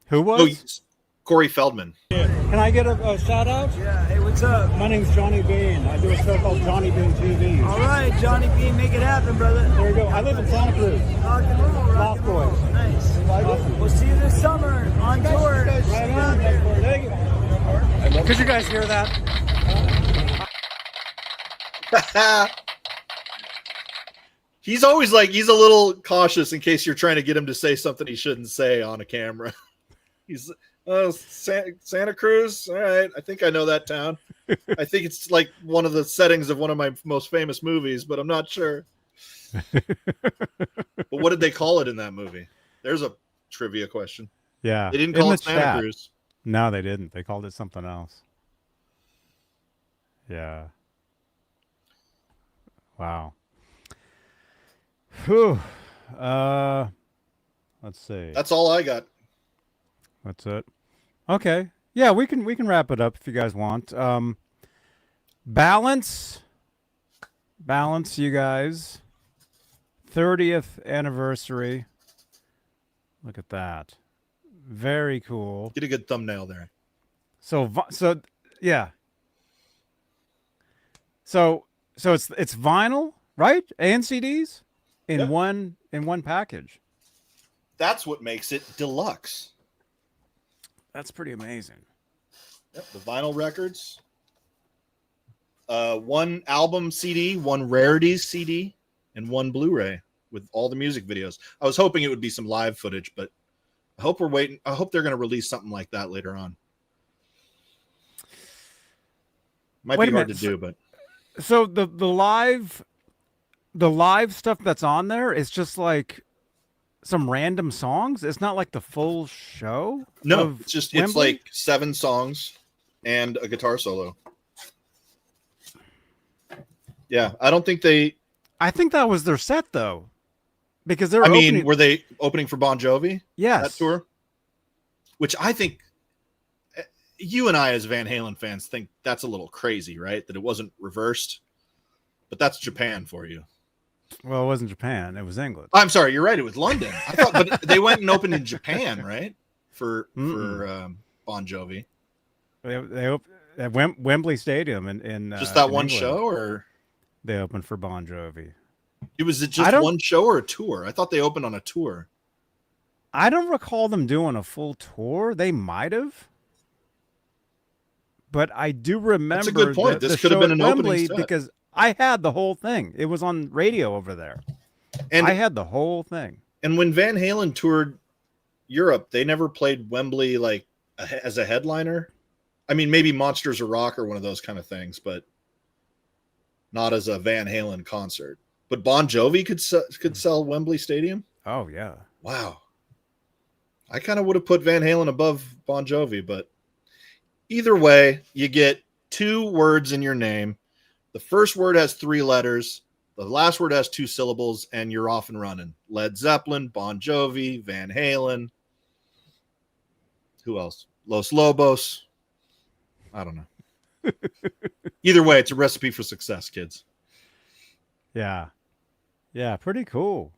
[SPEAKER 1] Who was?
[SPEAKER 2] Corey Feldman.
[SPEAKER 6] Can I get a shout out?
[SPEAKER 5] Yeah, hey, what's up?
[SPEAKER 6] My name's Johnny Bean. I do a show called Johnny Bean TV.
[SPEAKER 5] All right, Johnny Bean, make it happen, brother.
[SPEAKER 6] There you go. I live in Santa Cruz.
[SPEAKER 5] Rock and roll, rock
[SPEAKER 6] Lost
[SPEAKER 5] and roll.
[SPEAKER 6] Boys.
[SPEAKER 5] Nice.
[SPEAKER 6] Awesome.
[SPEAKER 5] We'll see you this summer on tour.
[SPEAKER 6] Right on. Thank you. Could you guys hear that?
[SPEAKER 2] He's always like, he's a little cautious in case you're trying to get him to say something he shouldn't say on a camera. He's Santa Cruz. All right. I think I know that town. I think it's like one of the settings of one of my most famous movies, but I'm not sure. But what did they call it in that movie? There's a trivia question.
[SPEAKER 1] Yeah.
[SPEAKER 2] They didn't call it Santa Cruz.
[SPEAKER 1] No, they didn't. They called it something else. Yeah. Wow. Whew. Let's see.
[SPEAKER 2] That's all I got.
[SPEAKER 1] That's it. Okay. Yeah, we can wrap it up if you guys want. Balance, you guys. 30th anniversary. Look at that. Very cool.
[SPEAKER 2] Get a good thumbnail there.
[SPEAKER 1] So yeah. So it's vinyl, right? And CDs in one package.
[SPEAKER 2] That's what makes it deluxe.
[SPEAKER 1] That's pretty amazing.
[SPEAKER 2] Yep, the vinyl records. One album CD, one rarities CD, and one Blu-ray with all the music videos. I was hoping it would be some live footage, but I hope we're waiting. I hope they're going to release something like that later on. Might be hard to do, but
[SPEAKER 1] so the live stuff that's on there is just like some random songs. It's not like the full show.
[SPEAKER 2] No, it's just
[SPEAKER 1] Wembley?
[SPEAKER 2] It's like 7 songs and a guitar solo. Yeah, I don't think they.
[SPEAKER 1] I think that was their set though, because they're.
[SPEAKER 2] Were they opening for Bon Jovi?
[SPEAKER 1] Yes.
[SPEAKER 2] That tour, which I think you and I, as Van Halen fans, think that's a little crazy, right? That it wasn't reversed, but that's Japan for you.
[SPEAKER 1] Well, it wasn't Japan; it was England.
[SPEAKER 2] I'm sorry, you're right. It was London. I thought, but they went and opened in Japan, right? For Bon Jovi.
[SPEAKER 1] They opened at Wembley Stadium in
[SPEAKER 2] just that
[SPEAKER 1] in
[SPEAKER 2] one
[SPEAKER 1] England.
[SPEAKER 2] show, or
[SPEAKER 1] They opened for Bon Jovi.
[SPEAKER 2] Was it just one show or a tour? I thought they opened on a tour.
[SPEAKER 1] I don't recall them doing a full tour. They might have. But I do remember
[SPEAKER 2] That's a good point.
[SPEAKER 1] the
[SPEAKER 2] This could have
[SPEAKER 1] show
[SPEAKER 2] been an
[SPEAKER 1] at
[SPEAKER 2] opening
[SPEAKER 1] Wembley
[SPEAKER 2] set.
[SPEAKER 1] because I had the whole thing. It was on radio over there.
[SPEAKER 2] And
[SPEAKER 1] I had the whole thing.
[SPEAKER 2] And when Van Halen toured Europe, they never played Wembley like as a headliner. I mean, maybe Monsters of Rock or one of those kind of things, but not as a Van Halen concert. But Bon Jovi could sell Wembley Stadium.
[SPEAKER 1] Oh yeah.
[SPEAKER 2] Wow. I kind of would have put Van Halen above Bon Jovi, but either way, you get 2 words in your name. The first word has 3 letters. The last word has 2 syllables, and you're off and running. Led Zeppelin, Bon Jovi, Van Halen. Who else? Los Lobos. I don't know. Either way, it's a recipe for success, kids.
[SPEAKER 1] Yeah. Yeah, pretty cool.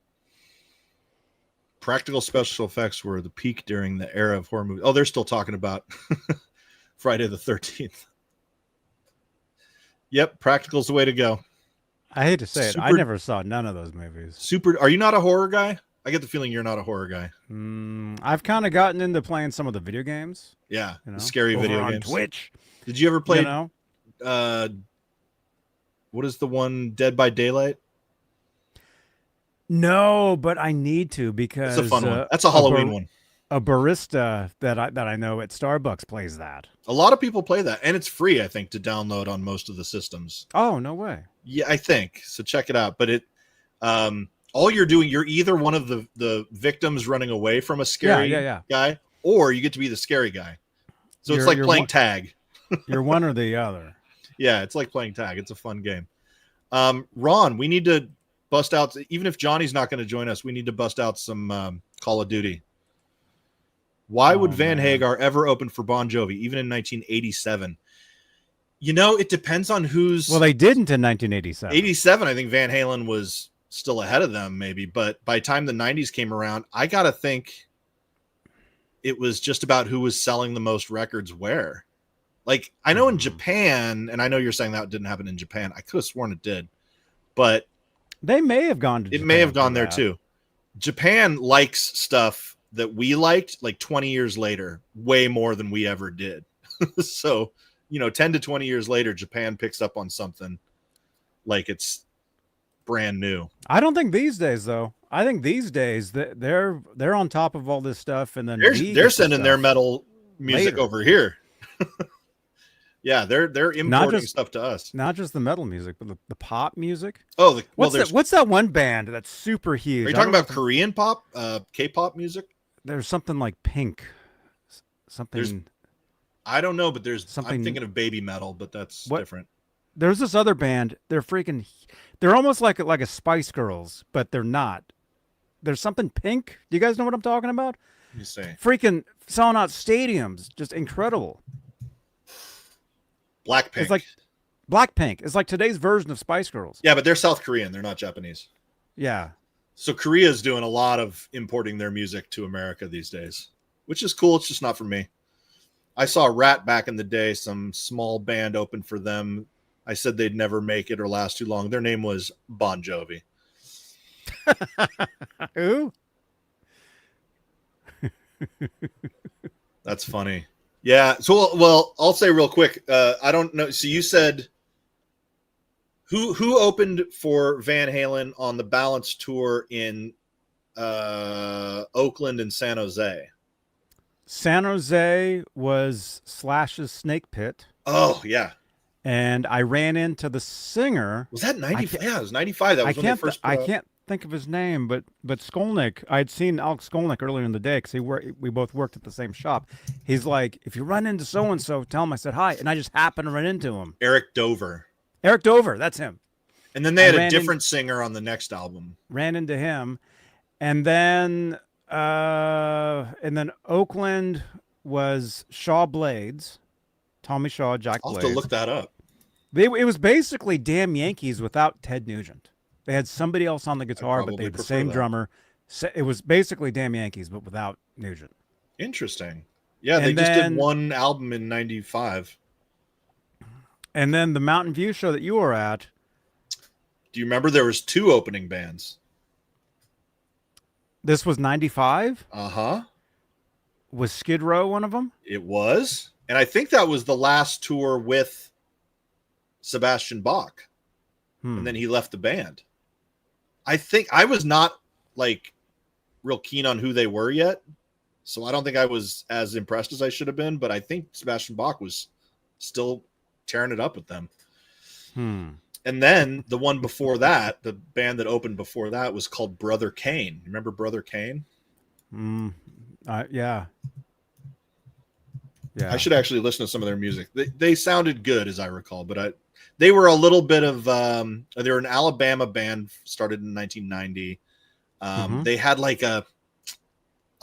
[SPEAKER 2] Practical special effects were the peak during the era of horror movies. Oh, they're still talking about Friday the 13th. Yep, practical's the way to go.
[SPEAKER 1] I hate to say it. I never saw none of those movies.
[SPEAKER 2] Are you not a horror guy? I get the feeling you're not a horror guy.
[SPEAKER 1] I've kind of gotten into playing some of the video games.
[SPEAKER 2] Yeah,
[SPEAKER 1] you know,
[SPEAKER 2] the scary video
[SPEAKER 1] on
[SPEAKER 2] games.
[SPEAKER 1] Twitch.
[SPEAKER 2] Did you ever play?
[SPEAKER 1] You know?
[SPEAKER 2] What is the one? Dead by Daylight.
[SPEAKER 1] No, but I need to because
[SPEAKER 2] it's a fun one. That's a Halloween one.
[SPEAKER 1] A barista that I know at Starbucks plays that.
[SPEAKER 2] A lot of people play that, and it's free, I think, to download on most of the systems.
[SPEAKER 1] Oh, no way.
[SPEAKER 2] Yeah, I think so. Check it out. But it, all you're doing, you're either one of the victims running away from a scary guy, or you get to be the scary guy. So it's like playing tag.
[SPEAKER 1] You're one or the other.
[SPEAKER 2] Yeah, it's like playing tag. It's a fun game. Ron, we need to bust out, even if Johnny's not going to join us, we need to bust out some Call of Duty. Why would
[SPEAKER 1] Oh,
[SPEAKER 2] Van
[SPEAKER 1] man.
[SPEAKER 2] Hagar ever open for Bon Jovi, even in 1987? You know, it depends on who's.
[SPEAKER 1] Well, they didn't in 1987.
[SPEAKER 2] 87, I think Van Halen was still ahead of them, maybe. But by the time the 90s came around, I got to think it was just about who was selling the most records where. Like, I know in Japan, and I know you're saying that didn't happen in Japan. I could have sworn it did. But
[SPEAKER 1] They may have gone to
[SPEAKER 2] it
[SPEAKER 1] Japan
[SPEAKER 2] may have
[SPEAKER 1] for
[SPEAKER 2] gone there
[SPEAKER 1] that.
[SPEAKER 2] too. Japan likes stuff that we liked like 20 years later, way more than we ever did. So, 10 to 20 years later, Japan picks up on something like it's brand new.
[SPEAKER 1] I don't think these days, though. I think these days they're on top of all this stuff, and then
[SPEAKER 2] They're sending their metal music
[SPEAKER 1] later.
[SPEAKER 2] over here. Yeah, they're importing stuff to us.
[SPEAKER 1] Not just the metal music, but the pop music.
[SPEAKER 2] Oh,
[SPEAKER 1] What's that one band that's super huge?
[SPEAKER 2] Are you talking about Korean pop, K-pop music?
[SPEAKER 1] There's something like Pink.
[SPEAKER 2] I don't know, but
[SPEAKER 1] something.
[SPEAKER 2] I'm thinking of baby metal, but that's different.
[SPEAKER 1] There's this other band. They're almost like a Spice Girls, but they're not. There's something Pink. Do you guys know what I'm talking about?
[SPEAKER 2] Let me say.
[SPEAKER 1] Freaking selling out stadiums, just incredible.
[SPEAKER 2] Blackpink.
[SPEAKER 1] It's like Blackpink. It's like today's version of Spice Girls.
[SPEAKER 2] Yeah, but they're South Korean. They're not Japanese.
[SPEAKER 1] Yeah.
[SPEAKER 2] So Korea's doing a lot of importing their music to America these days, which is cool. It's just not for me. I saw Rat back in the day. Some small band opened for them. I said they'd never make it or last too long. Their name was Bon Jovi.
[SPEAKER 1] Who?
[SPEAKER 2] That's funny. Yeah. So, well, I'll say real quick. I don't know. So you said who opened for Van Halen on the Balance tour in Oakland and San Jose?
[SPEAKER 1] San Jose was Slash's Snake Pit.
[SPEAKER 2] Oh, yeah.
[SPEAKER 1] And I ran into the singer.
[SPEAKER 2] Was that 95? Yeah, it was 95. That was when they first put
[SPEAKER 1] I
[SPEAKER 2] out.
[SPEAKER 1] can't think of his name, but Skolnick, I'd seen Alex Skolnick earlier in the day because we both worked at the same shop. He's like, if you run into so-and-so, tell him I said hi. And I just happened to run into him.
[SPEAKER 2] Eric Dover,
[SPEAKER 1] that's him.
[SPEAKER 2] And then they had a different singer on the next album.
[SPEAKER 1] Ran into him. And then Oakland was Shaw Blades, Tommy Shaw, Jack
[SPEAKER 2] I'll have
[SPEAKER 1] Blades.
[SPEAKER 2] to look that up.
[SPEAKER 1] It was basically Damn Yankees without Ted Nugent. They had somebody else on the guitar, but they had the same drummer. It was basically Damn Yankees, but without Nugent.
[SPEAKER 2] Interesting. Yeah, they just did one album in 95.
[SPEAKER 1] And then the Mountain View show that you were at.
[SPEAKER 2] Do you remember there was two opening bands?
[SPEAKER 1] This was 95?
[SPEAKER 2] Uh-huh.
[SPEAKER 1] Was Skid Row one of them?
[SPEAKER 2] It was. And I think that was the last tour with Sebastian Bach. And then he left the band. I think I was not like real keen on who they were yet. So I don't think I was as impressed as I should have been, but I think Sebastian Bach was still tearing it up with them. And then the one before that, the band that opened before that was called Brother Kane. Remember Brother Kane?
[SPEAKER 1] Yeah. Yeah.
[SPEAKER 2] I should actually listen to some of their music. They sounded good as I recall, but they were a little bit of they were an Alabama band started in 1990. They had like a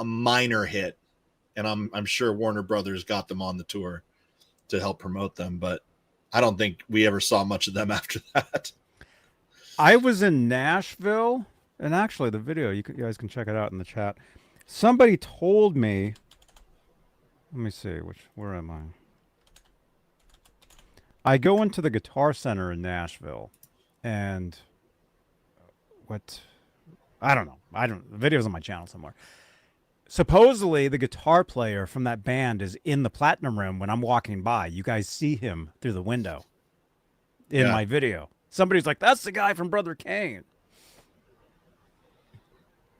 [SPEAKER 2] minor hit, and I'm sure Warner Brothers got them on the tour to help promote them, but I don't think we ever saw much of them after that.
[SPEAKER 1] I was in Nashville, and actually the video, you guys can check it out in the chat. Somebody told me, let me see, where am I? I go into the Guitar Center in Nashville, and I don't know. The video's on my channel somewhere. Supposedly, the guitar player from that band is in the Platinum Room when I'm walking by. You guys see him through the window in my video. Somebody's like, "That's the guy from Brother Kane."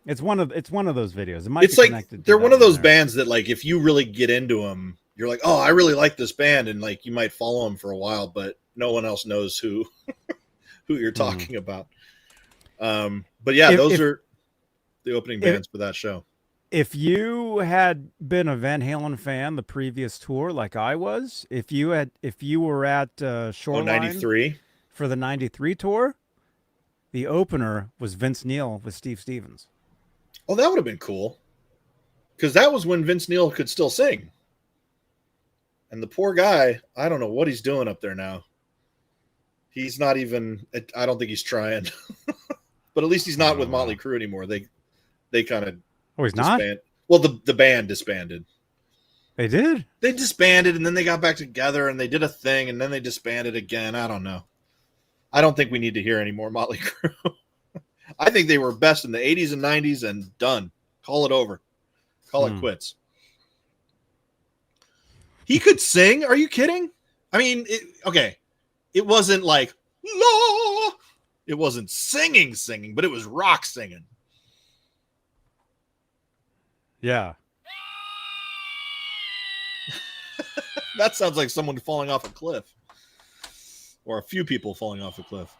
[SPEAKER 1] It's one of those videos. It might be connected.
[SPEAKER 2] They're one of those bands that, like, if you really get into them, you're like, "Oh, I really like this band," and like you might follow them for a while, but no one else knows who you're talking about. But yeah, those are the opening bands for that show.
[SPEAKER 1] If you had been a Van Halen fan the previous tour, like I was, if you were at Shoreline
[SPEAKER 2] 93
[SPEAKER 1] for the 93 tour, the opener was Vince Neil with Steve Stevens.
[SPEAKER 2] Oh, that would have been cool. because that was when Vince Neil could still sing. And the poor guy, I don't know what he's doing up there now. He's not even, I don't think he's trying. But at least he's not with Motley Crue anymore. They kind of
[SPEAKER 1] Oh, he's not?
[SPEAKER 2] Well, the band disbanded.
[SPEAKER 1] They did?
[SPEAKER 2] They disbanded, and then they got back together, and they did a thing, and then they disbanded again. I don't know. I don't think we need to hear any more Motley Crue. I think they were best in the 80s and 90s and done. Call it over. Call it quits. He could sing. Are you kidding? I mean, okay. It wasn't like, la! It wasn't singing, but it was rock singing.
[SPEAKER 1] Yeah.
[SPEAKER 2] That sounds like someone falling off a cliff. Or a few people falling off a cliff.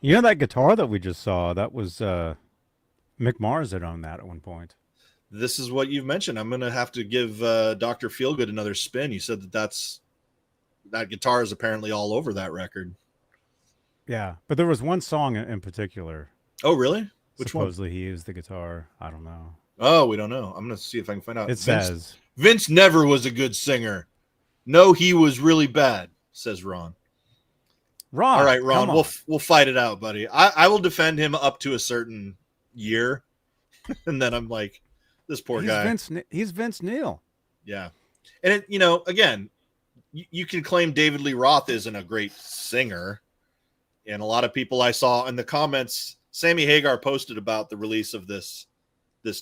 [SPEAKER 1] You know that guitar that we just saw? That was Mick Mars that owned that at one point.
[SPEAKER 2] This is what you've mentioned. I'm going to have to give Dr. Feelgood another spin. You said that guitar is apparently all over that record.
[SPEAKER 1] Yeah, but there was one song in particular.
[SPEAKER 2] Oh, really? Which
[SPEAKER 1] Supposedly he used the guitar. I don't know.
[SPEAKER 2] Oh, we don't know. I'm going to see if I can find out.
[SPEAKER 1] It says
[SPEAKER 2] Vince never was a good singer. No, he was really bad, says Ron.
[SPEAKER 1] Ron.
[SPEAKER 2] All right, Ron, we'll fight it out, buddy. I will defend him up to a certain year. And then I'm like, this poor guy.
[SPEAKER 1] He's Vince Neil.
[SPEAKER 2] Yeah. And, again, you can claim David Lee Roth isn't a great singer. And a lot of people I saw in the comments, Sammy Hagar posted about the release of this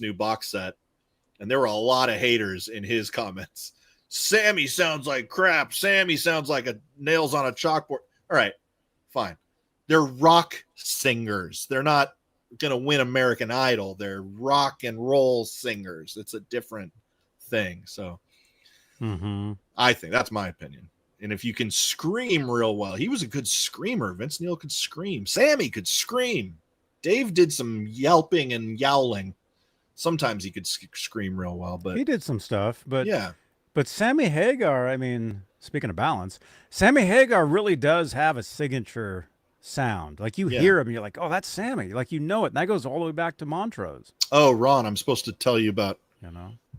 [SPEAKER 2] new box set. And there were a lot of haters in his comments. Sammy sounds like crap. Sammy sounds like a nails on a chalkboard. All right, fine. They're rock singers. They're not going to win American Idol. They're rock and roll singers. It's a different thing. So I think that's my opinion. And if you can scream real well, he was a good screamer. Vince Neil could scream. Sammy could scream. Dave did some yelping and yowling. Sometimes he could scream real well, but
[SPEAKER 1] he did some stuff. But
[SPEAKER 2] yeah.
[SPEAKER 1] But Sammy Hagar, I mean, speaking of balance, Sammy Hagar really does have a signature sound. Like you hear him, and you're like, oh, that's Sammy. Like you know it. And that goes all the way back to Montrose.
[SPEAKER 2] Oh, Ron, I'm supposed to tell you about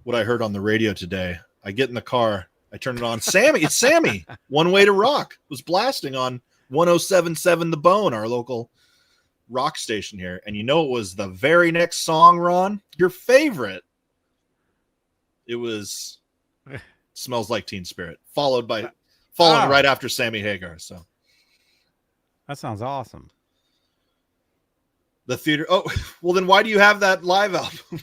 [SPEAKER 2] what I heard on the radio today. I get in the car, I turn it on. Sammy, it's Sammy. One Way to Rock was blasting on 107.7 The Bone, our local rock station here. And it was the very next song, Ron, your favorite. It was Smells Like Teen Spirit, following right after Sammy Hagar. So
[SPEAKER 1] that sounds awesome.
[SPEAKER 2] The theater. Oh, well, then why do you have that live album?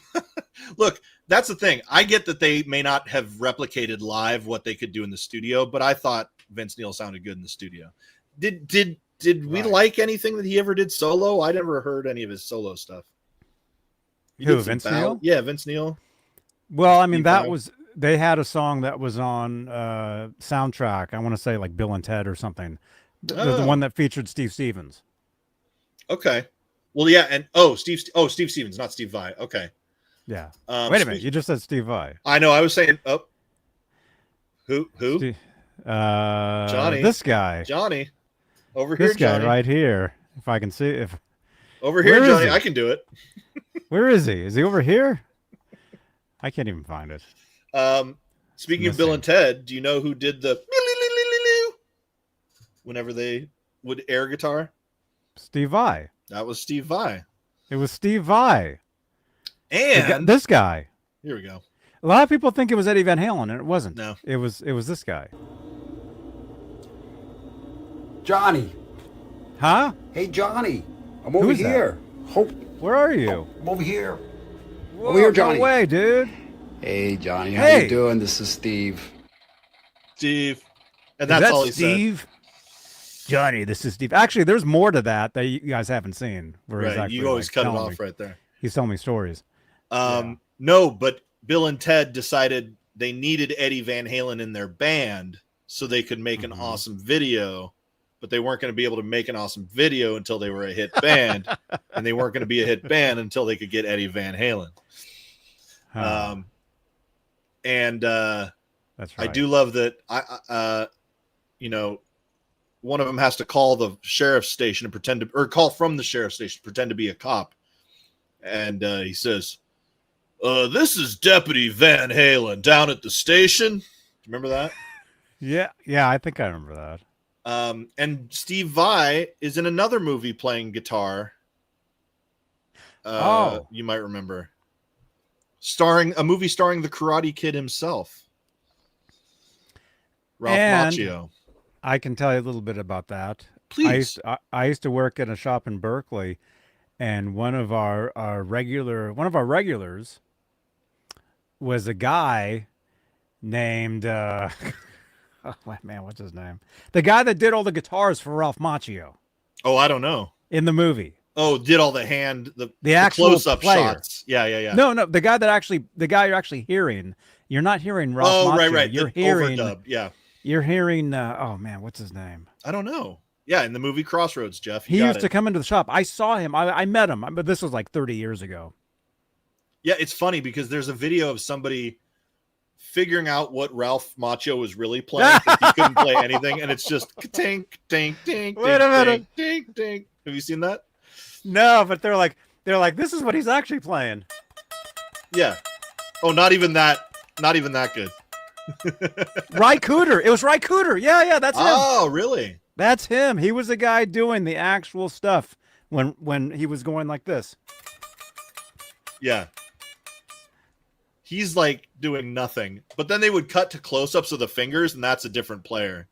[SPEAKER 2] Look, that's the thing. I get that they may not have replicated live what they could do in the studio, but I thought Vince Neil sounded good in the studio. Did we like anything that he ever did solo? I never heard any of his solo stuff.
[SPEAKER 1] Who, Vince Neil?
[SPEAKER 2] Yeah, Vince Neil.
[SPEAKER 1] Well, I mean, they had a song that was on soundtrack. I want to say like Bill and Ted or something. The one that featured Steve Stevens.
[SPEAKER 2] Okay. Well, yeah, and Steve Stevens, not Steve Vai. Okay.
[SPEAKER 1] Yeah. Wait a minute, you just said Steve Vai.
[SPEAKER 2] I know. I was saying, who?
[SPEAKER 1] Johnny. This guy.
[SPEAKER 2] Johnny. Over here,
[SPEAKER 1] This guy
[SPEAKER 2] Johnny.
[SPEAKER 1] right here. If I can see
[SPEAKER 2] over here, Johnny. I can do it.
[SPEAKER 1] Where is he? Is he over here? I can't even find it.
[SPEAKER 2] Speaking of Bill and Ted, do you know who did the whenever they would air guitar?
[SPEAKER 1] Steve Vai.
[SPEAKER 2] That was Steve Vai.
[SPEAKER 1] It was Steve Vai.
[SPEAKER 2] And
[SPEAKER 1] this guy.
[SPEAKER 2] Here we go.
[SPEAKER 1] A lot of people think it was Eddie Van Halen, and it wasn't.
[SPEAKER 2] No.
[SPEAKER 1] It was this guy.
[SPEAKER 5] Johnny.
[SPEAKER 1] Huh?
[SPEAKER 5] Hey, Johnny. I'm over here.
[SPEAKER 1] Where are you?
[SPEAKER 5] I'm over here.
[SPEAKER 1] Whoa,
[SPEAKER 5] over here, Johnny.
[SPEAKER 1] No way, dude.
[SPEAKER 5] Hey, Johnny. How you doing? This is Steve.
[SPEAKER 2] Steve. And that's all he
[SPEAKER 1] Steve? Said. Johnny, this is Steve. Actually, there's more to that you guys haven't seen.
[SPEAKER 2] Right. You always cut it off right there.
[SPEAKER 1] He's telling me stories.
[SPEAKER 2] No, but Bill and Ted decided they needed Eddie Van Halen in their band so they could make an awesome video, but they weren't going to be able to make an awesome video until they were a hit band, and they weren't going to be a hit band until they could get Eddie Van Halen.
[SPEAKER 1] That's right.
[SPEAKER 2] I do love that. One of them has to call the sheriff's station and call from the sheriff's station, pretend to be a cop. And he says, This is Deputy Van Halen down at the station. Remember that?
[SPEAKER 1] Yeah, I think I remember that.
[SPEAKER 2] And Steve Vai is in another movie playing guitar. You might remember. A movie starring the Karate Kid himself. Ralph Macchio.
[SPEAKER 1] I can tell you a little bit about that.
[SPEAKER 2] Please.
[SPEAKER 1] I used to work in a shop in Berkeley, and one of our regulars was a guy named oh man, what's his name? The guy that did all the guitars for Ralph Macchio.
[SPEAKER 2] Oh, I don't know.
[SPEAKER 1] In the movie.
[SPEAKER 2] Oh, did all the
[SPEAKER 1] actual
[SPEAKER 2] close-up
[SPEAKER 1] player.
[SPEAKER 2] shots. Yeah.
[SPEAKER 1] No, the guy you're actually hearing. You're not hearing Ralph Macchio.
[SPEAKER 2] Right.
[SPEAKER 1] You're
[SPEAKER 2] the
[SPEAKER 1] hearing
[SPEAKER 2] overdub. Yeah.
[SPEAKER 1] You're hearing oh man, what's his name?
[SPEAKER 2] I don't know. Yeah, in the movie Crossroads, Jeff.
[SPEAKER 1] He used to come into the shop. I saw him. I met him, but this was like 30 years ago.
[SPEAKER 2] Yeah, it's funny because there's a video of somebody figuring out what Ralph Macchio was really playing. He couldn't play anything, and it's just tink, tink, tink,
[SPEAKER 1] Wait a minute.
[SPEAKER 2] tink, tink. Have you seen that?
[SPEAKER 1] No, but they're like, this is what he's actually playing.
[SPEAKER 2] Yeah. Oh, not even that good.
[SPEAKER 1] Ry Cooder. It was Ry Cooder. Yeah, that's him.
[SPEAKER 2] Oh, really?
[SPEAKER 1] That's him. He was the guy doing the actual stuff when he was going like this.
[SPEAKER 2] Yeah. He's like doing nothing. But then they would cut to close-ups of the fingers, and that's a different player.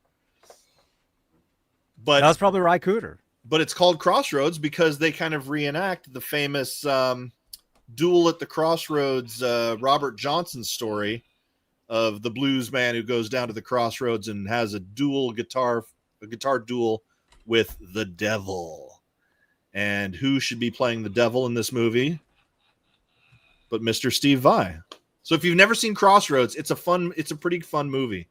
[SPEAKER 2] But
[SPEAKER 1] that was probably Ry Cooder.
[SPEAKER 2] But it's called Crossroads because they kind of reenact the famous Duel at the Crossroads Robert Johnson story of the blues man who goes down to the crossroads and has a guitar duel with the devil. And who should be playing the devil in this movie but Mr. Steve Vai? So if you've never seen Crossroads, it's a pretty fun movie.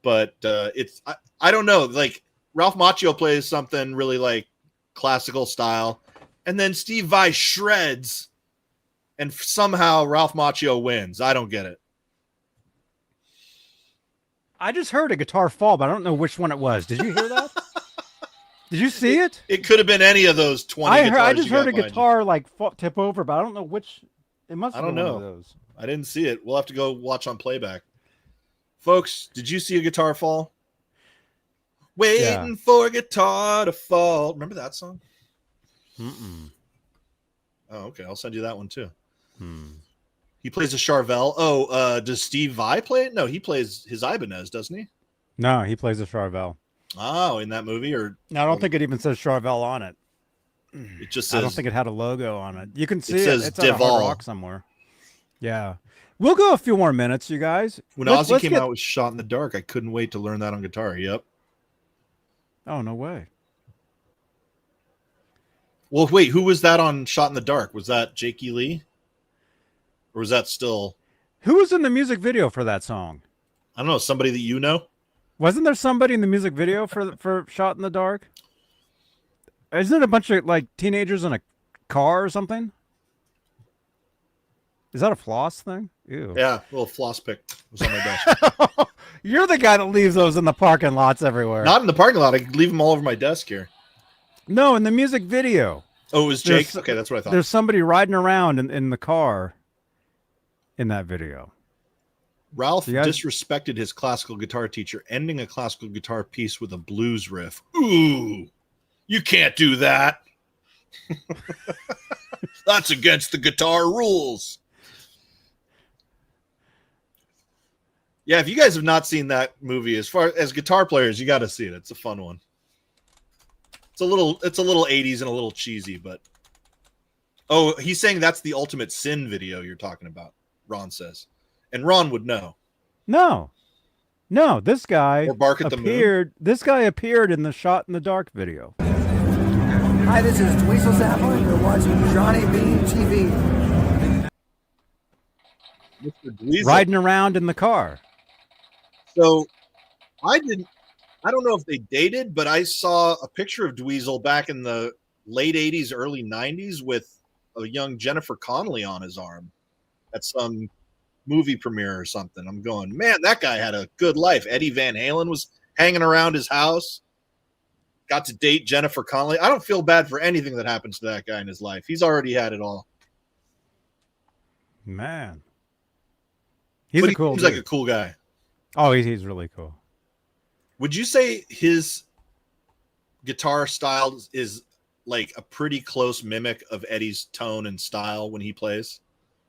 [SPEAKER 2] But I don't know, like Ralph Macchio plays something really like classical style, and then Steve Vai shreds, and somehow Ralph Macchio wins. I don't get it.
[SPEAKER 1] I just heard a guitar fall, but I don't know which one it was. Did you hear that? Did you see it?
[SPEAKER 2] It could have been any of those 20 guitars.
[SPEAKER 1] I just heard a guitar like tip over, but I don't know which. It must have been one of those.
[SPEAKER 2] I didn't see it. We'll have to go watch on playback. Folks, did you see a guitar fall? Waiting for a guitar to fall. Remember that song?
[SPEAKER 1] Mm-mm.
[SPEAKER 2] Oh, okay. I'll send you that one too. He plays a Charvel. Oh, does Steve Vai play it? No, he plays his Ibanez, doesn't he?
[SPEAKER 1] No, he plays a Charvel.
[SPEAKER 2] Oh, in that movie? Or
[SPEAKER 1] no, I don't think it even says Charvel on it.
[SPEAKER 2] It just says.
[SPEAKER 1] I don't think it had a logo on it. You can see
[SPEAKER 2] it says
[SPEAKER 1] it's on a Hard Rock somewhere. Yeah. We'll go a few more minutes, you guys.
[SPEAKER 2] When Ozzy came out with Shot in the Dark, I couldn't wait to learn that on guitar. Yep.
[SPEAKER 1] Oh, no way.
[SPEAKER 2] Well, wait, who was that on Shot in the Dark? Was that Jakey Lee? Or was that still...
[SPEAKER 1] Who was in the music video for that song?
[SPEAKER 2] I don't know, somebody that you know?
[SPEAKER 1] Wasn't there somebody in the music video for Shot in the Dark? Isn't it a bunch of like teenagers in a car or something? Is that a floss thing? Ew.
[SPEAKER 2] Yeah, a little floss pick was on my desk.
[SPEAKER 1] You're the guy that leaves those in the parking lots everywhere.
[SPEAKER 2] Not in the parking lot. I leave them all over my desk here.
[SPEAKER 1] No, in the music video.
[SPEAKER 2] Oh, it was Jake? Okay, that's what I thought.
[SPEAKER 1] There's somebody riding around in the car in that video.
[SPEAKER 2] Ralph disrespected his classical guitar teacher, ending a classical guitar piece with a blues riff. Ooh, you can't do that. That's against the guitar rules. Yeah, if you guys have not seen that movie, as far as guitar players, you got to see it. It's a fun one. It's a little 80s and a little cheesy, but oh, he's saying that's the Ultimate Sin video you're talking about. Ron says, and Ron would know.
[SPEAKER 1] No, this guy
[SPEAKER 2] or Bark at the
[SPEAKER 1] Moon. This guy appeared in the Shot in the Dark video.
[SPEAKER 5] Hi, this is Dweezil Zappa, and you're watching Johnny Bean TV.
[SPEAKER 2] Mr. Dweezil.
[SPEAKER 1] Riding around in the car.
[SPEAKER 2] So I don't know if they dated, but I saw a picture of Dweezil back in the late 80s, early 90s with a young Jennifer Connelly on his arm at some movie premiere or something. I'm going, man, that guy had a good life. Eddie Van Halen was hanging around his house. Got to date Jennifer Connelly. I don't feel bad for anything that happens to that guy in his life. He's already had it all.
[SPEAKER 1] Man. He's
[SPEAKER 2] but
[SPEAKER 1] a
[SPEAKER 2] he
[SPEAKER 1] cool
[SPEAKER 2] seems
[SPEAKER 1] dude.
[SPEAKER 2] like a cool guy.
[SPEAKER 1] Oh, he's really cool.
[SPEAKER 2] Would you say his guitar style is like a pretty close mimic of Eddie's tone and style when he plays?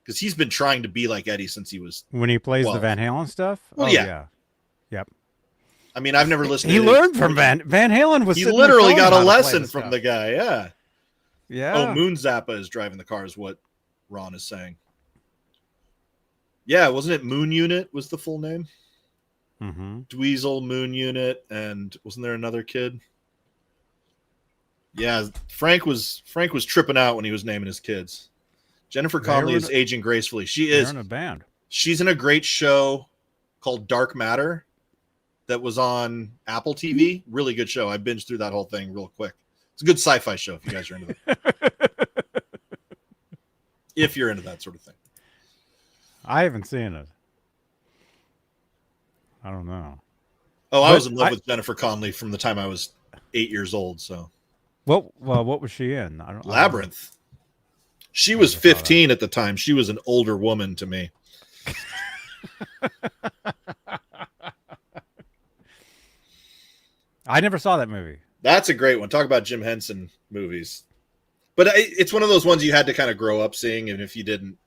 [SPEAKER 2] Because he's been trying to be like Eddie since he was
[SPEAKER 1] When he plays
[SPEAKER 2] 12.
[SPEAKER 1] the Van Halen stuff?
[SPEAKER 2] Well,
[SPEAKER 1] oh,
[SPEAKER 2] yeah.
[SPEAKER 1] Yep.
[SPEAKER 2] I mean, I've never listened
[SPEAKER 1] He
[SPEAKER 2] to his-
[SPEAKER 1] learned from Van Halen was
[SPEAKER 2] He
[SPEAKER 1] sitting there
[SPEAKER 2] literally
[SPEAKER 1] showing
[SPEAKER 2] got
[SPEAKER 1] him
[SPEAKER 2] a
[SPEAKER 1] how to play
[SPEAKER 2] lesson
[SPEAKER 1] the
[SPEAKER 2] from
[SPEAKER 1] stuff.
[SPEAKER 2] the guy. Yeah.
[SPEAKER 1] Yeah.
[SPEAKER 2] Oh, Moon Zappa is driving the car is what Ron is saying. Yeah, wasn't it Moon Unit was the full name?
[SPEAKER 1] Mm-hmm.
[SPEAKER 2] Dweezil, Moon Unit, and wasn't there another kid? Yeah, Frank was tripping out when he was naming his kids. Jennifer
[SPEAKER 1] They
[SPEAKER 2] Connelly
[SPEAKER 1] were
[SPEAKER 2] is
[SPEAKER 1] in
[SPEAKER 2] aging gracefully. She
[SPEAKER 1] They're
[SPEAKER 2] is.
[SPEAKER 1] in a band.
[SPEAKER 2] She's in a great show called Dark Matter that was on Apple TV. Really good show. I binged through that whole thing real quick. It's a good sci-fi show if you guys are into that. If you're into that sort of thing.
[SPEAKER 1] I haven't seen it. I don't know.
[SPEAKER 2] Oh, I
[SPEAKER 1] But
[SPEAKER 2] was in love with Jennifer Connelly from the time I was 8 years old. So
[SPEAKER 1] What was she in? I don't
[SPEAKER 2] Labyrinth. She was 15 at the time. She was an older woman to me.
[SPEAKER 1] I never saw that movie.
[SPEAKER 2] That's a great one. Talk about Jim Henson movies. But it's one of those ones you had to kind of grow up seeing, and if you didn't,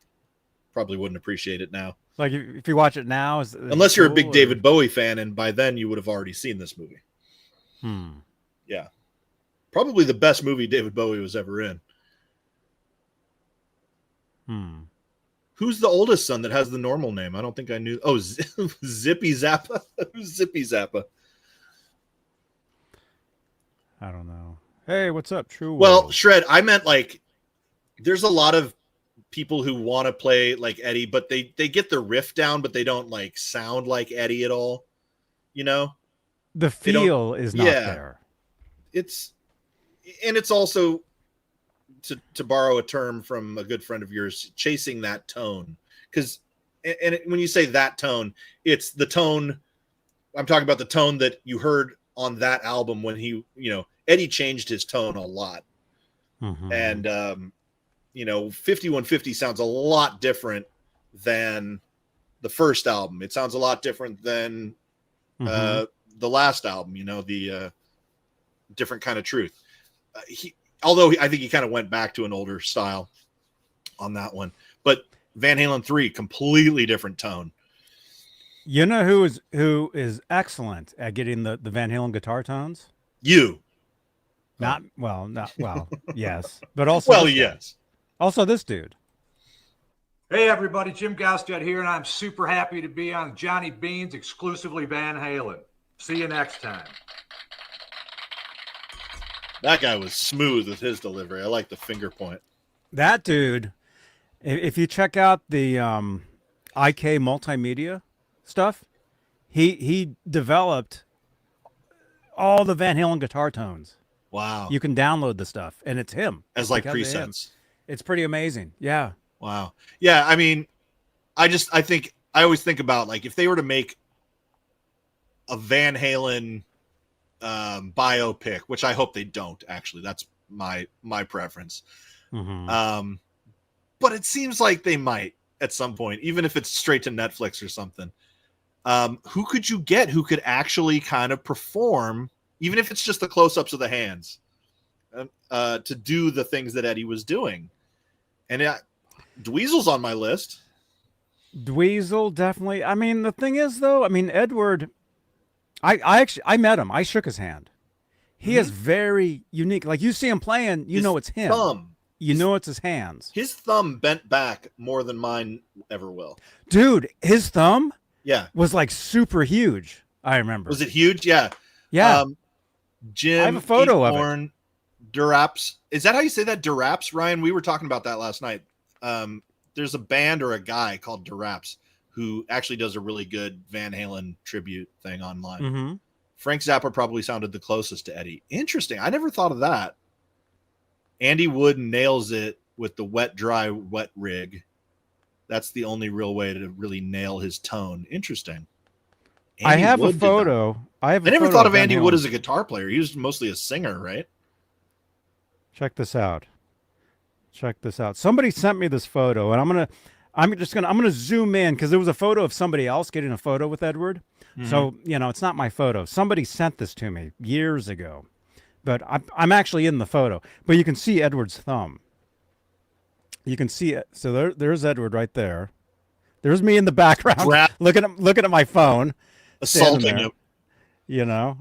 [SPEAKER 2] probably wouldn't appreciate it now.
[SPEAKER 1] Like if you watch it now, is
[SPEAKER 2] Unless you're a big
[SPEAKER 1] cool, or-
[SPEAKER 2] David Bowie fan, and by then you would have already seen this movie. Yeah. Probably the best movie David Bowie was ever in. Who's the oldest son that has the normal name? I don't think I knew. Oh, Zippy Zappa? Who's Zippy Zappa?
[SPEAKER 1] I don't know. Hey, what's up, True
[SPEAKER 2] Well,
[SPEAKER 1] World?
[SPEAKER 2] Shred, I meant like there's a lot of people who want to play like Eddie, but they get the riff down, but they don't like sound like Eddie at all. You know?
[SPEAKER 1] The
[SPEAKER 2] they don't-
[SPEAKER 1] feel is not
[SPEAKER 2] yeah.
[SPEAKER 1] there.
[SPEAKER 2] It's also to borrow a term from a good friend of yours, chasing that tone. Because when you say that tone, it's the tone. I'm talking about the tone that you heard on that album when he, Eddie changed his tone a lot. And 5150 sounds a lot different than the first album. It sounds a lot different than the last album, the different kind of truth. Although I think he kind of went back to an older style on that one, but Van Halen 3, completely different tone.
[SPEAKER 1] You know who is excellent at getting the Van Halen guitar tones?
[SPEAKER 2] You.
[SPEAKER 1] Not well, yes, but also
[SPEAKER 2] Well,
[SPEAKER 1] this guy.
[SPEAKER 2] yes.
[SPEAKER 1] Also this dude.
[SPEAKER 7] Hey everybody, Jim Gaustad here, and I'm super happy to be on Johnny Bean's exclusively Van Halen. See you next time.
[SPEAKER 2] That guy was smooth with his delivery. I like the finger point.
[SPEAKER 1] That dude, if you check out the IK multimedia stuff, he developed all the Van Halen guitar tones.
[SPEAKER 2] Wow.
[SPEAKER 1] You can download the stuff, and it's him.
[SPEAKER 2] As like
[SPEAKER 1] because of him.
[SPEAKER 2] presets.
[SPEAKER 1] It's pretty amazing. Yeah.
[SPEAKER 2] Wow. Yeah, I mean, I always think about like if they were to make a Van Halen biopic, which I hope they don't actually. That's my preference. But it seems like they might at some point, even if it's straight to Netflix or something. Who could you get who could actually kind of perform, even if it's just the close-ups of the hands, to do the things that Eddie was doing? And Dweezil's on my list.
[SPEAKER 1] Dweezil, definitely. I mean, the thing is, though, Edward, I actually met him. I shook his hand. He is very unique. Like, you see him playing, you know it's him. You know it's his hands.
[SPEAKER 2] His thumb bent back more than mine ever will.
[SPEAKER 1] Dude, his thumb was like super huge. I remember.
[SPEAKER 2] Was it huge? Yeah.
[SPEAKER 1] Yeah.
[SPEAKER 2] Jim,
[SPEAKER 1] I have a photo of it.
[SPEAKER 2] Duraps. Is that how you say that? Duraps, Ryan? We were talking about that last night. There's a band or a guy called Duraps who actually does a really good Van Halen tribute thing online. Frank Zappa probably sounded the closest to Eddie. Interesting. I never thought of that. Andy Wood nails it with the wet, dry, wet rig. That's the only real way to really nail his tone. Interesting.
[SPEAKER 1] I have a photo. I
[SPEAKER 2] never thought of Andy Wood as a guitar player. He was mostly a singer, right?
[SPEAKER 1] Check this out. Somebody sent me this photo, and I'm gonna zoom in because there was a photo of somebody else getting a photo with Edward. So it's not my photo. Somebody sent this to me years ago, but I'm actually in the photo. But you can see Edward's thumb. You can see it. So there's Edward right there. There's me in the background looking at my phone,
[SPEAKER 2] assaulting him.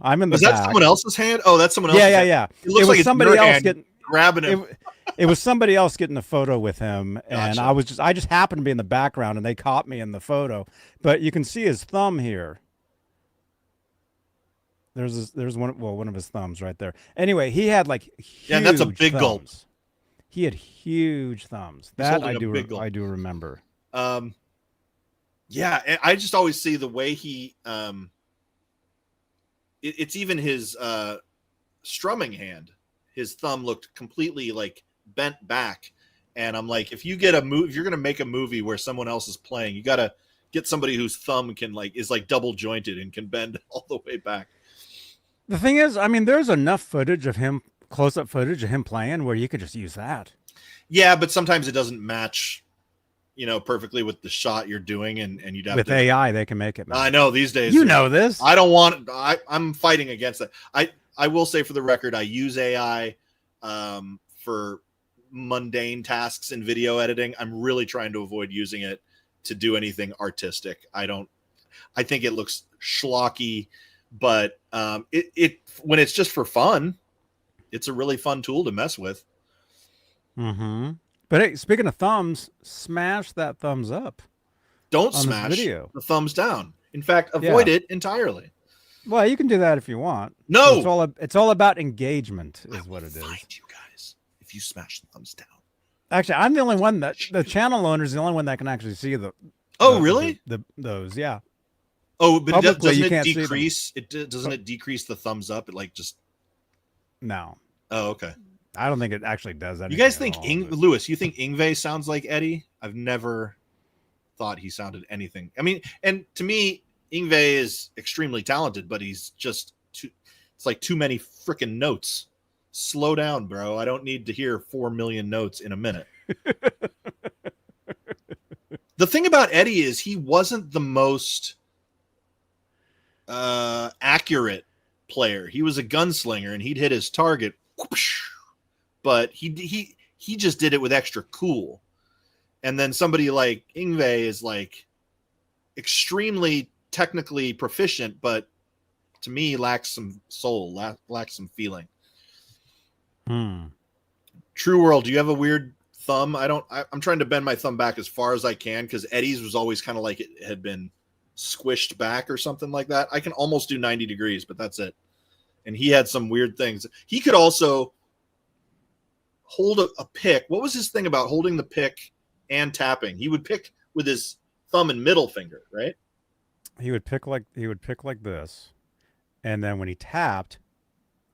[SPEAKER 1] I'm in the
[SPEAKER 2] Was that
[SPEAKER 1] back.
[SPEAKER 2] someone else's hand? Oh, that's someone else's hand.
[SPEAKER 1] Yeah.
[SPEAKER 2] It looks
[SPEAKER 1] was
[SPEAKER 2] like it's
[SPEAKER 1] somebody
[SPEAKER 2] your
[SPEAKER 1] else
[SPEAKER 2] hand
[SPEAKER 1] getting
[SPEAKER 2] grabbing him.
[SPEAKER 1] It was somebody else getting a photo with him, and
[SPEAKER 2] Gotcha.
[SPEAKER 1] I just happened to be in the background, and they caught me in the photo. But you can see his thumb here. There's one of his thumbs right there. Anyway, he had like huge
[SPEAKER 2] that's a big gulp.
[SPEAKER 1] thumbs. He had huge thumbs.
[SPEAKER 2] He's
[SPEAKER 1] That
[SPEAKER 2] holding a big gulp.
[SPEAKER 1] I do remember.
[SPEAKER 2] Yeah, and I just always see the way he it's even his strumming hand. His thumb looked completely like bent back, and I'm like, if you're gonna make a movie where someone else is playing, you gotta get somebody whose thumb is double jointed and can bend all the way back.
[SPEAKER 1] The thing is, I mean, there's enough footage of him, close-up footage of him playing, where you could just use that.
[SPEAKER 2] Yeah, but sometimes it doesn't match, perfectly with the shot you're doing, and you'd have
[SPEAKER 1] With AI, they can make it.
[SPEAKER 2] I know these days.
[SPEAKER 1] You know this.
[SPEAKER 2] I don't want. I'm fighting against that. I will say for the record, I use AI for mundane tasks in video editing. I'm really trying to avoid using it to do anything artistic. I think it looks schlocky, but it when it's just for fun, it's a really fun tool to mess with.
[SPEAKER 1] Mm-hmm. But hey, speaking of thumbs, smash that thumbs up.
[SPEAKER 2] Don't
[SPEAKER 1] on
[SPEAKER 2] smash
[SPEAKER 1] this video.
[SPEAKER 2] the thumbs down. In fact, avoid it entirely.
[SPEAKER 1] Well, you can do that if you want.
[SPEAKER 2] No,
[SPEAKER 1] it's all about engagement, is what it is.
[SPEAKER 2] Find you guys if you smash the thumbs down.
[SPEAKER 1] Actually, I'm the only one that the channel owner is the only one that can actually see the.
[SPEAKER 2] Oh, really?
[SPEAKER 1] Those, yeah.
[SPEAKER 2] Oh, but
[SPEAKER 1] Publicly,
[SPEAKER 2] doesn't
[SPEAKER 1] you
[SPEAKER 2] it
[SPEAKER 1] can't see them.
[SPEAKER 2] decrease? Doesn't it decrease the thumbs up? It just.
[SPEAKER 1] No.
[SPEAKER 2] Oh, okay.
[SPEAKER 1] I don't think it actually does that.
[SPEAKER 2] You guys think Lewis? You think Yngwie sounds like Eddie? I've never thought he sounded anything. I mean, and to me, Yngwie is extremely talented, but he's just it's like too many freaking notes. Slow down, bro. I don't need to hear 4 million notes in a minute. The thing about Eddie is he wasn't the most accurate player. He was a gunslinger, and he'd hit his target, whoosh, but he just did it with extra cool. And then somebody like Yngwie is like extremely technically proficient, but to me lacks some soul, lacks some feeling. True World, do you have a weird thumb? I'm trying to bend my thumb back as far as I can, because Eddie's was always kind of like it had been squished back or something like that. I can almost do 90 degrees, but that's it. And he had some weird things. He could also hold a pick. What was his thing about holding the pick and tapping? He would pick with his thumb and middle finger, right?
[SPEAKER 1] He would pick like this, and then when he tapped,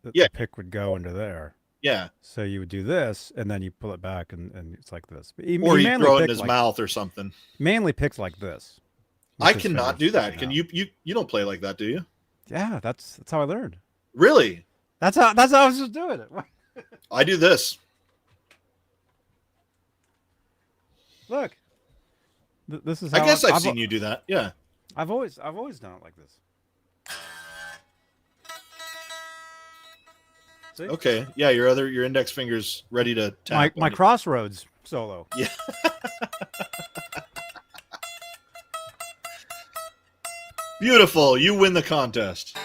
[SPEAKER 1] the pick would go into there.
[SPEAKER 2] Yeah.
[SPEAKER 1] So you would do this, and then you pull it back, and it's like this. But
[SPEAKER 2] he throw it in his mouth or something.
[SPEAKER 1] Mainly picks like this.
[SPEAKER 2] I cannot do that. Can you? You don't play like that, do you?
[SPEAKER 1] Yeah, that's how I learned.
[SPEAKER 2] Really?
[SPEAKER 1] That's how I was just doing it.
[SPEAKER 2] I do this.
[SPEAKER 1] Look, this is.
[SPEAKER 2] I guess I've seen you do that. Yeah.
[SPEAKER 1] I've always done it like this. See?
[SPEAKER 2] Okay. Yeah, your index finger's ready to tap.
[SPEAKER 1] My Crossroads solo.
[SPEAKER 2] Yeah. Beautiful. You win the contest.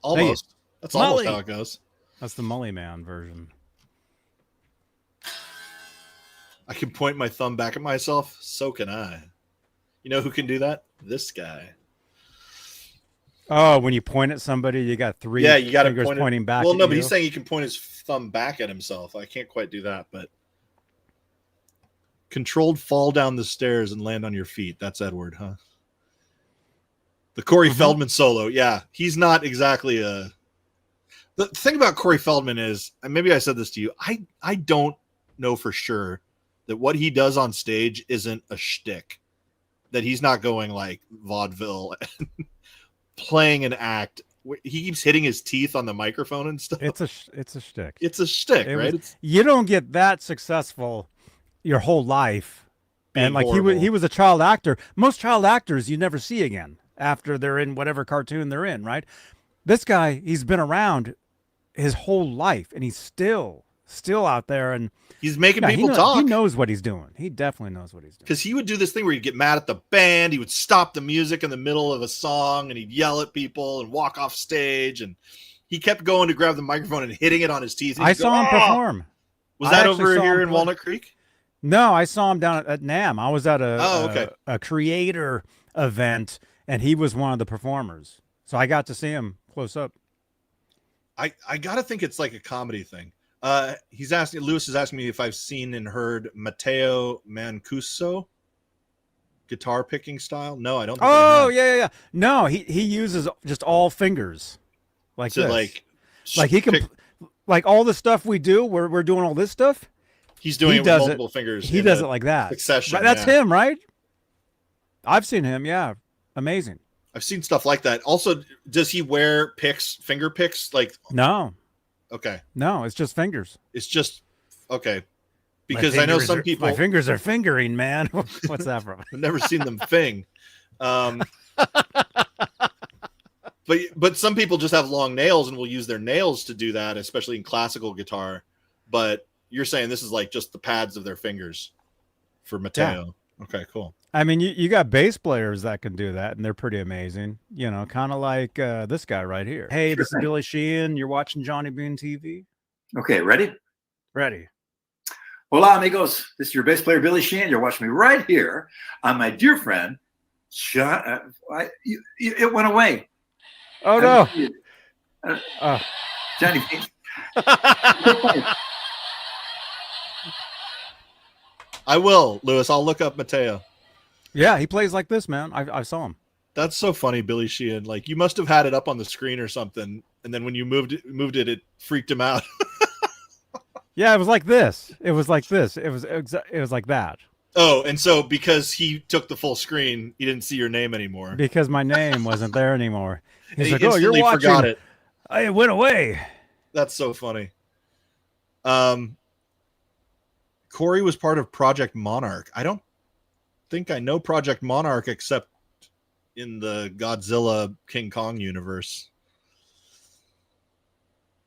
[SPEAKER 2] Almost. That's almost how it goes.
[SPEAKER 1] That's the Mully Man version.
[SPEAKER 2] I can point my thumb back at myself. So can I. You know who can do that? This guy.
[SPEAKER 1] Oh, when you point at somebody, you got three fingers pointing back.
[SPEAKER 2] Well, no, but he's saying he can point his thumb back at himself. I can't quite do that, but controlled fall down the stairs and land on your feet. That's Edward, huh? The Corey Feldman solo. Yeah, he's not exactly a. The thing about Corey Feldman is, and maybe I said this to you, I don't know for sure that what he does on stage isn't a shtick. That he's not going like vaudeville and playing an act he keeps hitting his teeth on the microphone and stuff.
[SPEAKER 1] It's a shtick.
[SPEAKER 2] It's a shtick, right?
[SPEAKER 1] You don't get that successful your whole life. And like
[SPEAKER 2] horrible.
[SPEAKER 1] he was a child actor. Most child actors you never see again after they're in whatever cartoon they're in, right? This guy, he's been around his whole life, and he's still out there, and
[SPEAKER 2] he's making people talk.
[SPEAKER 1] He knows what he's doing. He definitely knows what he's doing.
[SPEAKER 2] Because he would do this thing where he'd get mad at the band, he would stop the music in the middle of a song, and he'd yell at people and walk off stage, and he kept going to grab the microphone and hitting it on his teeth.
[SPEAKER 1] I saw him perform.
[SPEAKER 2] Was that over here in Walnut Creek?
[SPEAKER 1] No, I saw him down at NAMM. I was at a creator event, and he was one of the performers. So I got to see him close up.
[SPEAKER 2] I gotta think it's like a comedy thing. Lewis is asking me if I've seen and heard Matteo Mancuso guitar picking style. No, I don't think I have.
[SPEAKER 1] Yeah. No, he uses just all fingers. Like
[SPEAKER 2] so
[SPEAKER 1] this. Like he can like all the stuff we do, we're doing all this stuff.
[SPEAKER 2] He's doing it with multiple fingers.
[SPEAKER 1] He does it like that.
[SPEAKER 2] Succession.
[SPEAKER 1] That's him, right? I've seen him, yeah. Amazing.
[SPEAKER 2] I've seen stuff like that. Also, does he wear finger picks? Like
[SPEAKER 1] no.
[SPEAKER 2] Okay.
[SPEAKER 1] No, it's just fingers.
[SPEAKER 2] It's just okay. Because I know some people
[SPEAKER 1] my fingers are fingering, man. What's that from?
[SPEAKER 2] I've never seen them fing. But some people just have long nails and will use their nails to do that, especially in classical guitar. But you're saying this is like just the pads of their fingers for Matteo. Yeah. Okay, cool.
[SPEAKER 1] I mean, you got bass players that can do that, and they're pretty amazing. You know, kind of like this guy right here. Hey, this is Billy Sheehan. You're watching Johnny Bean TV.
[SPEAKER 8] Okay, ready?
[SPEAKER 1] Ready.
[SPEAKER 8] Hola, amigos. This is your bass player, Billy Sheehan. You're watching me right here on my dear friend, John. It went away.
[SPEAKER 1] Oh, no.
[SPEAKER 8] Johnny Bean.
[SPEAKER 2] I will, Lewis. I'll look up Matteo.
[SPEAKER 1] Yeah, he plays like this, man. I saw him.
[SPEAKER 2] That's so funny, Billy Sheehan. Like you must have had it up on the screen or something, and then when you moved it freaked him out.
[SPEAKER 1] Yeah, it was like this. It was like this. It was like that.
[SPEAKER 2] Oh, and so because he took the full screen, he didn't see your name anymore.
[SPEAKER 1] Because my name wasn't there anymore. He's
[SPEAKER 2] he
[SPEAKER 1] like, "Oh, you're watching."
[SPEAKER 2] Forgot it.
[SPEAKER 1] It went away.
[SPEAKER 2] That's so funny. Corey was part of Project Monarch. I don't think I know Project Monarch except in the Godzilla King Kong universe.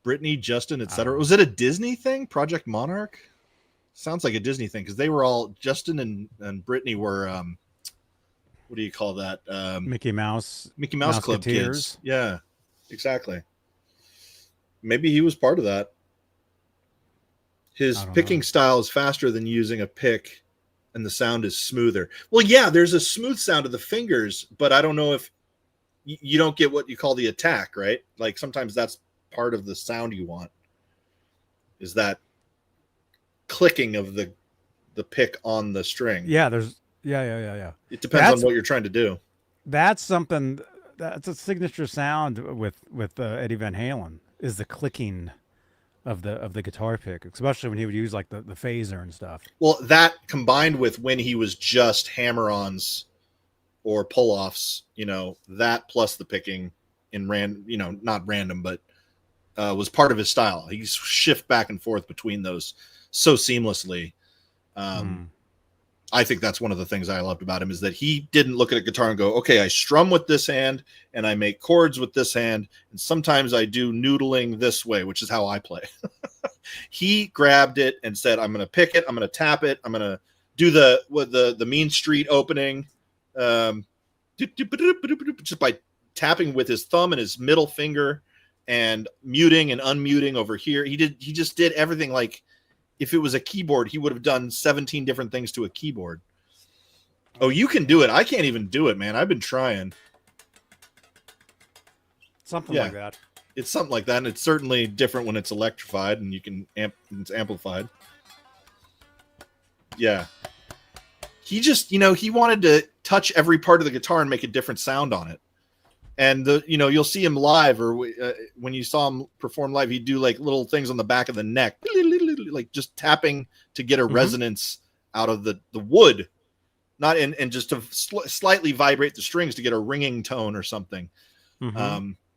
[SPEAKER 2] Brittany, Justin, etc. Was it a Disney thing? Project Monarch? Sounds like a Disney thing because they were all Justin and Brittany were what do you call that?
[SPEAKER 1] Mickey Mouse
[SPEAKER 2] Club kids. Yeah, exactly. Maybe he was part of that. His picking style is faster than using a pick, and the sound is smoother. Well, yeah, there's a smooth sound of the fingers, but I don't know if you don't get what you call the attack, right? Like sometimes that's part of the sound you want. Is that clicking of the pick on the string?
[SPEAKER 1] Yeah, yeah.
[SPEAKER 2] It depends on what you're trying to do.
[SPEAKER 1] That's something. That's a signature sound with Eddie Van Halen is the clicking of the guitar pick, especially when he would use like the phaser and stuff.
[SPEAKER 2] Well, that combined with when he was just hammer-ons or pull-offs, that plus the picking in not random, but was part of his style. He shift back and forth between those so seamlessly. I think that's one of the things I loved about him is that he didn't look at a guitar and go, okay, I strum with this hand and I make chords with this hand. And sometimes I do noodling this way, which is how I play. He grabbed it and said, I'm going to pick it. I'm going to tap it. I'm going to do the Mean Street opening. Just by tapping with his thumb and his middle finger and muting and unmuting over here. He just did everything like, if it was a keyboard, he would have done 17 different things to a keyboard. Oh, you can do it. I can't even do it, man. I've been trying.
[SPEAKER 1] Something like that.
[SPEAKER 2] It's something like that, and it's certainly different when it's electrified and you can it's amplified. Yeah. He just, he wanted to touch every part of the guitar and make a different sound on it. And you'll see him live, or when you saw him perform live, he'd do like little things on the back of the neck, like just tapping to get a resonance out of the wood, not and just to slightly vibrate the strings to get a ringing tone or something.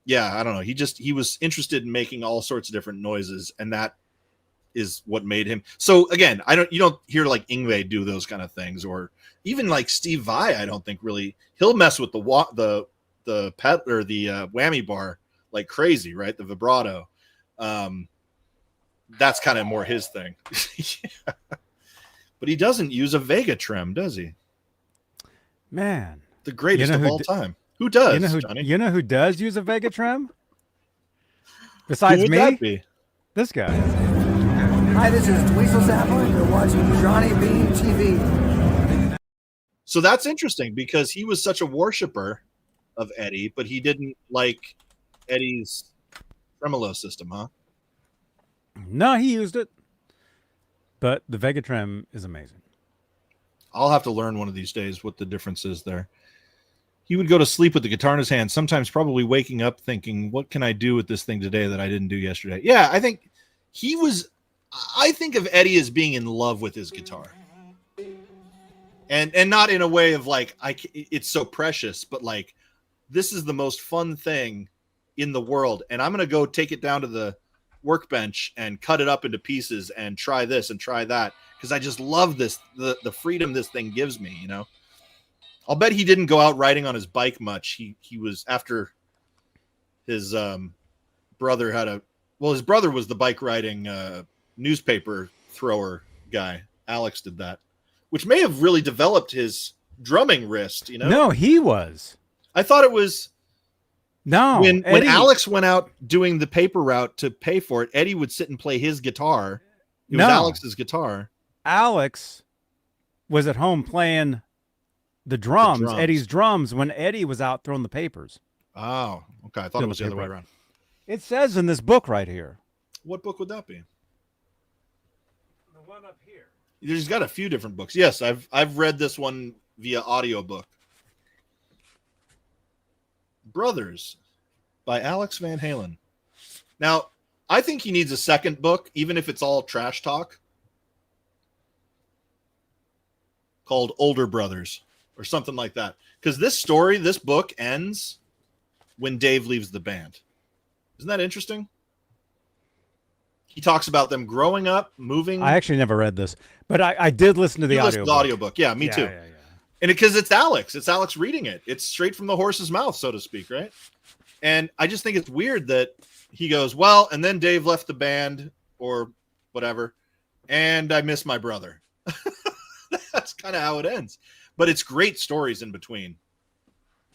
[SPEAKER 2] yeah, I don't know. He was interested in making all sorts of different noises, and that is what made him. So again, you don't hear like Yngwie do those kind of things, or even like Steve Vai. I don't think really he'll mess with the pet or the whammy bar like crazy, right? The vibrato. That's kind of more his thing. Yeah. But he doesn't use a Vega trim, does he?
[SPEAKER 1] Man,
[SPEAKER 2] the greatest of all time. Who does? Johnny?
[SPEAKER 1] You know who does use a Vega trim? Besides
[SPEAKER 2] who would
[SPEAKER 1] me,
[SPEAKER 2] that be?
[SPEAKER 1] This guy.
[SPEAKER 5] Hi, this is Dweezil Zappa. You're watching Johnny Bean TV.
[SPEAKER 2] So that's interesting because he was such a worshiper of Eddie, but he didn't like Eddie's tremolo system, huh?
[SPEAKER 1] No, he used it. But the Vega trim is amazing.
[SPEAKER 2] I'll have to learn one of these days what the difference is there. He would go to sleep with the guitar in his hand, sometimes probably waking up thinking, what can I do with this thing today that I didn't do yesterday? Yeah, I think I think of Eddie as being in love with his guitar. And not in a way of like, it's so precious, but like, this is the most fun thing in the world. And I'm going to go take it down to the workbench and cut it up into pieces and try this and try that. Cause I just love this, the freedom this thing gives me, you know? I'll bet he didn't go out riding on his bike much. He was after his brother his brother was the bike riding newspaper thrower guy. Alex did that, which may have really developed his drumming wrist, you know?
[SPEAKER 1] No, he was.
[SPEAKER 2] I thought it was when
[SPEAKER 1] Eddie,
[SPEAKER 2] Alex went out doing the paper route to pay for it, Eddie would sit and play his guitar. It was Alex's guitar.
[SPEAKER 1] Alex was at home playing the drums, Eddie's drums, when Eddie was out throwing the papers.
[SPEAKER 2] Oh, okay. I thought it was the other way around.
[SPEAKER 1] It says in this book right here.
[SPEAKER 2] What book would that be?
[SPEAKER 1] The one up here.
[SPEAKER 2] There's got a few different books. Yes, I've read this one via audiobook. Brothers by Alex Van Halen. Now, I think he needs a second book, even if it's all trash talk, called Older Brothers or something like that. Because this book ends when Dave leaves the band. Isn't that interesting? He talks about them growing up, moving.
[SPEAKER 1] I actually never read this, but I did listen to the
[SPEAKER 2] audiobook. Yeah, me too.
[SPEAKER 1] Yeah.
[SPEAKER 2] And because it's Alex reading it. It's straight from the horse's mouth, so to speak, right? And I just think it's weird that he goes, well, and then Dave left the band or whatever, and I miss my brother. That's kind of how it ends. But it's great stories in between.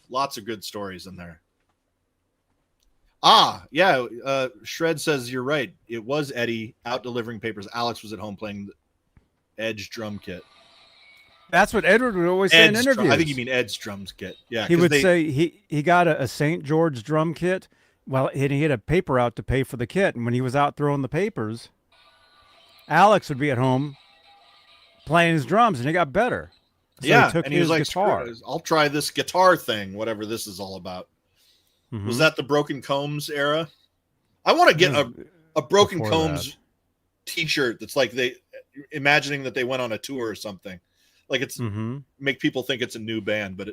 [SPEAKER 2] Lots of good stories in there. Yeah. Shred says you're right. It was Eddie out delivering papers. Alex was at home playing the Edge drum kit.
[SPEAKER 1] That's what Edward would always say in interviews.
[SPEAKER 2] I think you mean Ed's drum kit. Yeah,
[SPEAKER 1] he would say he got a St. George drum kit. Well, he had a paper out to pay for the kit, and when he was out throwing the papers, Alex would be at home playing his drums, and he got better. So
[SPEAKER 2] yeah,
[SPEAKER 1] he took
[SPEAKER 2] and he was like,
[SPEAKER 1] guitar.
[SPEAKER 2] I'll try this guitar thing, whatever this is all about. Mm-hmm. Was that the Broken Combs era? I want to get a Broken Combs t-shirt that's like imagining that they went on a tour or something. Like it's make people think it's a new band, but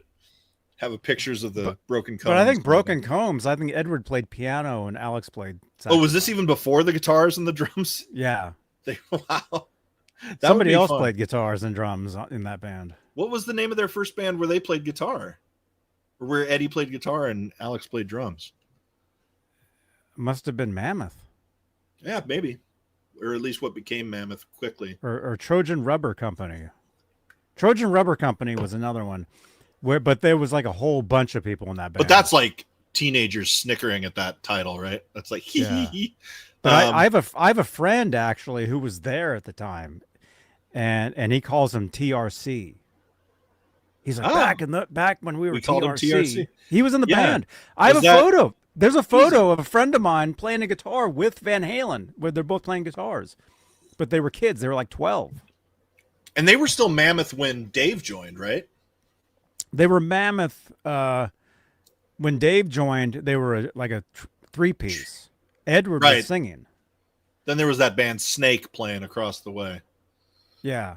[SPEAKER 2] have pictures of the Broken Combs.
[SPEAKER 1] But I think Broken Combs, I think Edward played piano and Alex played saxophone.
[SPEAKER 2] Oh, was this even before the guitars and the drums?
[SPEAKER 1] Yeah.
[SPEAKER 2] Wow.
[SPEAKER 1] Somebody else played guitars and drums in that band.
[SPEAKER 2] What was the name of their first band where they played guitar? Or where Eddie played guitar and Alex played drums?
[SPEAKER 1] Must have been Mammoth.
[SPEAKER 2] Yeah, maybe. Or at least what became Mammoth quickly.
[SPEAKER 1] Or Trojan Rubber Company. Trojan Rubber Company was another one. But there was like a whole bunch of people in that band.
[SPEAKER 2] But that's like teenagers snickering at that title, right? That's like hee hee hee.
[SPEAKER 1] But I have a friend actually who was there at the time, and he calls him TRC. He's like back when we were
[SPEAKER 2] called him TRC.
[SPEAKER 1] He was in the band. I have a photo. There's a photo of a friend of mine playing a guitar with Van Halen, where they're both playing guitars, but they were kids. They were like 12.
[SPEAKER 2] And they were still Mammoth when Dave joined, right?
[SPEAKER 1] They were Mammoth when Dave joined. They were like a three-piece. Edward was singing.
[SPEAKER 2] Then there was that band Snake playing across the way.
[SPEAKER 1] Yeah,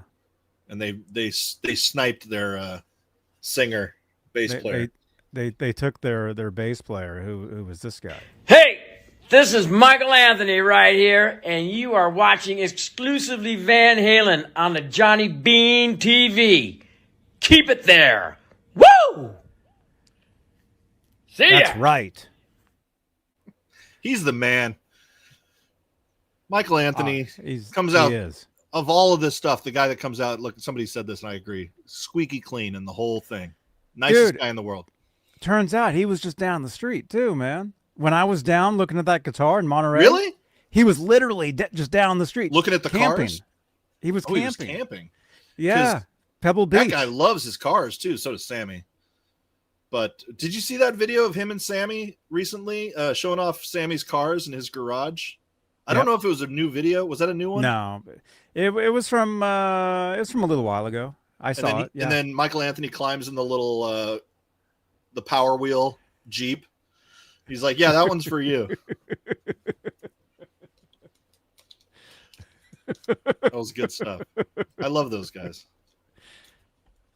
[SPEAKER 2] and they sniped their singer, bass player.
[SPEAKER 1] they took their bass player, who was this guy.
[SPEAKER 9] Hey, this is Michael Anthony right here, and you are watching exclusively Van Halen on the Johnny Bean TV. Keep it there. Woo! See ya.
[SPEAKER 1] That's right.
[SPEAKER 2] He's the man. Michael Anthony comes
[SPEAKER 1] he
[SPEAKER 2] out
[SPEAKER 1] is.
[SPEAKER 2] of all of this stuff. The guy that comes out, look, somebody said this, and I agree. Squeaky clean in the whole thing. Nicest guy in the world.
[SPEAKER 1] Turns out he was just down the street too, man. When I was down looking at that guitar in Monterey,
[SPEAKER 2] Really?
[SPEAKER 1] he was literally just down the street
[SPEAKER 2] Looking at the
[SPEAKER 1] camping.
[SPEAKER 2] cars?
[SPEAKER 1] He was
[SPEAKER 2] Oh,
[SPEAKER 1] camping.
[SPEAKER 2] he was camping.
[SPEAKER 1] Yeah, Pebble Beach.
[SPEAKER 2] That guy loves his cars too. So does Sammy. But did you see that video of him and Sammy recently showing off Sammy's cars in his garage? I don't know if it was a new video. Was that a new one?
[SPEAKER 1] No, it was from a little while ago. I saw it. Yeah.
[SPEAKER 2] And then Michael Anthony climbs in the little the Power Wheel Jeep. He's like, "Yeah, that one's for you." That was good stuff. I love those guys.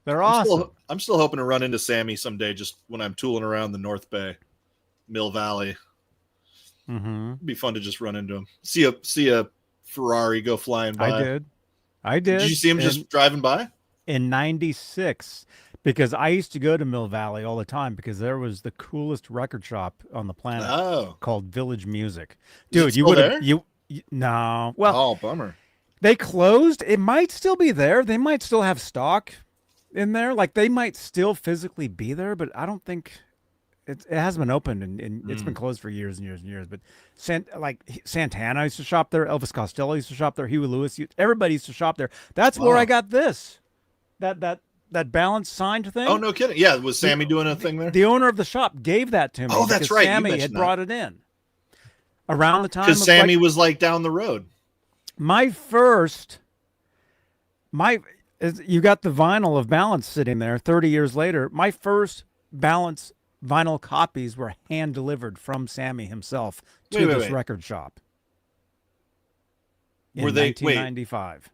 [SPEAKER 1] They're awesome.
[SPEAKER 2] I'm still hoping to run into Sammy someday, just when I'm tooling around the North Bay, Mill Valley.
[SPEAKER 1] Mm-hmm.
[SPEAKER 2] It'd be fun to just run into him. See a Ferrari go flying by.
[SPEAKER 1] I did.
[SPEAKER 2] Did you see him just driving by?
[SPEAKER 1] In '96, because I used to go to Mill Valley all the time because there was the coolest record shop on the planet called Village Music. Dude, you would have no. Well,
[SPEAKER 2] oh, bummer.
[SPEAKER 1] They closed. It might still be there. They might still have stock in there. Like they might still physically be there, but I don't think it hasn't been opened and it's been closed for years and years and years. But Santana used to shop there. Elvis Costello used to shop there. Huey Lewis. Everybody used to shop there. That's where I got this. That balance signed thing.
[SPEAKER 2] Oh, no kidding. Yeah, was Sammy doing a thing there?
[SPEAKER 1] The owner of the shop gave that to me.
[SPEAKER 2] Oh, that's right.
[SPEAKER 1] Sammy had brought it in around the time
[SPEAKER 2] because Sammy was like down the road.
[SPEAKER 1] You got the vinyl of Balance sitting there 30 years later. My first Balance vinyl copies were hand delivered from Sammy himself to this record shop.
[SPEAKER 2] Were they
[SPEAKER 1] 1995?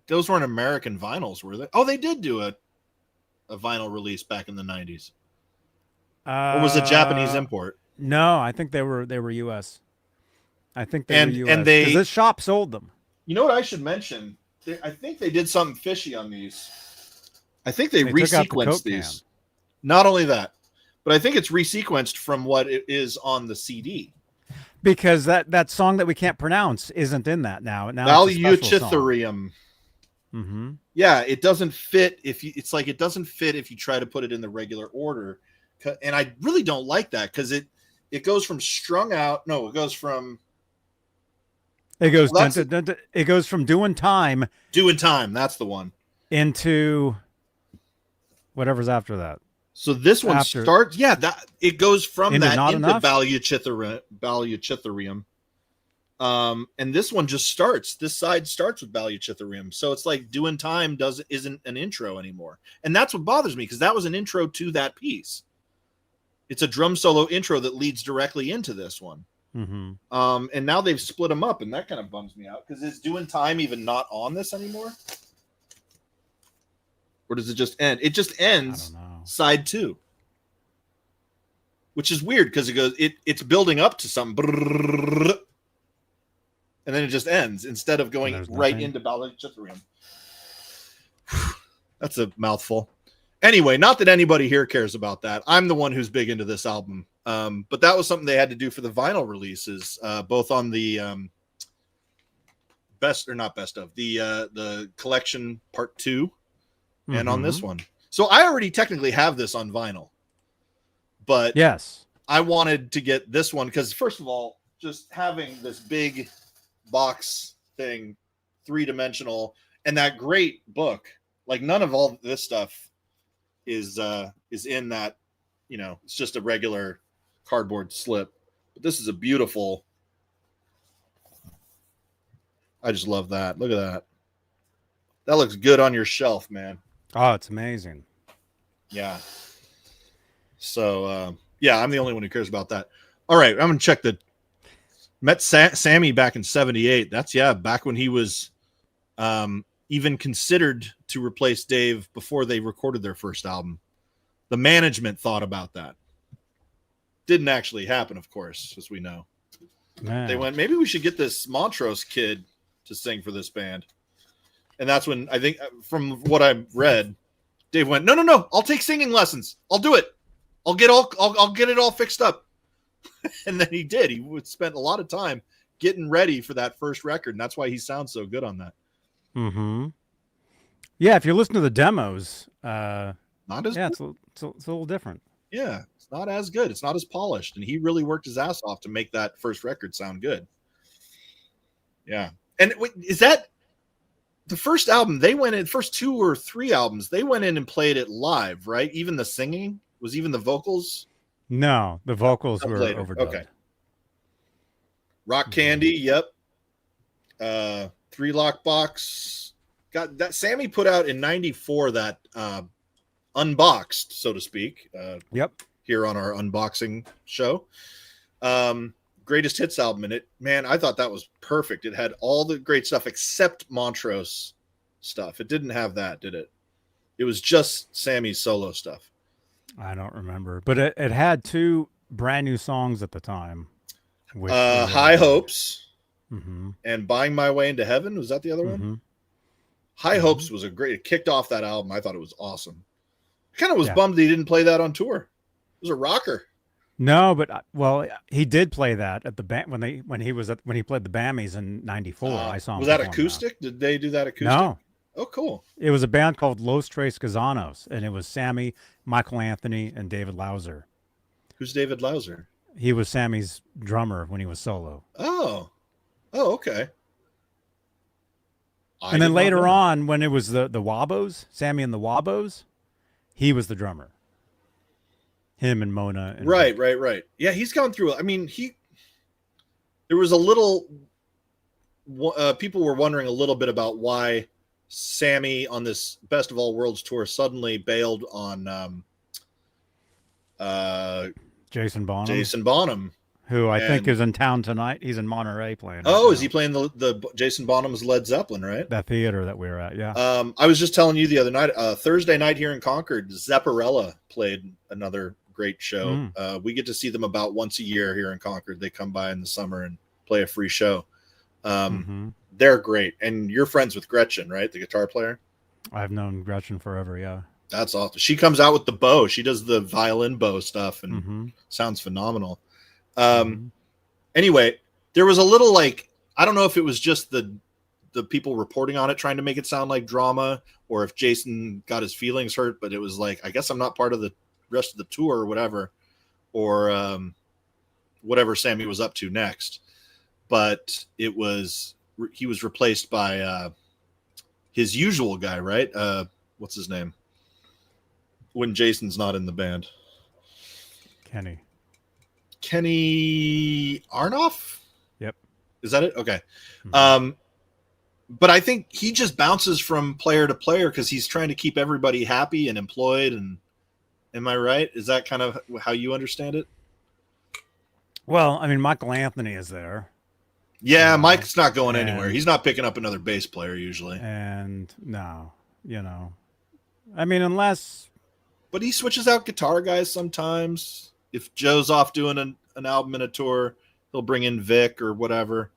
[SPEAKER 2] Those weren't American vinyls, were they? Oh, they did do a vinyl release back in the 90s. Or was it Japanese import?
[SPEAKER 1] No, I think they were U.S. I think they were U.S.
[SPEAKER 2] And
[SPEAKER 1] because this shop sold them.
[SPEAKER 2] You know what I should mention? I think they did something fishy on these. I think they resequenced these. Not only that, but I think it's resequenced from what it is on the CD.
[SPEAKER 1] Because that song that we can't pronounce isn't in that now.
[SPEAKER 2] Valuchitherium.
[SPEAKER 1] Mm-hmm.
[SPEAKER 2] Yeah, it doesn't fit it doesn't fit if you try to put it in the regular order. And I really don't like that because it goes from strung out. No, it goes from
[SPEAKER 1] it goes from doing time.
[SPEAKER 2] Doing time, that's the one.
[SPEAKER 1] Into whatever's after that.
[SPEAKER 2] So this one starts, that it goes from that into Valuchitherium. And this one just starts. This side starts with Valuchitherium. So it's like Doing Time isn't an intro anymore. And that's what bothers me because that was an intro to that piece. It's a drum solo intro that leads directly into this one.
[SPEAKER 1] Mm-hmm.
[SPEAKER 2] And now they've split them up, and that kind of bums me out because is Doing Time even not on this anymore? Or does it just end? It just ends side 2, which is weird because it's building up to something, and then it just ends instead of going right into Valuchitherium. That's a mouthful. Anyway, not that anybody here cares about that. I'm the one who's big into this album. But that was something they had to do for the vinyl releases, both on the the collection part 2 and on this one. So I already technically have this on vinyl, but
[SPEAKER 1] yes,
[SPEAKER 2] I wanted to get this one because first of all, just having this big box thing, 3-dimensional, and that great book, like none of all this stuff is in that, it's just a regular cardboard slip, but this is a beautiful. I just love that. Look at that. That looks good on your shelf, man.
[SPEAKER 1] Oh, it's amazing.
[SPEAKER 2] Yeah. So, I'm the only one who cares about that. All right, I'm going to check met Sammy back in 78. That's, back when he was even considered to replace Dave before they recorded their first album. The management thought about that. Didn't actually happen, of course, as we know.
[SPEAKER 1] Man.
[SPEAKER 2] They went, maybe we should get this Montrose kid to sing for this band. And that's when, I think, from what I read, Dave went, no, I'll take singing lessons. I'll do it. I'll get it all fixed up. And then he did. He would spend a lot of time getting ready for that first record, and that's why he sounds so good on that.
[SPEAKER 1] Mm-hmm. Yeah, if you listen to the demos,
[SPEAKER 2] not as
[SPEAKER 1] yeah,
[SPEAKER 2] good.
[SPEAKER 1] it's a little different.
[SPEAKER 2] Yeah, it's not as good. It's not as polished, and he really worked his ass off to make that first record sound good. Yeah, and wait, is that the first album? They went in, first 2 or 3 albums, they went in and played it live, right? Even the singing, was even the vocals?
[SPEAKER 1] No, the vocals were
[SPEAKER 2] later.
[SPEAKER 1] overdubbed.
[SPEAKER 2] Okay. Rock Candy, yep. 3 Lock Box. Got that Sammy put out in '94 that unboxed, so to speak.
[SPEAKER 1] Yep.
[SPEAKER 2] Here on our unboxing show. Greatest hits album, and man, I thought that was perfect. It had all the great stuff except Montrose stuff. It didn't have that, did it? It was just Sammy's solo stuff.
[SPEAKER 1] I don't remember, but it had 2 brand new songs at the time. Which
[SPEAKER 2] High Hopes
[SPEAKER 1] mm-hmm.
[SPEAKER 2] and Buying My Way into Heaven. Was that the other
[SPEAKER 1] Mm-hmm.
[SPEAKER 2] one? High Hopes was it kicked off that album. I thought it was awesome. I kind of was bummed that he didn't play that on tour. It was a rocker.
[SPEAKER 1] No, but well, he did play that at the band when he played the Bammies in '94. I saw him.
[SPEAKER 2] Was that
[SPEAKER 1] perform
[SPEAKER 2] acoustic? Did they do that acoustic?
[SPEAKER 1] No.
[SPEAKER 2] Oh, cool.
[SPEAKER 1] It was a band called Los Tres Gazanos, and it was Sammy, Michael Anthony, and David Lauser.
[SPEAKER 2] Who's David Lauser?
[SPEAKER 1] He was Sammy's drummer when he was solo.
[SPEAKER 2] Oh, okay.
[SPEAKER 1] And then later on, when it was the Wabos, Sammy and the Wabos, he was the drummer. Him and Mona. And
[SPEAKER 2] right. Yeah, he's gone through. I mean, there was a little. People were wondering a little bit about why Sammy on this Best of All Worlds tour suddenly bailed on
[SPEAKER 1] Jason Bonham.
[SPEAKER 2] Jason Bonham,
[SPEAKER 1] who I think is in town tonight. He's in Monterey playing.
[SPEAKER 2] Oh, is he playing the Jason Bonham's Led Zeppelin, right?
[SPEAKER 1] That theater that we were at, yeah.
[SPEAKER 2] I was just telling you the other night, Thursday night here in Concord, Zepparella played another great show. We get to see them about once a year here in Concord. They come by in the summer and play a free show. They're great. And you're friends with Gretchen, right? The guitar player?
[SPEAKER 1] I've known Gretchen forever, yeah.
[SPEAKER 2] That's awesome. She comes out with the bow. She does the violin bow stuff and sounds phenomenal. Anyway, there was a little I don't know if it was just the people reporting on it trying to make it sound like drama, or if Jason got his feelings hurt, but it was I guess I'm not part of the rest of the tour or whatever, or whatever Sammy was up to next. But he was replaced by his usual guy, right? What's his name? When Jason's not in the band. Kenny Arnoff?
[SPEAKER 1] Yep.
[SPEAKER 2] Is that it? Okay. But I think he just bounces from player to player because he's trying to keep everybody happy and employed. And am I right? Is that kind of how you understand it?
[SPEAKER 1] Well, I mean, Michael Anthony is there.
[SPEAKER 2] Yeah, Mike's not going anywhere. He's not picking up another bass player usually.
[SPEAKER 1] And no, I mean, unless.
[SPEAKER 2] But he switches out guitar guys sometimes. If Joe's off doing an album and a tour, he'll bring in Vic or whatever.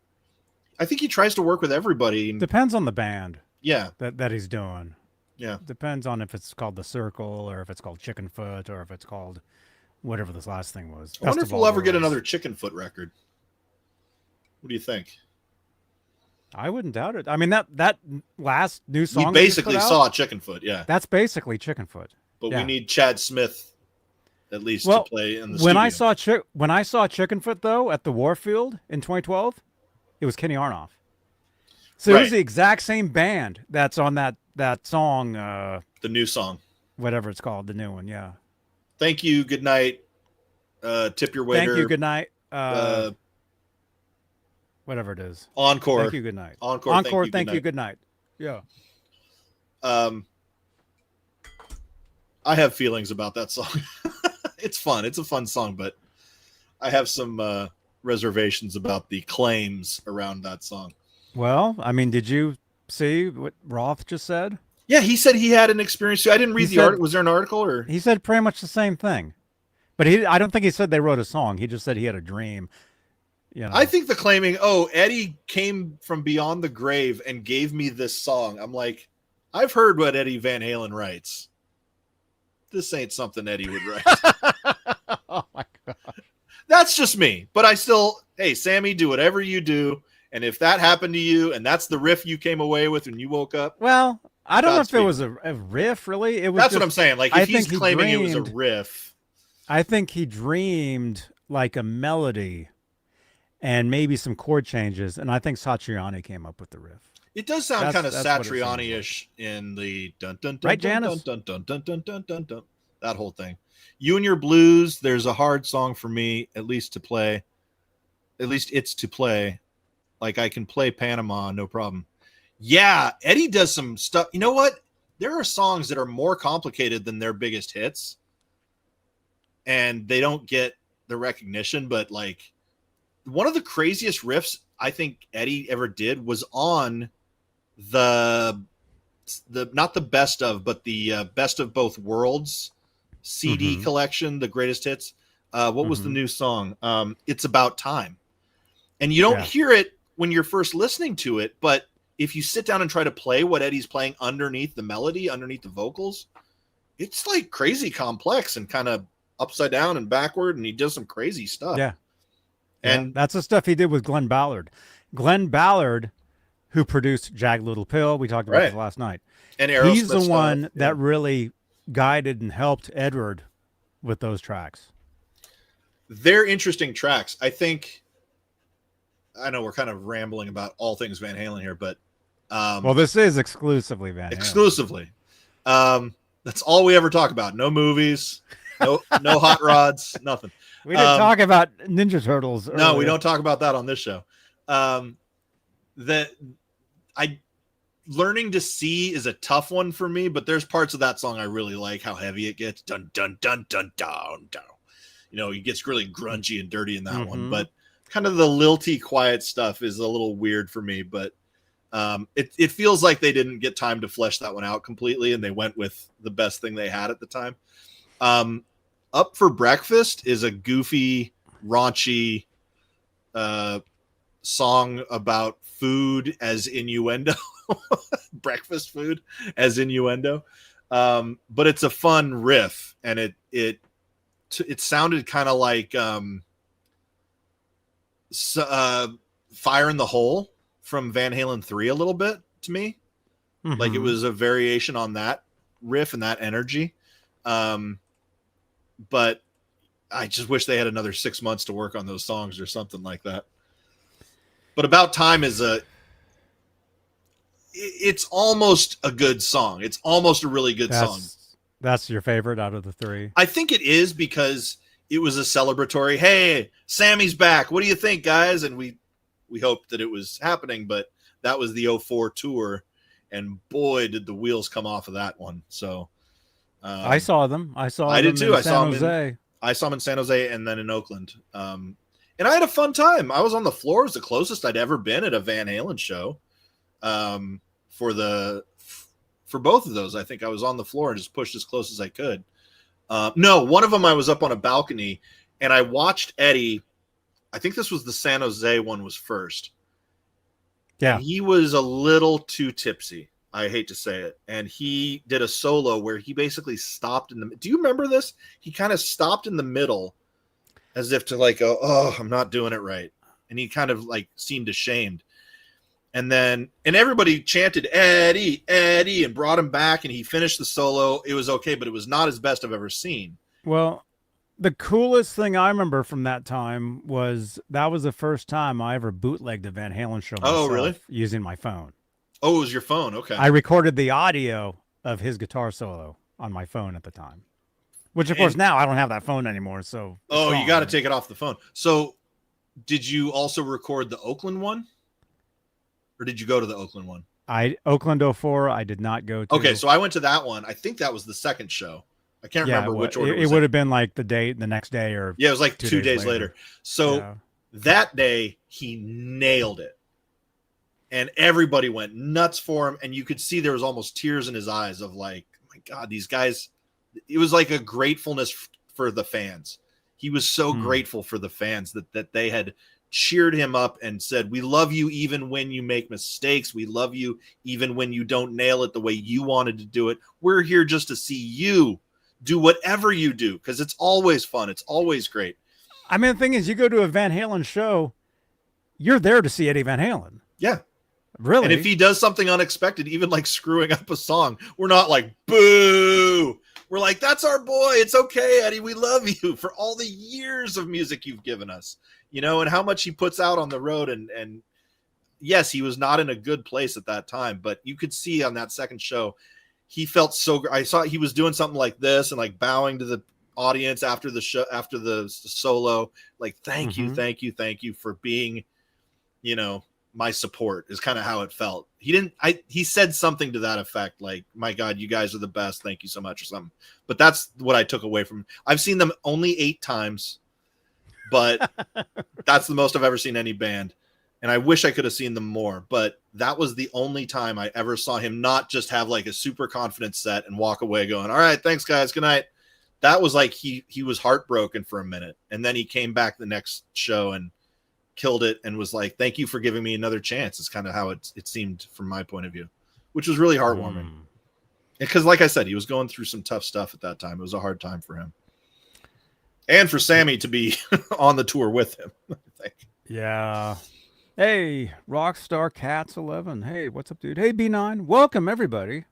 [SPEAKER 2] I think he tries to work with everybody.
[SPEAKER 1] Depends on the band.
[SPEAKER 2] Yeah.
[SPEAKER 1] That he's doing.
[SPEAKER 2] Yeah.
[SPEAKER 1] Depends on if it's called The Circle or if it's called Chickenfoot or if it's called whatever this last thing was.
[SPEAKER 2] I wonder if we'll ever get another Chickenfoot record. What do you think?
[SPEAKER 1] I wouldn't doubt it. I mean, that last new song
[SPEAKER 2] we basically saw Chickenfoot, yeah.
[SPEAKER 1] That's basically Chickenfoot.
[SPEAKER 2] But we need Chad Smith at least to play in the studio.
[SPEAKER 1] When I saw Chickenfoot though at the Warfield in 2012, it was Kenny Arnoff. So it was the exact same band that's on that song.
[SPEAKER 2] The new song,
[SPEAKER 1] whatever it's called, the new one. Yeah.
[SPEAKER 2] Thank you. Good night. Tip your waiter.
[SPEAKER 1] Thank you. Good night. Whatever it is.
[SPEAKER 2] Encore.
[SPEAKER 1] Thank you. Good night.
[SPEAKER 2] Encore.
[SPEAKER 1] Thank you. Good night. Yeah.
[SPEAKER 2] I have feelings about that song. It's fun. It's a fun song, but I have some reservations about the claims around that song.
[SPEAKER 1] Well, I mean, did you see what Roth just said?
[SPEAKER 2] Yeah, he said he had an experience too. I didn't read the article. Was there an article or?
[SPEAKER 1] He said pretty much the same thing. But I don't think he said they wrote a song. He just said he had a dream. You know.
[SPEAKER 2] I think the claiming, oh, Eddie came from beyond the grave and gave me this song. I'm like, I've heard what Eddie Van Halen writes. This ain't something Eddie would write.
[SPEAKER 1] Oh my God.
[SPEAKER 2] That's just me. But I still, hey, Sammy, do whatever you do. And if that happened to you and that's the riff you came away with when you woke up.
[SPEAKER 1] Well, I don't know if
[SPEAKER 2] Godspeed.
[SPEAKER 1] it was a riff, really. It was.
[SPEAKER 2] That's what I'm saying. Like, if he's claiming it was a
[SPEAKER 1] dreamed,
[SPEAKER 2] riff.
[SPEAKER 1] I think he dreamed like a melody and maybe some chord changes. And I think Satriani came up with the riff.
[SPEAKER 2] It does sound kind of
[SPEAKER 1] that's what it sounds
[SPEAKER 2] Satriani-ish in the dun dun dun
[SPEAKER 1] Right,
[SPEAKER 2] dun,
[SPEAKER 1] Janice?
[SPEAKER 2] dun dun dun dun dun dun dun. That whole thing. You and Your Blues, there's a hard song for me, at least to play. At least it's to play. Like, I can play Panama, no problem. Yeah, Eddie does some stuff. You know what? There are songs that are more complicated than their biggest hits. And they don't get the recognition, but like one of the craziest riffs I think Eddie ever did was on the not the best of, but the best of both worlds CD collection, the greatest hits. What was the new song? It's About Time. And you don't hear it when you're first listening to it, but if you sit down and try to play what Eddie's playing underneath the melody, underneath the vocals, it's like crazy complex and kind of upside down and backward, and he does some crazy stuff.
[SPEAKER 1] Yeah.
[SPEAKER 2] And
[SPEAKER 1] that's the stuff he did with Glenn Ballard. Glenn Ballard, who produced Jagged Little Pill, we talked about this last night.
[SPEAKER 2] And Aerosmith
[SPEAKER 1] he's the
[SPEAKER 2] stuff,
[SPEAKER 1] one that really guided and helped Edward with those tracks.
[SPEAKER 2] They're interesting tracks. I know we're kind of rambling about all things Van Halen here, but
[SPEAKER 1] well, this is exclusively Van Halen.
[SPEAKER 2] Exclusively. That's all we ever talk about. No movies, no hot rods, nothing.
[SPEAKER 1] We didn't talk about Ninja Turtles.
[SPEAKER 2] No, we
[SPEAKER 1] earlier.
[SPEAKER 2] don't talk about that on this show. Learning to See is a tough one for me, but there's parts of that song I really like, how heavy it gets. Dun, dun, dun, dun, dun, dun. You know, it gets really grungy and dirty in that one, but kind of the lilty, quiet stuff is a little weird for me, but it feels like they didn't get time to flesh that one out completely, and they went with the best thing they had at the time. Up for Breakfast is a goofy, raunchy song about food as innuendo. Breakfast food as innuendo. But it's a fun riff, and it sounded kind of like Fire in the Hole from Van Halen 3 a little bit to me. Like it was a variation on that riff and that energy. But I just wish they had another 6 months to work on those songs or something like that. But About Time is it's almost a good song. It's almost a really good song.
[SPEAKER 1] That's your favorite out of the three?
[SPEAKER 2] I think it is because it was a celebratory, hey, Sammy's back. What do you think, guys? And we hoped that it was happening, but that was the 04 tour. And boy, did the wheels come off of that one. So
[SPEAKER 1] I saw them. I
[SPEAKER 2] did too.
[SPEAKER 1] In San Jose.
[SPEAKER 2] I saw them in San Jose and then in Oakland. And I had a fun time. I was on the floor. It was the closest I'd ever been at a Van Halen show. For both of those, I think I was on the floor and just pushed as close as I could. No, one of them I was up on a balcony and I watched Eddie. I think this was the San Jose one was first.
[SPEAKER 1] Yeah.
[SPEAKER 2] And he was a little too tipsy. I hate to say it. And he did a solo where he basically stopped in the, do you remember this? He kind of stopped in the middle as if to like, oh, I'm not doing it right. And he kind of like seemed ashamed. And everybody chanted Eddie, Eddie, and brought him back. And he finished the solo. It was okay, but it was not his best I've ever seen.
[SPEAKER 1] Well, the coolest thing I remember from that time was that was the first time I ever bootlegged a Van Halen show myself.
[SPEAKER 2] Oh, really?
[SPEAKER 1] Using my phone.
[SPEAKER 2] Oh, it was your phone. Okay.
[SPEAKER 1] I recorded the audio of his guitar solo on my phone at the time, which of course now I don't have that phone anymore. So,
[SPEAKER 2] you got to take it off the phone. So did you also record the Oakland one? Or did you go to the Oakland one?
[SPEAKER 1] Oakland 04, I did not go to.
[SPEAKER 2] Okay, so I went to that one. I think that was the second show. I can't remember which order.
[SPEAKER 1] It would have been like the next day or
[SPEAKER 2] it was like 2 days later. So that day he nailed it. And everybody went nuts for him. And you could see there was almost tears in his eyes of like, oh my God, these guys, it was like a gratefulness for the fans. He was so grateful for the fans that they had cheered him up and said, we love you even when you make mistakes. We love you even when you don't nail it the way you wanted to do it. We're here just to see you do whatever you do, because it's always fun. It's always great.
[SPEAKER 1] I mean, the thing is, you go to a Van Halen show, you're there to see Eddie Van Halen.
[SPEAKER 2] Yeah.
[SPEAKER 1] Really?
[SPEAKER 2] And if he does something unexpected, even like screwing up a song, we're not like, boo. We're like, that's our boy. It's okay, Eddie. We love you for all the years of music you've given us, you know, and how much he puts out on the road. And yes, he was not in a good place at that time, but you could see on that second show, he felt so I saw he was doing something like this and like bowing to the audience after the show, after the solo, like, thank you for being, you know, my support, is kind of how it felt. He said something to that effect, like, my God, you guys are the best. Thank you so much, or something. But that's what I took away from. I've seen them only 8 times, but that's the most I've ever seen any band. And I wish I could have seen them more, but that was the only time I ever saw him not just have like a super confident set and walk away going, all right, thanks guys, good night. That was like, he was heartbroken for a minute. And then he came back the next show and killed it and was like, thank you for giving me another chance. It's kind of how it seemed from my point of view, which was really heartwarming. Because like I said, he was going through some tough stuff at that time. It was a hard time for him. And for Sammy to be on the tour with him, I think.
[SPEAKER 1] Yeah. Hey, Rockstar Cats 11. Hey, what's up, dude? Hey, B9. Welcome, everybody.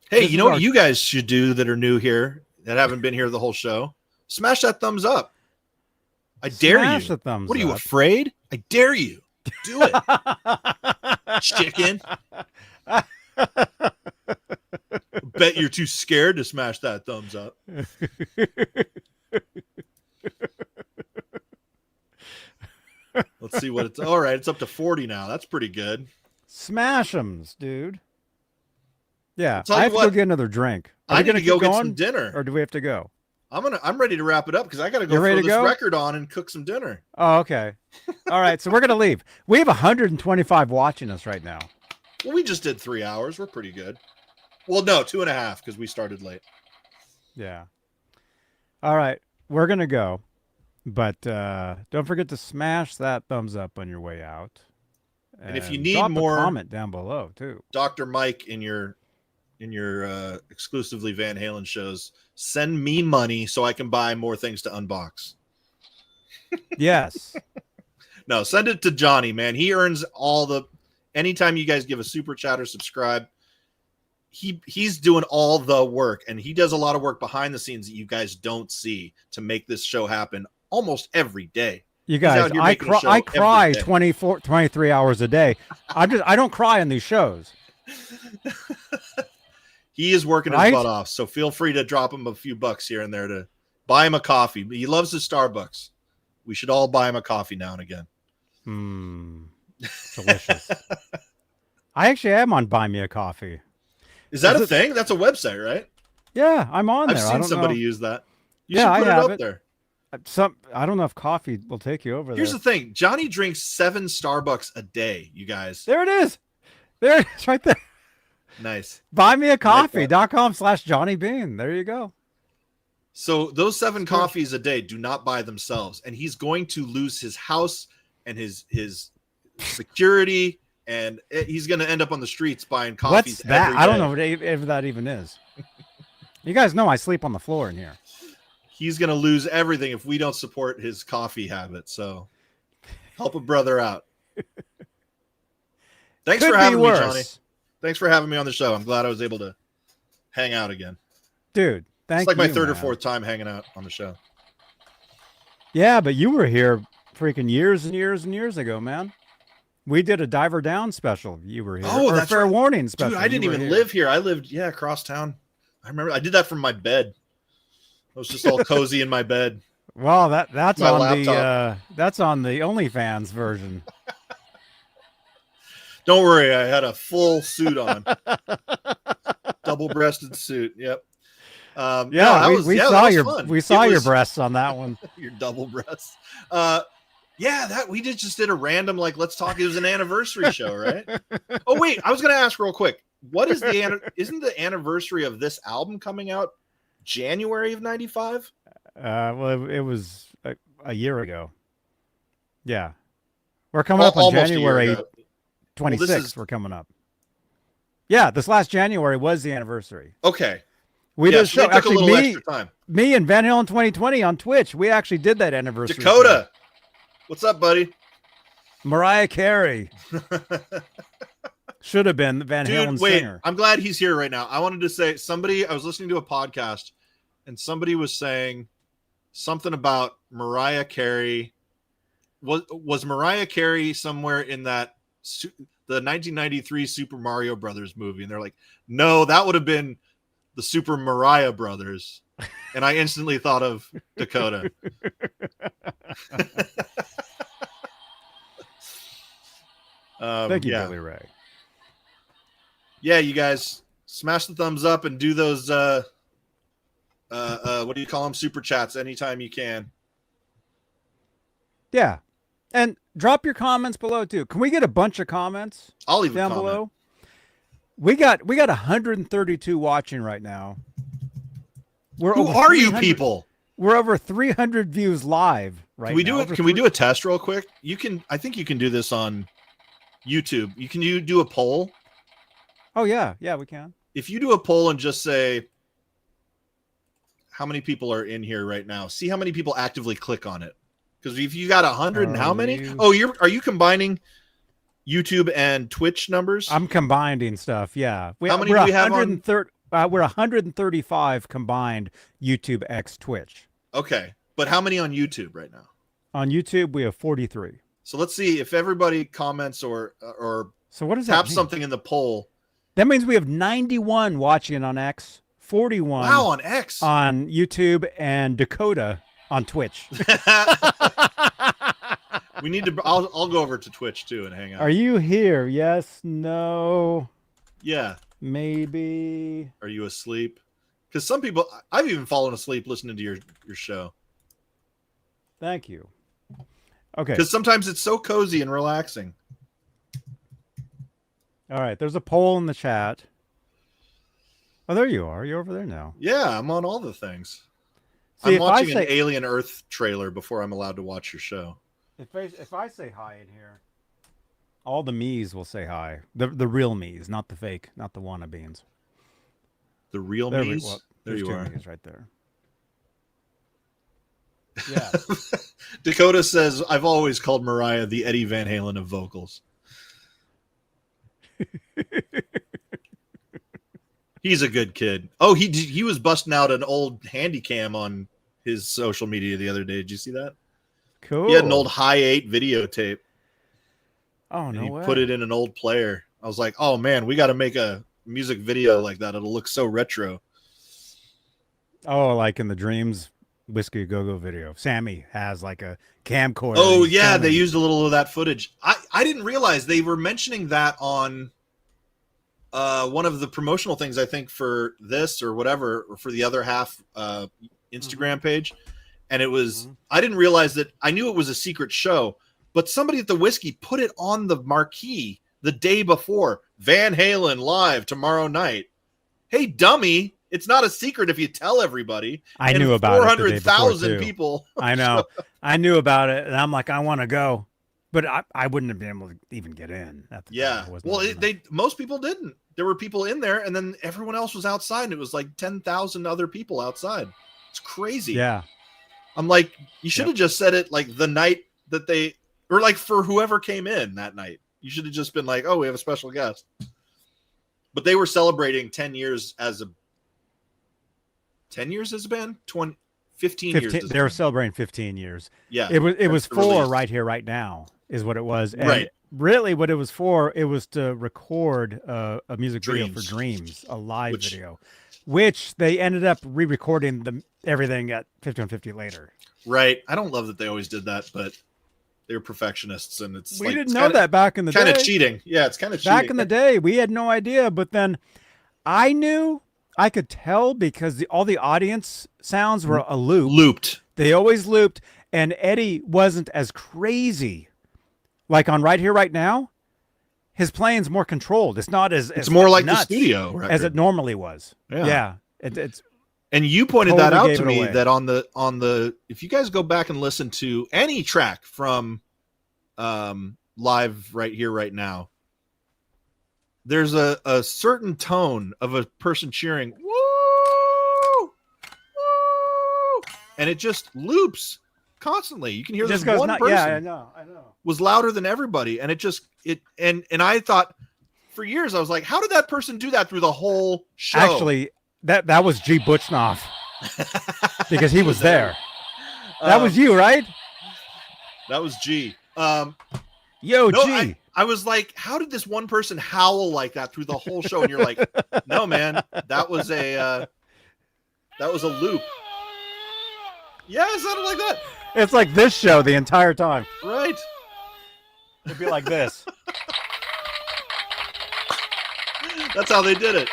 [SPEAKER 2] Hey, you know what you guys should do that are new here, that haven't been here the whole show? Smash that thumbs up. I dare you.
[SPEAKER 1] Smash the thumbs
[SPEAKER 2] What are you,
[SPEAKER 1] up.
[SPEAKER 2] afraid? I dare you. Do it. Chicken. Bet you're too scared to smash that thumbs up. Let's see what it's. All right, it's up to 40 now. That's pretty good.
[SPEAKER 1] Smash 'ems, dude. Yeah,
[SPEAKER 2] tell
[SPEAKER 1] I
[SPEAKER 2] you
[SPEAKER 1] have to
[SPEAKER 2] what,
[SPEAKER 1] go get another drink.
[SPEAKER 2] I need to go get some dinner.
[SPEAKER 1] Or do we have to go?
[SPEAKER 2] I'm ready to wrap it up because I got to go
[SPEAKER 1] You're ready
[SPEAKER 2] throw
[SPEAKER 1] to
[SPEAKER 2] this
[SPEAKER 1] go?
[SPEAKER 2] record on and cook some dinner.
[SPEAKER 1] Oh, okay. All right, so we're going to leave. We have 125 watching us right now.
[SPEAKER 2] Well, we just did 3 hours. We're pretty good. Well, no, 2.5 because we started late.
[SPEAKER 1] Yeah. All right, we're going to go. But don't forget to smash that thumbs up on your way out.
[SPEAKER 2] And if you need
[SPEAKER 1] drop
[SPEAKER 2] more,
[SPEAKER 1] a comment down below too.
[SPEAKER 2] Dr. Mike in your exclusively Van Halen shows, send me money so I can buy more things to unbox.
[SPEAKER 1] Yes.
[SPEAKER 2] No, send it to Johnny, man. He earns all the. Anytime you guys give a super chat or subscribe, he's doing all the work, and he does a lot of work behind the scenes that you guys don't see to make this show happen almost every day.
[SPEAKER 1] You guys, I cry 23 hours a day. I don't cry on these shows.
[SPEAKER 2] He is working his butt off, so feel free to drop him a few bucks here and there to buy him a coffee. He loves his Starbucks. We should all buy him a coffee now and again.
[SPEAKER 1] Delicious. I actually am on Buy Me a Coffee.
[SPEAKER 2] Is that a thing? That's a website, right?
[SPEAKER 1] Yeah, I'm on there.
[SPEAKER 2] I've seen somebody use that. You
[SPEAKER 1] yeah,
[SPEAKER 2] should put
[SPEAKER 1] I have
[SPEAKER 2] it up there.
[SPEAKER 1] I don't know if coffee will take you over there.
[SPEAKER 2] Here's the thing. Johnny drinks 7 Starbucks a day, you guys.
[SPEAKER 1] There it is. There it is right there.
[SPEAKER 2] Nice.
[SPEAKER 1] Buymeacoffee.com/Johnny Bean. There you go.
[SPEAKER 2] So those 7 coffees a day do not buy themselves. And he's going to lose his house and his security. And he's going to end up on the streets buying coffees.
[SPEAKER 1] What's that?
[SPEAKER 2] Every
[SPEAKER 1] I don't
[SPEAKER 2] day.
[SPEAKER 1] know what that even is. You guys know I sleep on the floor in here.
[SPEAKER 2] He's going to lose everything if we don't support his coffee habit. So help a brother out. Thanks for having me, Johnny. Thanks for having me on the show. I'm glad I was able to hang out again.
[SPEAKER 1] Dude, thank you.
[SPEAKER 2] It's like my third or fourth time hanging out on the show.
[SPEAKER 1] Yeah, but you were here freaking years and years and years ago, man. We did a Diver Down special. You were here.
[SPEAKER 2] Oh, that's
[SPEAKER 1] Fair
[SPEAKER 2] right.
[SPEAKER 1] Warning special.
[SPEAKER 2] Dude, I didn't even live here. I lived, across town. I remember I did that from my bed. I was just all cozy in my bed.
[SPEAKER 1] Well, that's
[SPEAKER 2] my
[SPEAKER 1] on
[SPEAKER 2] laptop.
[SPEAKER 1] that's on the OnlyFans version.
[SPEAKER 2] Don't worry, I had a full suit on. Double-breasted suit. Yep.
[SPEAKER 1] We saw your breasts on that one.
[SPEAKER 2] Your double breasts. We just did a random let's talk. It was an anniversary show, right? Oh wait, I was gonna ask real quick. What is isn't the anniversary of this album coming out January of 95?
[SPEAKER 1] Well, it was a year ago. Yeah. We're coming up on
[SPEAKER 2] Almost a year
[SPEAKER 1] January
[SPEAKER 2] ago.
[SPEAKER 1] 26th. We're coming up. Yeah, this last January was the anniversary.
[SPEAKER 2] Okay.
[SPEAKER 1] We did a show.
[SPEAKER 2] So they took
[SPEAKER 1] Actually,
[SPEAKER 2] a little extra time.
[SPEAKER 1] me and Van Halen 2020 on Twitch, we actually did that anniversary.
[SPEAKER 2] Dakota, what's up, buddy?
[SPEAKER 1] Mariah Carey. Should have been the Van Halen singer.
[SPEAKER 2] I'm glad he's here right now. I wanted to say I was listening to a podcast and somebody was saying something about Mariah Carey. Was Mariah Carey somewhere in the 1993 Super Mario Brothers movie? And they're like, no, that would have been the Super Mariah Brothers. And I instantly thought of Dakota.
[SPEAKER 1] Thank you, Billy Ray.
[SPEAKER 2] Yeah, you guys smash the thumbs up and do those what do you call them, super chats anytime you can.
[SPEAKER 1] Yeah, and drop your comments below too. Can we get a bunch of comments?
[SPEAKER 2] I'll leave
[SPEAKER 1] down
[SPEAKER 2] a comment.
[SPEAKER 1] below. We got 132 watching right now.
[SPEAKER 2] Who are you people?
[SPEAKER 1] We're over 300 views live right
[SPEAKER 2] Can we
[SPEAKER 1] now.
[SPEAKER 2] Can we do a test real quick? I think you can do this on YouTube. You do a poll.
[SPEAKER 1] Oh yeah, we can.
[SPEAKER 2] If you do a poll and just say how many people are in here right now, see how many people actively click on it. Because if you got 100 and how many? Oh, are you combining YouTube and Twitch numbers?
[SPEAKER 1] I'm combining stuff. Yeah.
[SPEAKER 2] How many do we have on?
[SPEAKER 1] We're 135 combined YouTube x Twitch.
[SPEAKER 2] Okay, but how many on YouTube right now?
[SPEAKER 1] On YouTube, we have 43.
[SPEAKER 2] So let's see if everybody comments or
[SPEAKER 1] so what does that
[SPEAKER 2] tap
[SPEAKER 1] mean?
[SPEAKER 2] something in the poll.
[SPEAKER 1] That means we have 91 watching on X, 41
[SPEAKER 2] on X,
[SPEAKER 1] on YouTube, and Dakota on Twitch.
[SPEAKER 2] We need to. I'll go over to Twitch too and hang out.
[SPEAKER 1] Are you here? Yes. No.
[SPEAKER 2] Yeah.
[SPEAKER 1] Maybe.
[SPEAKER 2] Are you asleep? Because some people, I've even fallen asleep listening to your show.
[SPEAKER 1] Thank you. Okay.
[SPEAKER 2] Because sometimes it's so cozy and relaxing.
[SPEAKER 1] All right. There's a poll in the chat. Oh, there you are. You're over there now.
[SPEAKER 2] Yeah, I'm on all the things.
[SPEAKER 1] See,
[SPEAKER 2] I'm watching an Alien Earth trailer before I'm allowed to watch your show.
[SPEAKER 1] If I say hi in here, all the me's will say hi. The real me's, not the fake, not the wannabeans.
[SPEAKER 2] The real
[SPEAKER 1] there
[SPEAKER 2] me's?
[SPEAKER 1] There you are. Me's right there. Yeah.
[SPEAKER 2] Dakota says, I've always called Mariah the Eddie Van Halen of vocals. He's a good kid. Oh, he was busting out an old handy cam on his social media the other day. Did you see that?
[SPEAKER 1] Cool.
[SPEAKER 2] He had an old high 8 videotape.
[SPEAKER 1] Oh, no way.
[SPEAKER 2] He put it in an old player. I was like, oh man, we got to make a music video like that. It'll look so retro.
[SPEAKER 1] Oh, like in the Dreams Whiskey Go-Go video. Sammy has like a camcorder.
[SPEAKER 2] Oh yeah, they used a little of that footage. I didn't realize they were mentioning that on one of the promotional things, I think, for this or whatever, or for the other half Instagram page. And it was, I didn't realize that. I knew it was a secret show, but somebody at the Whiskey put it on the marquee the day before. Van Halen live tomorrow night. Hey, dummy. It's not a secret if you tell everybody.
[SPEAKER 1] I knew about it.
[SPEAKER 2] 400,000 people.
[SPEAKER 1] I know. I knew about it. And I'm like, I want to go. But I wouldn't have been able to even get in. At the time.
[SPEAKER 2] Well, most people didn't. There were people in there, and then everyone else was outside. And it was like 10,000 other people outside. It's crazy.
[SPEAKER 1] Yeah.
[SPEAKER 2] I'm like, you should have just said it like the night that they, or like for whoever came in that night. You should have just been like, oh, we have a special guest. But they were celebrating 10 years as a band? 15 years.
[SPEAKER 1] They were celebrating 15 years.
[SPEAKER 2] Yeah.
[SPEAKER 1] It was for Right Here, Right Now is what it was. And
[SPEAKER 2] right.
[SPEAKER 1] Really what it was for, it was to record a music video for Dreams, a live video, which they ended up re-recording everything at 5150 later.
[SPEAKER 2] Right. I don't love that they always did that, but they're perfectionists, and it's
[SPEAKER 1] we didn't know that back in the day.
[SPEAKER 2] Kind of cheating. Yeah, it's kind of cheating.
[SPEAKER 1] Back in the day, we had no idea, but then I knew, I could tell because all the audience sounds were a loop.
[SPEAKER 2] Looped.
[SPEAKER 1] They always looped, and Eddie wasn't as crazy. Like on Right Here, Right Now, his playing's more controlled. It's not as
[SPEAKER 2] more like the
[SPEAKER 1] nuts
[SPEAKER 2] studio record
[SPEAKER 1] as it normally was.
[SPEAKER 2] Yeah.
[SPEAKER 1] It's
[SPEAKER 2] And you pointed
[SPEAKER 1] Totally
[SPEAKER 2] that out
[SPEAKER 1] gave
[SPEAKER 2] to
[SPEAKER 1] it
[SPEAKER 2] me
[SPEAKER 1] away.
[SPEAKER 2] that on the if you guys go back and listen to any track from live right here right now, there's a certain tone of a person cheering woo, woo, and it just loops constantly. You can hear this
[SPEAKER 1] goes
[SPEAKER 2] one
[SPEAKER 1] not,
[SPEAKER 2] person.
[SPEAKER 1] yeah, I know.
[SPEAKER 2] Was louder than everybody, and and I thought for years I was like, how did that person do that through the whole show?
[SPEAKER 1] Actually, that was G. Butchnoff because he was there. That was you, right?
[SPEAKER 2] That was G.
[SPEAKER 1] Yo,
[SPEAKER 2] No,
[SPEAKER 1] G.
[SPEAKER 2] I was like, how did this one person howl like that through the whole show? And you're like, no, man, that was a loop. Yeah, it sounded like that.
[SPEAKER 1] It's like this show the entire time.
[SPEAKER 2] Right.
[SPEAKER 1] It'd be like this.
[SPEAKER 2] That's how they did it.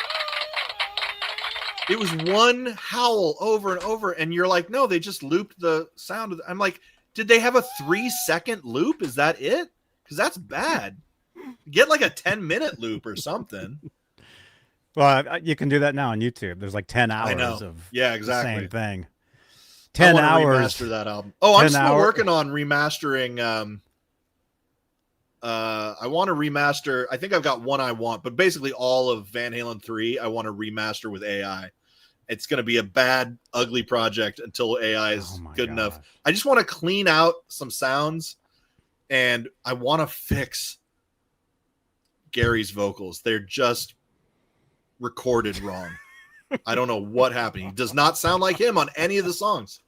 [SPEAKER 2] It was one howl over and over, and you're like, no, they just looped the sound. I'm like, did they have a 3-second loop? Is that it? Because that's bad. Get like a 10-minute loop or something.
[SPEAKER 1] Well, you can do that now on YouTube. There's like 10 hours
[SPEAKER 2] I know.
[SPEAKER 1] of
[SPEAKER 2] Yeah, exactly.
[SPEAKER 1] the same thing.
[SPEAKER 2] I
[SPEAKER 1] 10
[SPEAKER 2] wanna
[SPEAKER 1] hours.
[SPEAKER 2] Remaster that album. Oh, I'm
[SPEAKER 1] 10
[SPEAKER 2] still
[SPEAKER 1] hour-
[SPEAKER 2] working on remastering. I want to remaster. I think I've got one I want, but basically all of Van Halen 3, I want to remaster with AI. It's going to be a bad, ugly project until AI is good enough. I just want to clean out some sounds, and I want to fix Gary's vocals. They're just recorded wrong. I don't know what happened. He does not sound like him on any of the songs.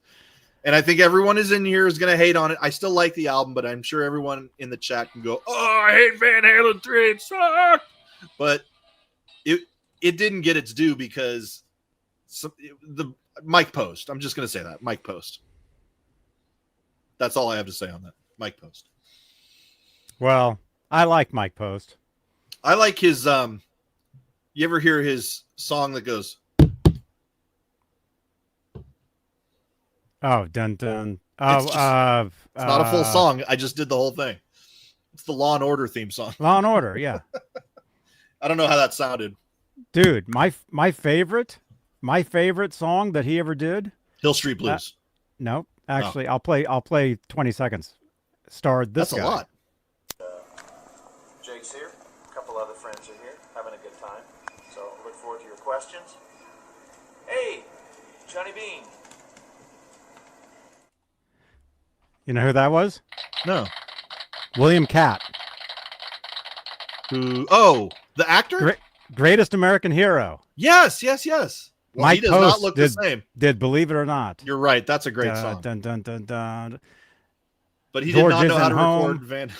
[SPEAKER 2] And I think everyone is in here is going to hate on it. I still like the album, but I'm sure everyone in the chat can go, oh, I hate Van Halen 3. It sucked. But it didn't get its due because the Mike Post. I'm just going to say that. Mike Post. That's all I have to say on that. Mike Post.
[SPEAKER 1] Well, I like Mike Post.
[SPEAKER 2] I like his you ever hear his song that goes,
[SPEAKER 1] oh, dun dun.
[SPEAKER 2] It's not a full song. I just did the whole thing. It's the Law and Order theme song.
[SPEAKER 1] Law and Order, yeah.
[SPEAKER 2] I don't know how that sounded.
[SPEAKER 1] Dude, my favorite song that he ever did.
[SPEAKER 2] Hill Street Blues.
[SPEAKER 1] No, actually, I'll play 20 seconds. Starred this
[SPEAKER 2] That's
[SPEAKER 1] guy.
[SPEAKER 2] a lot.
[SPEAKER 10] Jake's here. A couple other friends are here, having a good time. So look forward to your questions. Hey, Johnny Bean.
[SPEAKER 1] You know who that was?
[SPEAKER 2] No.
[SPEAKER 1] William Catt.
[SPEAKER 2] Who? Oh, the actor?
[SPEAKER 1] Greatest American Hero.
[SPEAKER 2] Yes. Well,
[SPEAKER 1] Mike
[SPEAKER 2] he does
[SPEAKER 1] Post
[SPEAKER 2] not look
[SPEAKER 1] did,
[SPEAKER 2] the same.
[SPEAKER 1] Did Believe It or Not.
[SPEAKER 2] You're right. That's a great song.
[SPEAKER 1] Dun, dun, dun, dun.
[SPEAKER 2] But he
[SPEAKER 1] George
[SPEAKER 2] did not know how to
[SPEAKER 1] isn't home.
[SPEAKER 2] record Van.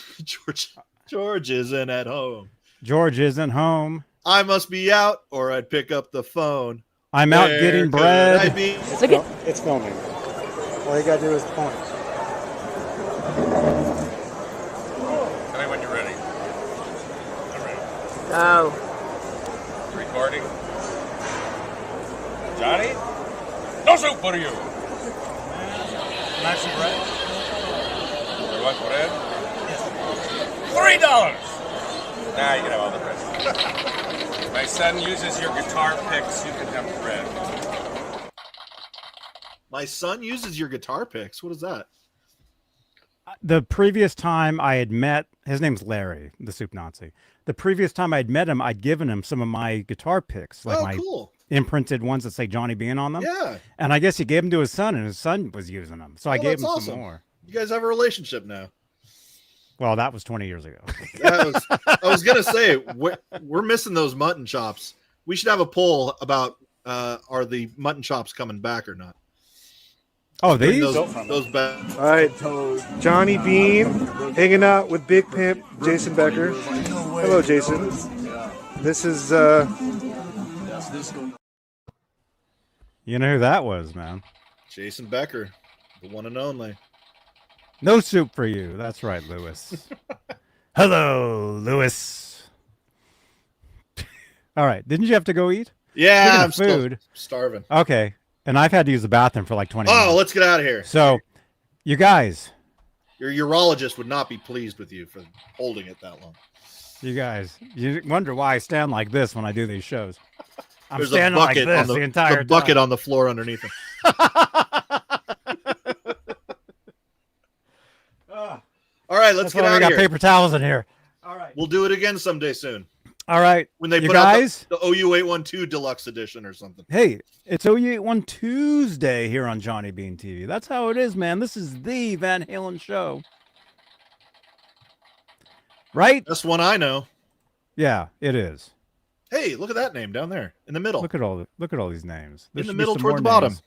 [SPEAKER 2] George isn't at home.
[SPEAKER 1] George isn't home.
[SPEAKER 2] I must be out, or I'd pick up the phone.
[SPEAKER 1] I'm out
[SPEAKER 2] Where
[SPEAKER 1] getting
[SPEAKER 2] could
[SPEAKER 1] bread.
[SPEAKER 2] I be?
[SPEAKER 6] It's filming. All you gotta do is point.
[SPEAKER 10] Tell me when you're ready. I'm ready.
[SPEAKER 9] Oh.
[SPEAKER 10] Recording. Johnny? No soup for you. Nice and bread. You want bread? $3. Nah, you can have all the bread. My son uses your guitar picks. You can have bread.
[SPEAKER 2] My son uses your guitar picks. What is that?
[SPEAKER 1] The previous time I had met, his name's Larry, the Soup Nazi. The previous time I'd met him, I'd given him some of my guitar picks, like my
[SPEAKER 2] cool.
[SPEAKER 1] imprinted ones that say Johnny Bean on them.
[SPEAKER 2] Yeah.
[SPEAKER 1] And I guess he gave them to his son, and his son was using them. So I gave
[SPEAKER 2] that's
[SPEAKER 1] him
[SPEAKER 2] awesome.
[SPEAKER 1] some more.
[SPEAKER 2] You guys have a relationship now.
[SPEAKER 1] Well, that was 20 years ago.
[SPEAKER 2] I was gonna say we're missing those mutton chops. We should have a poll about are the mutton chops coming back or not?
[SPEAKER 1] Oh,
[SPEAKER 2] Bring
[SPEAKER 1] these?
[SPEAKER 2] those back.
[SPEAKER 6] All right, Johnny Bean hanging out with Big Pimp Jason Becker. Hello, Jason. This is
[SPEAKER 1] You know who that was, man?
[SPEAKER 2] Jason Becker, the one and only.
[SPEAKER 1] No soup for you. That's right, Lewis. Hello, Lewis. All right. Didn't you have to go eat?
[SPEAKER 2] Yeah, I'm
[SPEAKER 1] Speaking of food.
[SPEAKER 2] still starving.
[SPEAKER 1] Okay. And I've had to use the bathroom for like 20 minutes.
[SPEAKER 2] Oh, let's get out of here.
[SPEAKER 1] So, you guys.
[SPEAKER 2] Your urologist would not be pleased with you for holding it that long.
[SPEAKER 1] You guys. You wonder why I stand like this when I do these shows. I'm
[SPEAKER 2] There's
[SPEAKER 1] standing like this the entire
[SPEAKER 2] bucket
[SPEAKER 1] time.
[SPEAKER 2] on the floor underneath him. All right, let's
[SPEAKER 1] That's
[SPEAKER 2] get
[SPEAKER 1] why
[SPEAKER 2] out
[SPEAKER 1] we
[SPEAKER 2] of
[SPEAKER 1] got
[SPEAKER 2] here.
[SPEAKER 1] paper towels in here. All right.
[SPEAKER 2] We'll do it again someday soon.
[SPEAKER 1] All right.
[SPEAKER 2] When they
[SPEAKER 1] you
[SPEAKER 2] put
[SPEAKER 1] guys,
[SPEAKER 2] out the OU812 deluxe edition or something.
[SPEAKER 1] hey, it's OU81 Tuesday here on Johnny Bean TV. That's how it is, man. This is the Van Halen show. Right?
[SPEAKER 2] That's one I know.
[SPEAKER 1] Yeah, it is.
[SPEAKER 2] Hey, look at that name down there in the middle.
[SPEAKER 1] Look at all these names. There
[SPEAKER 2] In the
[SPEAKER 1] should be
[SPEAKER 2] middle
[SPEAKER 1] some
[SPEAKER 2] toward
[SPEAKER 1] more
[SPEAKER 2] the bottom.
[SPEAKER 1] names.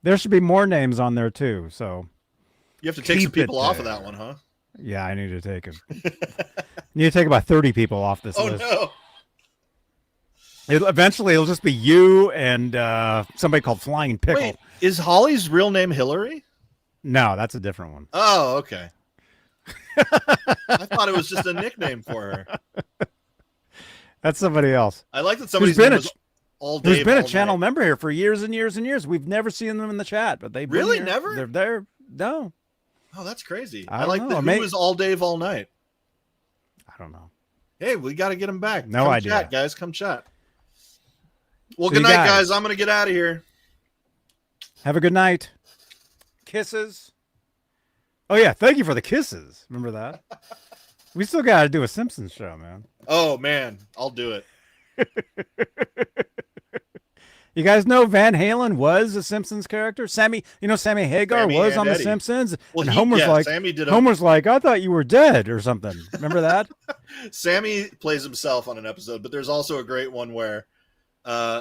[SPEAKER 1] There should be more names on there too. So
[SPEAKER 2] You have to take some
[SPEAKER 1] keep it
[SPEAKER 2] people off of
[SPEAKER 1] there.
[SPEAKER 2] that one, huh?
[SPEAKER 1] Yeah, I need to take him. Need to take about 30 people off this
[SPEAKER 2] Oh
[SPEAKER 1] list.
[SPEAKER 2] no.
[SPEAKER 1] Eventually, it'll just be you and somebody called Flying Pickle.
[SPEAKER 2] Wait, is Holly's real name Hillary?
[SPEAKER 1] No, that's a different one.
[SPEAKER 2] Oh, okay. I thought it was just a nickname for her.
[SPEAKER 1] That's somebody else.
[SPEAKER 2] I like that somebody's
[SPEAKER 1] Who's been
[SPEAKER 2] name
[SPEAKER 1] a
[SPEAKER 2] was all day.
[SPEAKER 1] Who's been a channel member here for years and years and years. We've never seen them in the chat, but they've
[SPEAKER 2] Really?
[SPEAKER 1] been here.
[SPEAKER 2] Never?
[SPEAKER 1] They're there. No,
[SPEAKER 2] Oh, that's crazy.
[SPEAKER 1] I
[SPEAKER 2] I
[SPEAKER 1] don't
[SPEAKER 2] like
[SPEAKER 1] know.
[SPEAKER 2] that.
[SPEAKER 1] May-
[SPEAKER 2] Who was all Dave all night?
[SPEAKER 1] I don't know.
[SPEAKER 2] Hey, we got to get him back.
[SPEAKER 1] No
[SPEAKER 2] Come
[SPEAKER 1] idea.
[SPEAKER 2] chat, guys. Come chat. Well,
[SPEAKER 1] So
[SPEAKER 2] good
[SPEAKER 1] you
[SPEAKER 2] night,
[SPEAKER 1] guys-
[SPEAKER 2] guys. I'm going to get out of here.
[SPEAKER 1] Have a good night. Kisses. Oh yeah, thank you for the kisses. Remember that? We still got to do a Simpsons show, man.
[SPEAKER 2] Oh, man. I'll do it.
[SPEAKER 1] You guys know Van Halen was a Simpsons character. Sammy Hagar
[SPEAKER 2] Sammy
[SPEAKER 1] was
[SPEAKER 2] and
[SPEAKER 1] on The
[SPEAKER 2] Eddie.
[SPEAKER 1] Simpsons.
[SPEAKER 2] Well,
[SPEAKER 1] and
[SPEAKER 2] Sammy did
[SPEAKER 1] Homer's like, I thought you were dead or something. Remember that?
[SPEAKER 2] Sammy plays himself on an episode, but there's also a great one where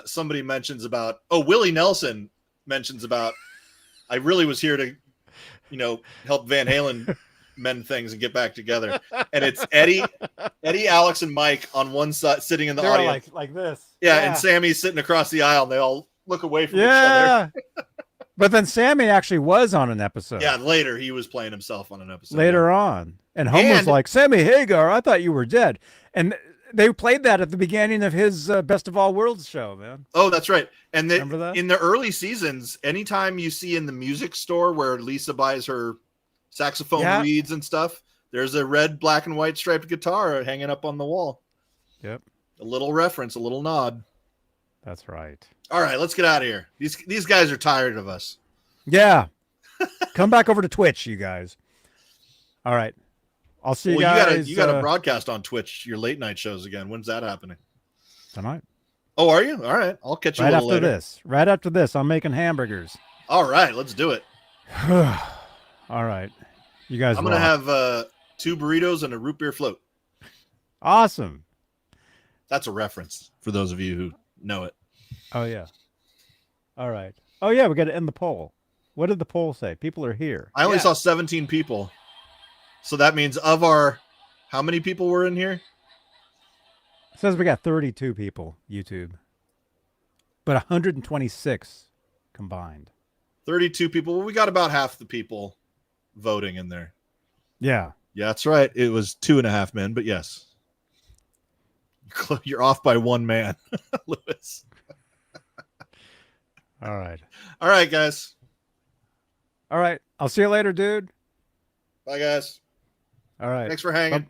[SPEAKER 2] somebody mentions about, Willie Nelson mentions about, I really was here to, help Van Halen mend things and get back together. And it's Eddie, Alex, and Mike on one side sitting in the
[SPEAKER 1] They're
[SPEAKER 2] audience.
[SPEAKER 1] like this.
[SPEAKER 2] Yeah, and Sammy's sitting across the aisle, and they all look away from each other.
[SPEAKER 1] But then Sammy actually was on an episode.
[SPEAKER 2] Yeah, later he was playing himself on an episode.
[SPEAKER 1] Later on. And Homer's like, Sammy Hagar, I thought you were dead. And they played that at the beginning of his Best of All Worlds show, man.
[SPEAKER 2] Oh, that's right. And
[SPEAKER 1] Remember that?
[SPEAKER 2] In the early seasons, anytime you see in the music store where Lisa buys her saxophone reeds and stuff, there's a red, black, and white striped guitar hanging up on the wall.
[SPEAKER 1] Yep.
[SPEAKER 2] A little reference, a little nod.
[SPEAKER 1] That's right.
[SPEAKER 2] All right, let's get out of here. These guys are tired of us.
[SPEAKER 1] Yeah. Come back over to Twitch, you guys. All right. I'll see you guys.
[SPEAKER 2] You got to broadcast on Twitch your late night shows again. When's that happening?
[SPEAKER 1] Tonight.
[SPEAKER 2] Oh, are you? All right. I'll catch you
[SPEAKER 1] right
[SPEAKER 2] a
[SPEAKER 1] after
[SPEAKER 2] little later.
[SPEAKER 1] this. Right after this, I'm making hamburgers.
[SPEAKER 2] All right, let's do it.
[SPEAKER 1] All right. You guys
[SPEAKER 2] I'm going to have 2 burritos and a root beer float.
[SPEAKER 1] Awesome.
[SPEAKER 2] That's a reference for those of you who know it.
[SPEAKER 1] Oh, yeah. All right. Oh, yeah, we got to end the poll. What did the poll say? People are here.
[SPEAKER 2] I only saw 17 people. So that means how many people were in here?
[SPEAKER 1] It says we got 32 people, YouTube. But 126 combined.
[SPEAKER 2] 32 people. Well, we got about half the people voting in there.
[SPEAKER 1] Yeah.
[SPEAKER 2] Yeah, that's right. It was 2.5 men, but yes. You're off by 1 man, Lewis.
[SPEAKER 1] All right.
[SPEAKER 2] All right, guys.
[SPEAKER 1] All right. I'll see you later, dude.
[SPEAKER 2] Bye, guys.
[SPEAKER 1] All right.
[SPEAKER 2] Thanks for hanging.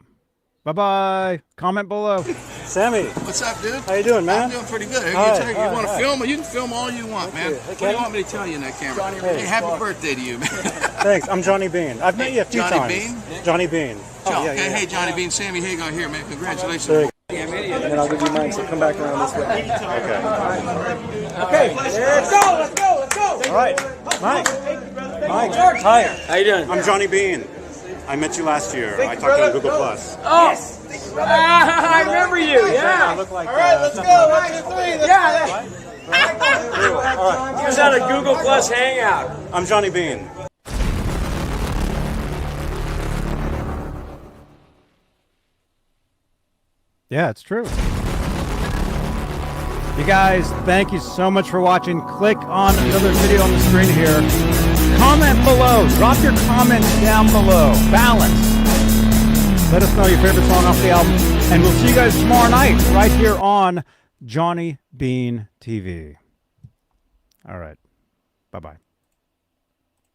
[SPEAKER 1] Bye-bye. Comment below.
[SPEAKER 11] Sammy.
[SPEAKER 12] What's up, dude?
[SPEAKER 11] How you doing, man?
[SPEAKER 12] I'm doing pretty good. You
[SPEAKER 11] Hi,
[SPEAKER 12] want to
[SPEAKER 11] hi.
[SPEAKER 12] film? You can film all you want, man. What do you want me to tell you in that camera? Hey, happy birthday to you, man.
[SPEAKER 11] Thanks. I'm Johnny Bean. I've met you a few
[SPEAKER 12] Johnny
[SPEAKER 11] times.
[SPEAKER 12] Bean?
[SPEAKER 11] Johnny Bean.
[SPEAKER 12] John, hey, Johnny Bean, Sammy Hagar here, man. Congratulations.
[SPEAKER 11] There you go. And then I'll give you mine, so come back around this way. Okay. Let's go. All right. Mike. Hi.
[SPEAKER 9] How you doing?
[SPEAKER 11] I'm Johnny Bean. I met you last year. I talked to you on Google Plus.
[SPEAKER 9] Oh, yes. I remember you. Yeah.
[SPEAKER 11] I look like,
[SPEAKER 9] all right, let's go. 1, 2, 3. Yeah.
[SPEAKER 11] All right.
[SPEAKER 9] He was at a Google Plus hangout.
[SPEAKER 11] I'm Johnny Bean.
[SPEAKER 1] Yeah, it's true. You guys, thank you so much for watching. Click on another video on the screen here. Comment below. Drop your comments down below. Balance. Let us know your favorite song off the album. And we'll see you guys tomorrow night right here on Johnny Bean TV. All right. Bye-bye.